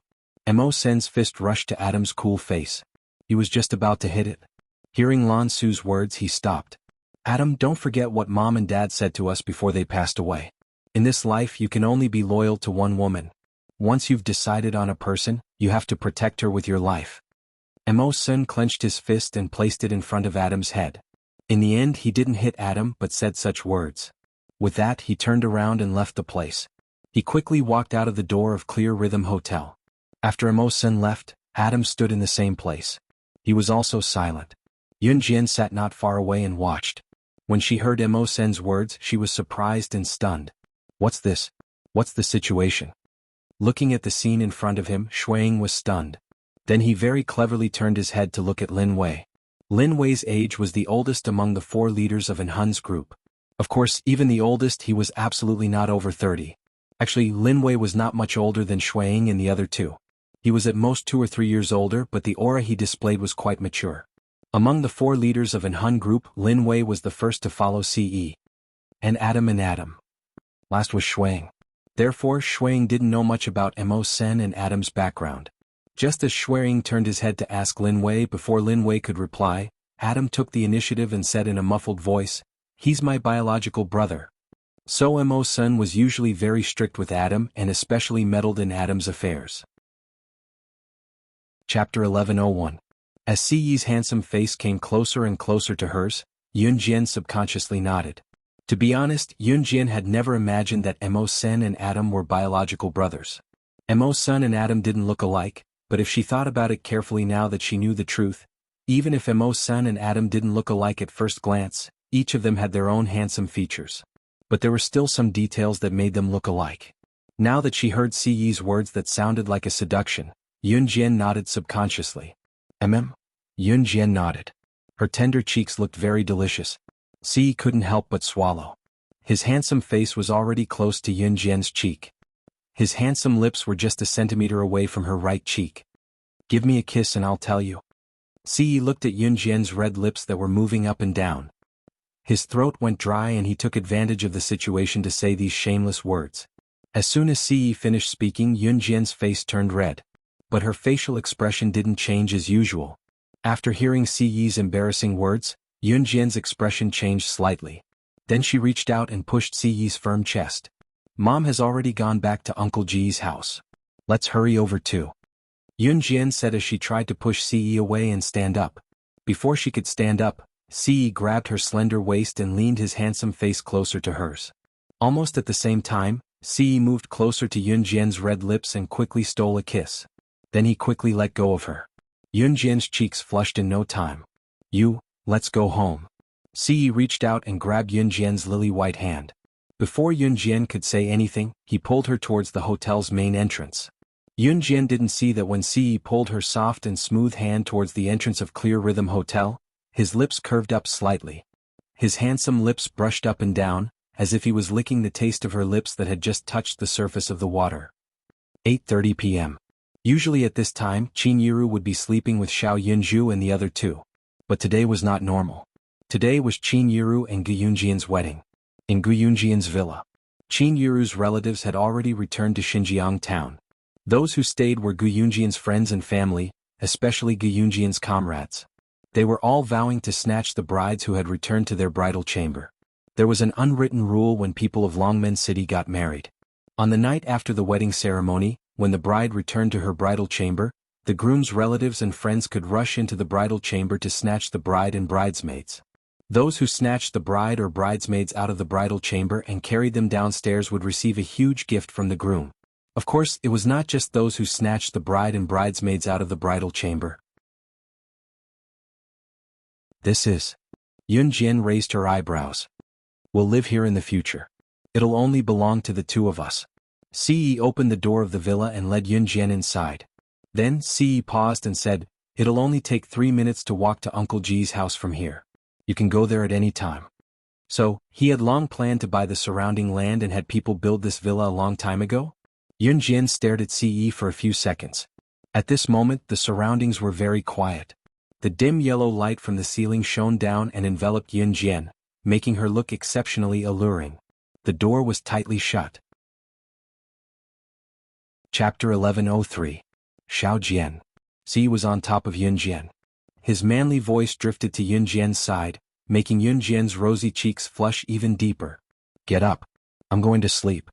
Mo Sen's fist rushed to Adam's cool face. He was just about to hit it. Hearing Lan Su's words, he stopped. "Adam, don't forget what Mom and Dad said to us before they passed away. In this life, you can only be loyal to one woman. Once you've decided on a person, you have to protect her with your life." Mo Sen clenched his fist and placed it in front of Adam's head. In the end, he didn't hit Adam but said such words. With that, he turned around and left the place. He quickly walked out of the door of Clear Rhythm Hotel. After Emo-sen left, Adam stood in the same place. He was also silent. Yunjian sat not far away and watched. When she heard Emo-sen's words, she was surprised and stunned. What's this? What's the situation? Looking at the scene in front of him, Shuang was stunned. Then he very cleverly turned his head to look at Lin Wei. Lin Wei's age was the oldest among the 4 leaders of Han's group. Of course, even the oldest, he was absolutely not over 30. Actually, Lin Wei was not much older than Shuang and the other 2. He was at most 2 or 3 years older, but the aura he displayed was quite mature. Among the 4 leaders of Han group, Lin Wei was the first to follow CE. And Adam. Last was Shuang. Therefore, Shuang didn't know much about Emo-sen and Adam's background. Just as Shuang turned his head to ask Lin Wei before Lin Wei could reply, Adam took the initiative and said in a muffled voice, "He's my biological brother." So Emo-sen was usually very strict with Adam and especially meddled in Adam's affairs. Chapter 11:01. As CE's handsome face came closer and closer to hers, Yunjian subconsciously nodded. To be honest, Yunjian had never imagined that Emo-sen and Adam were biological brothers. Emo-sen and Adam didn't look alike, but if she thought about it carefully now that she knew the truth, even if Emo-sen and Adam didn't look alike at first glance, each of them had their own handsome features. But there were still some details that made them look alike. Now that she heard CE's words that sounded like a seduction, Yunjian nodded subconsciously. Yunjian nodded. Her tender cheeks looked very delicious. CE couldn't help but swallow. His handsome face was already close to Yunjian's cheek. His handsome lips were just a centimeter away from her right cheek. "Give me a kiss and I'll tell you." CE looked at Yunjian's red lips that were moving up and down. His throat went dry and he took advantage of the situation to say these shameless words. As soon as CE finished speaking, Yunjian's face turned red. But her facial expression didn't change as usual. After hearing CE's embarrassing words, Yunjian's expression changed slightly. Then she reached out and pushed CE's firm chest. "Mom has already gone back to Uncle Ji's house. Let's hurry over too." Yunjian said as she tried to push CE away and stand up. Before she could stand up, CE grabbed her slender waist and leaned his handsome face closer to hers. Almost at the same time, CE moved closer to Yunjian's red lips and quickly stole a kiss. Then he quickly let go of her. Yunjian's cheeks flushed in no time. Let's go home." CE reached out and grabbed Yunjian's lily-white hand. Before Yunjian could say anything, he pulled her towards the hotel's main entrance. Yunjian didn't see that when CE pulled her soft and smooth hand towards the entrance of Clear Rhythm Hotel, his lips curved up slightly. His handsome lips brushed up and down, as if he was licking the taste of her lips that had just touched the surface of the water. 8:30 p.m. Usually at this time, Qin Yiru would be sleeping with Xiao Yunju and the other 2. But today was not normal. Today was Qin Yiru and Gu Yunjian's wedding. In Gu Yunjian's villa. Qin Yiru's relatives had already returned to Xinjiang town. Those who stayed were Gu Yunjian's friends and family, especially Gu Yunjian's comrades. They were all vowing to snatch the brides who had returned to their bridal chamber. There was an unwritten rule when people of Longmen City got married. On the night after the wedding ceremony, when the bride returned to her bridal chamber, the groom's relatives and friends could rush into the bridal chamber to snatch the bride and bridesmaids. Those who snatched the bride or bridesmaids out of the bridal chamber and carried them downstairs would receive a huge gift from the groom. Of course, it was not just those who snatched the bride and bridesmaids out of the bridal chamber. "This is..." Yunjian raised her eyebrows. "We'll live here in the future. It'll only belong to the 2 of us." CE opened the door of the villa and led Yunjian inside. Then CE paused and said, "It'll only take 3 minutes to walk to Uncle Ji's house from here. You can go there at any time." So, he had long planned to buy the surrounding land and had people build this villa a long time ago? Yunjian stared at CE for a few seconds. At this moment, the surroundings were very quiet. The dim yellow light from the ceiling shone down and enveloped Yunjian, making her look exceptionally alluring. The door was tightly shut. Chapter 11:03. Xiao Jian. CE was on top of Yunjian. His manly voice drifted to Yunjian's side, making Yunjian's rosy cheeks flush even deeper. "Get up. I'm going to sleep."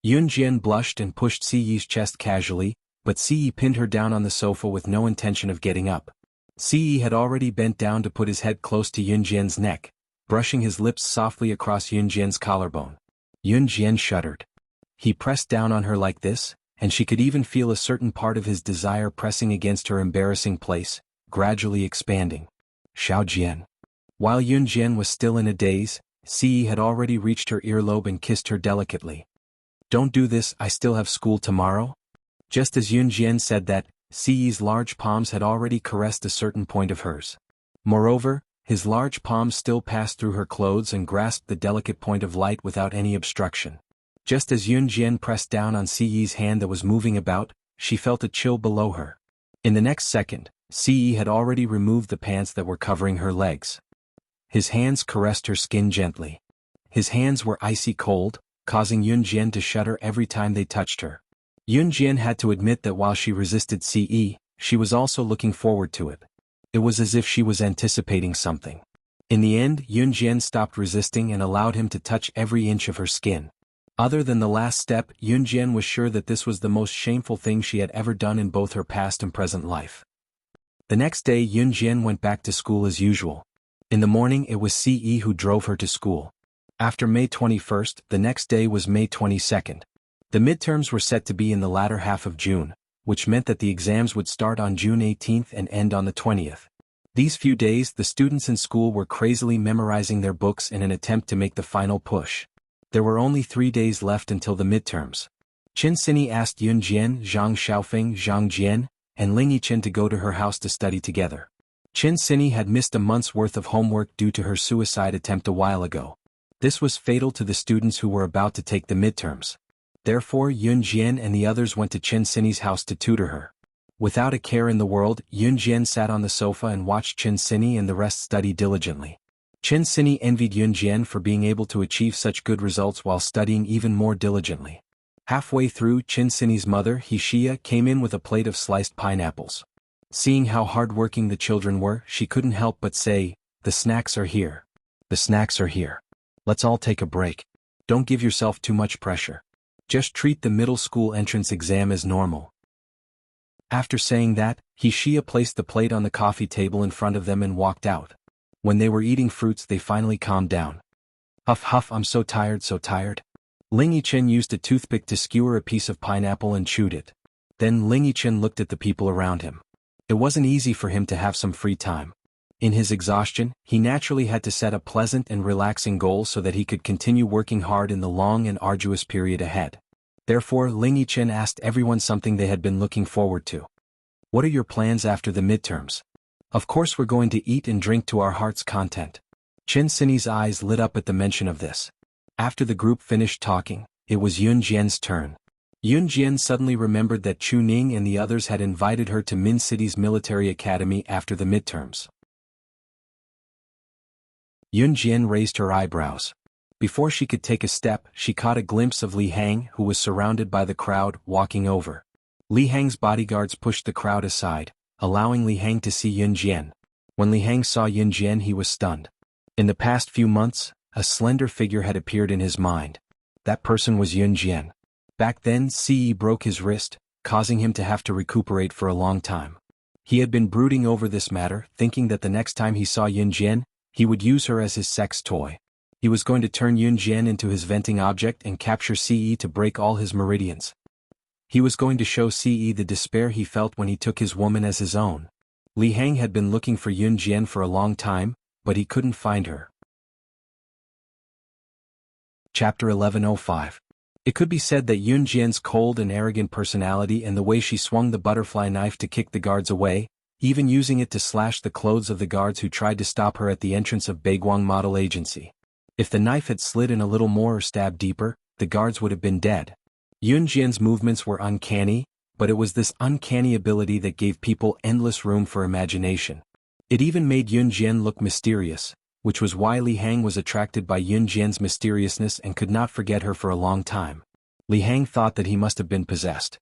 Yunjian blushed and pushed CE's chest casually, but CE pinned her down on the sofa with no intention of getting up. CE had already bent down to put his head close to Yunjian's neck, brushing his lips softly across Yunjian's collarbone. Yunjian shuddered. He pressed down on her like this, and she could even feel a certain part of his desire pressing against her embarrassing place, gradually expanding. Xiao Jian. While Yun Jian was still in a daze, Ce had already reached her earlobe and kissed her delicately. "Don't do this, I still have school tomorrow?" Just as Yun Jian said that, Ce's large palms had already caressed a certain point of hers. Moreover, his large palms still passed through her clothes and grasped the delicate point of light without any obstruction. Just as Yun Jian pressed down on Ce's hand that was moving about, she felt a chill below her. In the next second, Ce had already removed the pants that were covering her legs. His hands caressed her skin gently. His hands were icy cold, causing Yun Jian to shudder every time they touched her. Yun Jian had to admit that while she resisted Ce, she was also looking forward to it. It was as if she was anticipating something. In the end, Yun Jian stopped resisting and allowed him to touch every inch of her skin. Other than the last step, Yun Jian was sure that this was the most shameful thing she had ever done in both her past and present life. The next day Yun Jian went back to school as usual. In the morning it was Ce who drove her to school. After May 21st, the next day was May 22nd. The midterms were set to be in the latter half of June, which meant that the exams would start on June 18th and end on the 20th. These few days the students in school were crazily memorizing their books in an attempt to make the final push. There were only 3 days left until the midterms. Qin Sini asked Yun Jian, Zhang Xiaofeng, Zhang Jian, and Ling Yichen to go to her house to study together. Qin Sini had missed a month's worth of homework due to her suicide attempt a while ago. This was fatal to the students who were about to take the midterms. Therefore Yun Jian and the others went to Qin Sini's house to tutor her. Without a care in the world, Yun Jian sat on the sofa and watched Qin Sini and the rest study diligently. Qin Sini envied Yun Jian for being able to achieve such good results while studying even more diligently. Halfway through, Qin Sini's mother, Hixia, came in with a plate of sliced pineapples. Seeing how hard-working the children were, she couldn't help but say, "The snacks are here. The snacks are here. Let's all take a break. Don't give yourself too much pressure. Just treat the middle school entrance exam as normal." After saying that, Hixia placed the plate on the coffee table in front of them and walked out. When they were eating fruits they finally calmed down. "Huff huff, I'm so tired, so tired." Ling Yichen used a toothpick to skewer a piece of pineapple and chewed it. Then Ling Yichen looked at the people around him. It wasn't easy for him to have some free time. In his exhaustion, he naturally had to set a pleasant and relaxing goal so that he could continue working hard in the long and arduous period ahead. Therefore Ling Yichen asked everyone something they had been looking forward to. "What are your plans after the midterms?" "Of course we're going to eat and drink to our heart's content." Qin Sini's eyes lit up at the mention of this. After the group finished talking, it was Yun Jian's turn. Yun Jian suddenly remembered that Chu Ning and the others had invited her to Min City's military academy after the midterms. Yun Jian raised her eyebrows. Before she could take a step, she caught a glimpse of Li Hang, who was surrounded by the crowd, walking over. Li Hang's bodyguards pushed the crowd aside, allowing Li Hang to see Yun Jian. When Li Hang saw Yun Jian he was stunned. In the past few months, a slender figure had appeared in his mind. That person was Yun Jian. Back then Ce broke his wrist, causing him to have to recuperate for a long time. He had been brooding over this matter, thinking that the next time he saw Yun Jian, he would use her as his sex toy. He was going to turn Yun Jian into his venting object and capture Ce to break all his meridians. He was going to show Ce the despair he felt when he took his woman as his own. Li Hang had been looking for Yun Jian for a long time, but he couldn't find her. Chapter 1105. It could be said that Yun Jian's cold and arrogant personality and the way she swung the butterfly knife to kick the guards away, even using it to slash the clothes of the guards who tried to stop her at the entrance of Baiguang Model Agency. If the knife had slid in a little more or stabbed deeper, the guards would have been dead. Yun Jian's movements were uncanny, but it was this uncanny ability that gave people endless room for imagination. It even made Yun Jian look mysterious, which was why Li Hang was attracted by Yun Jian's mysteriousness and could not forget her for a long time. Li Hang thought that he must have been possessed.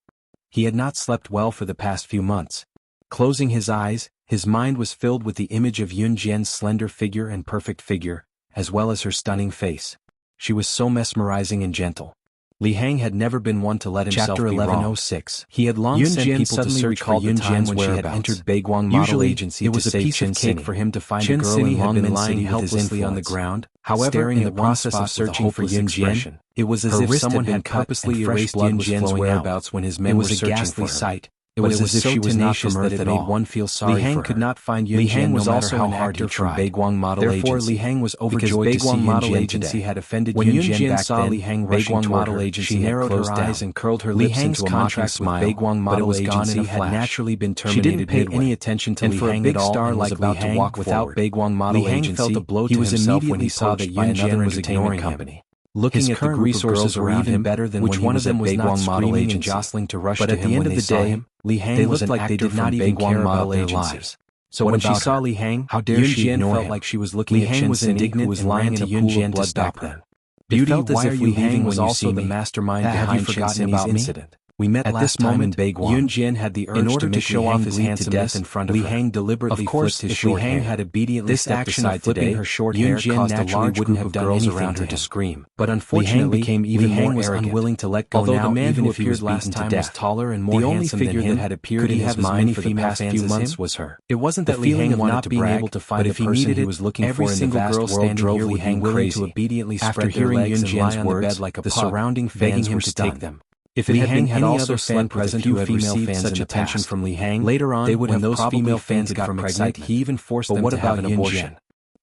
He had not slept well for the past few months. Closing his eyes, his mind was filled with the image of Yun Jian's slender figure and perfect figure, as well as her stunning face. She was so mesmerizing and gentle. Li Hang had never been one to let himself Chapter be wrong. 1106. He had long sent people to search for Yun Jian when she had entered Baiguang Model Agency. It was a piece of cake for him to find a girl in Longmen lying helplessly on the ground. However, in the process of searching for Yun Jian, it was as if someone had purposely erased Yun Jian's whereabouts when his men were searching for her. Sight. It was as if she was not from Earth that it made one feel sorry for her. Li Hang could not find Yun Jian no matter how hard he tried. Baiguang Model Agency. Therefore, Li Hang was overjoyed to see Yun Jian today. Had offended when Yun Jian saw Li Hang rushing toward her, she narrowed her eyes and curled her lips into a mocking smile. Baiguang Model Agency had naturally been terminated. She didn't pay any attention to Li Hang at all and was about to walk without Baiguang Model Agency. Li Hang felt a blow to himself when he saw that Yun Jian was ignoring him. Looking at the resources around him better than which one of them was not screaming and jostling to rush to him when they saw him. Li Hang was an actor did not even care about their lives. So when she saw Li Hang, how dare she ignore him? Felt like she was looking at Chen Sini, who was lying in a pool of blood to stop her. Beauty, why are you leaving was also the mastermind behind Chen Sini's incident. We met at this moment. Yun Jian had the urge to show off his handsomeness in front of her. Li Hang deliberately flipped his short hair. Li Hang had obediently stepped aside today. Her short hair caused a large group of girls around her to scream. But unfortunately, Li Hang was unwilling to let go. Although the man who appeared last time was taller and more handsome than him, that had appeared in his mind for the past few months was her. It wasn't that Li Hang wanted to brag, but if he needed he was looking for in the vast world drove Li Hang crazy. Obediently spread their legs and lie on the bed like a pup, the surrounding fans were to take them. If Li Hang had any other fan present who had received such attention from Li Hang, later on, they would when those female fans got pregnant, he even forced them to have an abortion.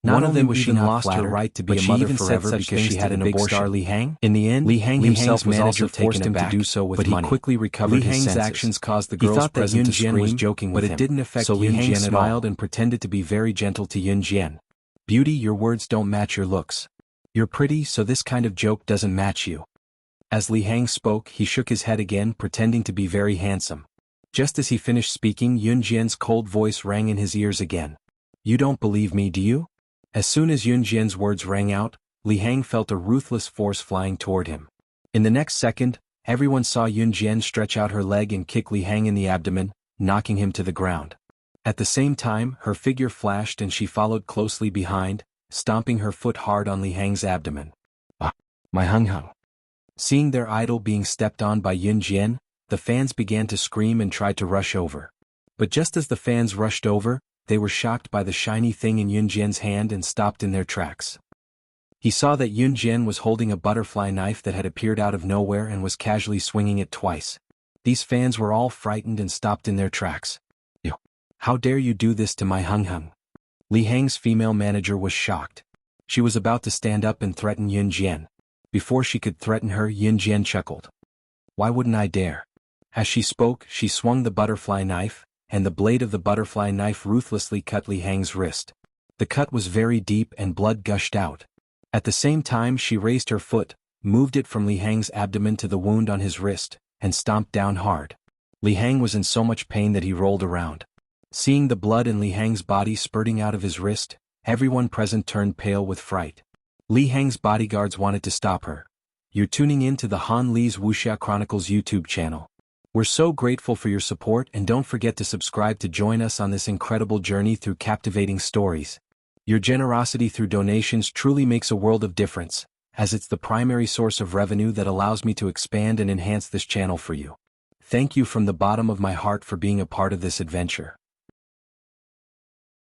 Not only was she lost her right to be a mother forever because she had an abortion. Li Hang, in the end, Li Hang himself was also forced him to do so with money. But he quickly recovered his senses. Li Hang's actions caused the girls present to scream, was joking with him, but it didn't affect Yun Jian at all. So Li Hang smiled and pretended to be very gentle to Yun Jian. Beauty, your words don't match your looks. You're pretty, so this kind of joke doesn't match you. As Li Hang spoke, he shook his head again, pretending to be very handsome. Just as he finished speaking, Yun Jian's cold voice rang in his ears again. You don't believe me, do you? As soon as Yun Jian's words rang out, Li Hang felt a ruthless force flying toward him. In the next second, everyone saw Yun Jian stretch out her leg and kick Li Hang in the abdomen, knocking him to the ground. At the same time, her figure flashed and she followed closely behind, stomping her foot hard on Li Hang's abdomen. Ah, my hung. Seeing their idol being stepped on by Yun Jian, the fans began to scream and tried to rush over. But just as the fans rushed over, they were shocked by the shiny thing in Yun Jian's hand and stopped in their tracks. He saw that Yun Jian was holding a butterfly knife that had appeared out of nowhere and was casually swinging it twice. These fans were all frightened and stopped in their tracks. How dare you do this to my hung? Li Hang's female manager was shocked. She was about to stand up and threaten Yun Jian. Before she could threaten her, Yun Jian chuckled. Why wouldn't I dare? As she spoke, she swung the butterfly knife, and the blade of the butterfly knife ruthlessly cut Li Hang's wrist. The cut was very deep and blood gushed out. At the same time she raised her foot, moved it from Li Hang's abdomen to the wound on his wrist, and stomped down hard. Li Hang was in so much pain that he rolled around. Seeing the blood in Li Hang's body spurting out of his wrist, everyone present turned pale with fright. Li Hang's bodyguards wanted to stop her. You're tuning in to the Han Li's Wuxia Chronicles YouTube channel. We're so grateful for your support and don't forget to subscribe to join us on this incredible journey through captivating stories. Your generosity through donations truly makes a world of difference, as it's the primary source of revenue that allows me to expand and enhance this channel for you. Thank you from the bottom of my heart for being a part of this adventure.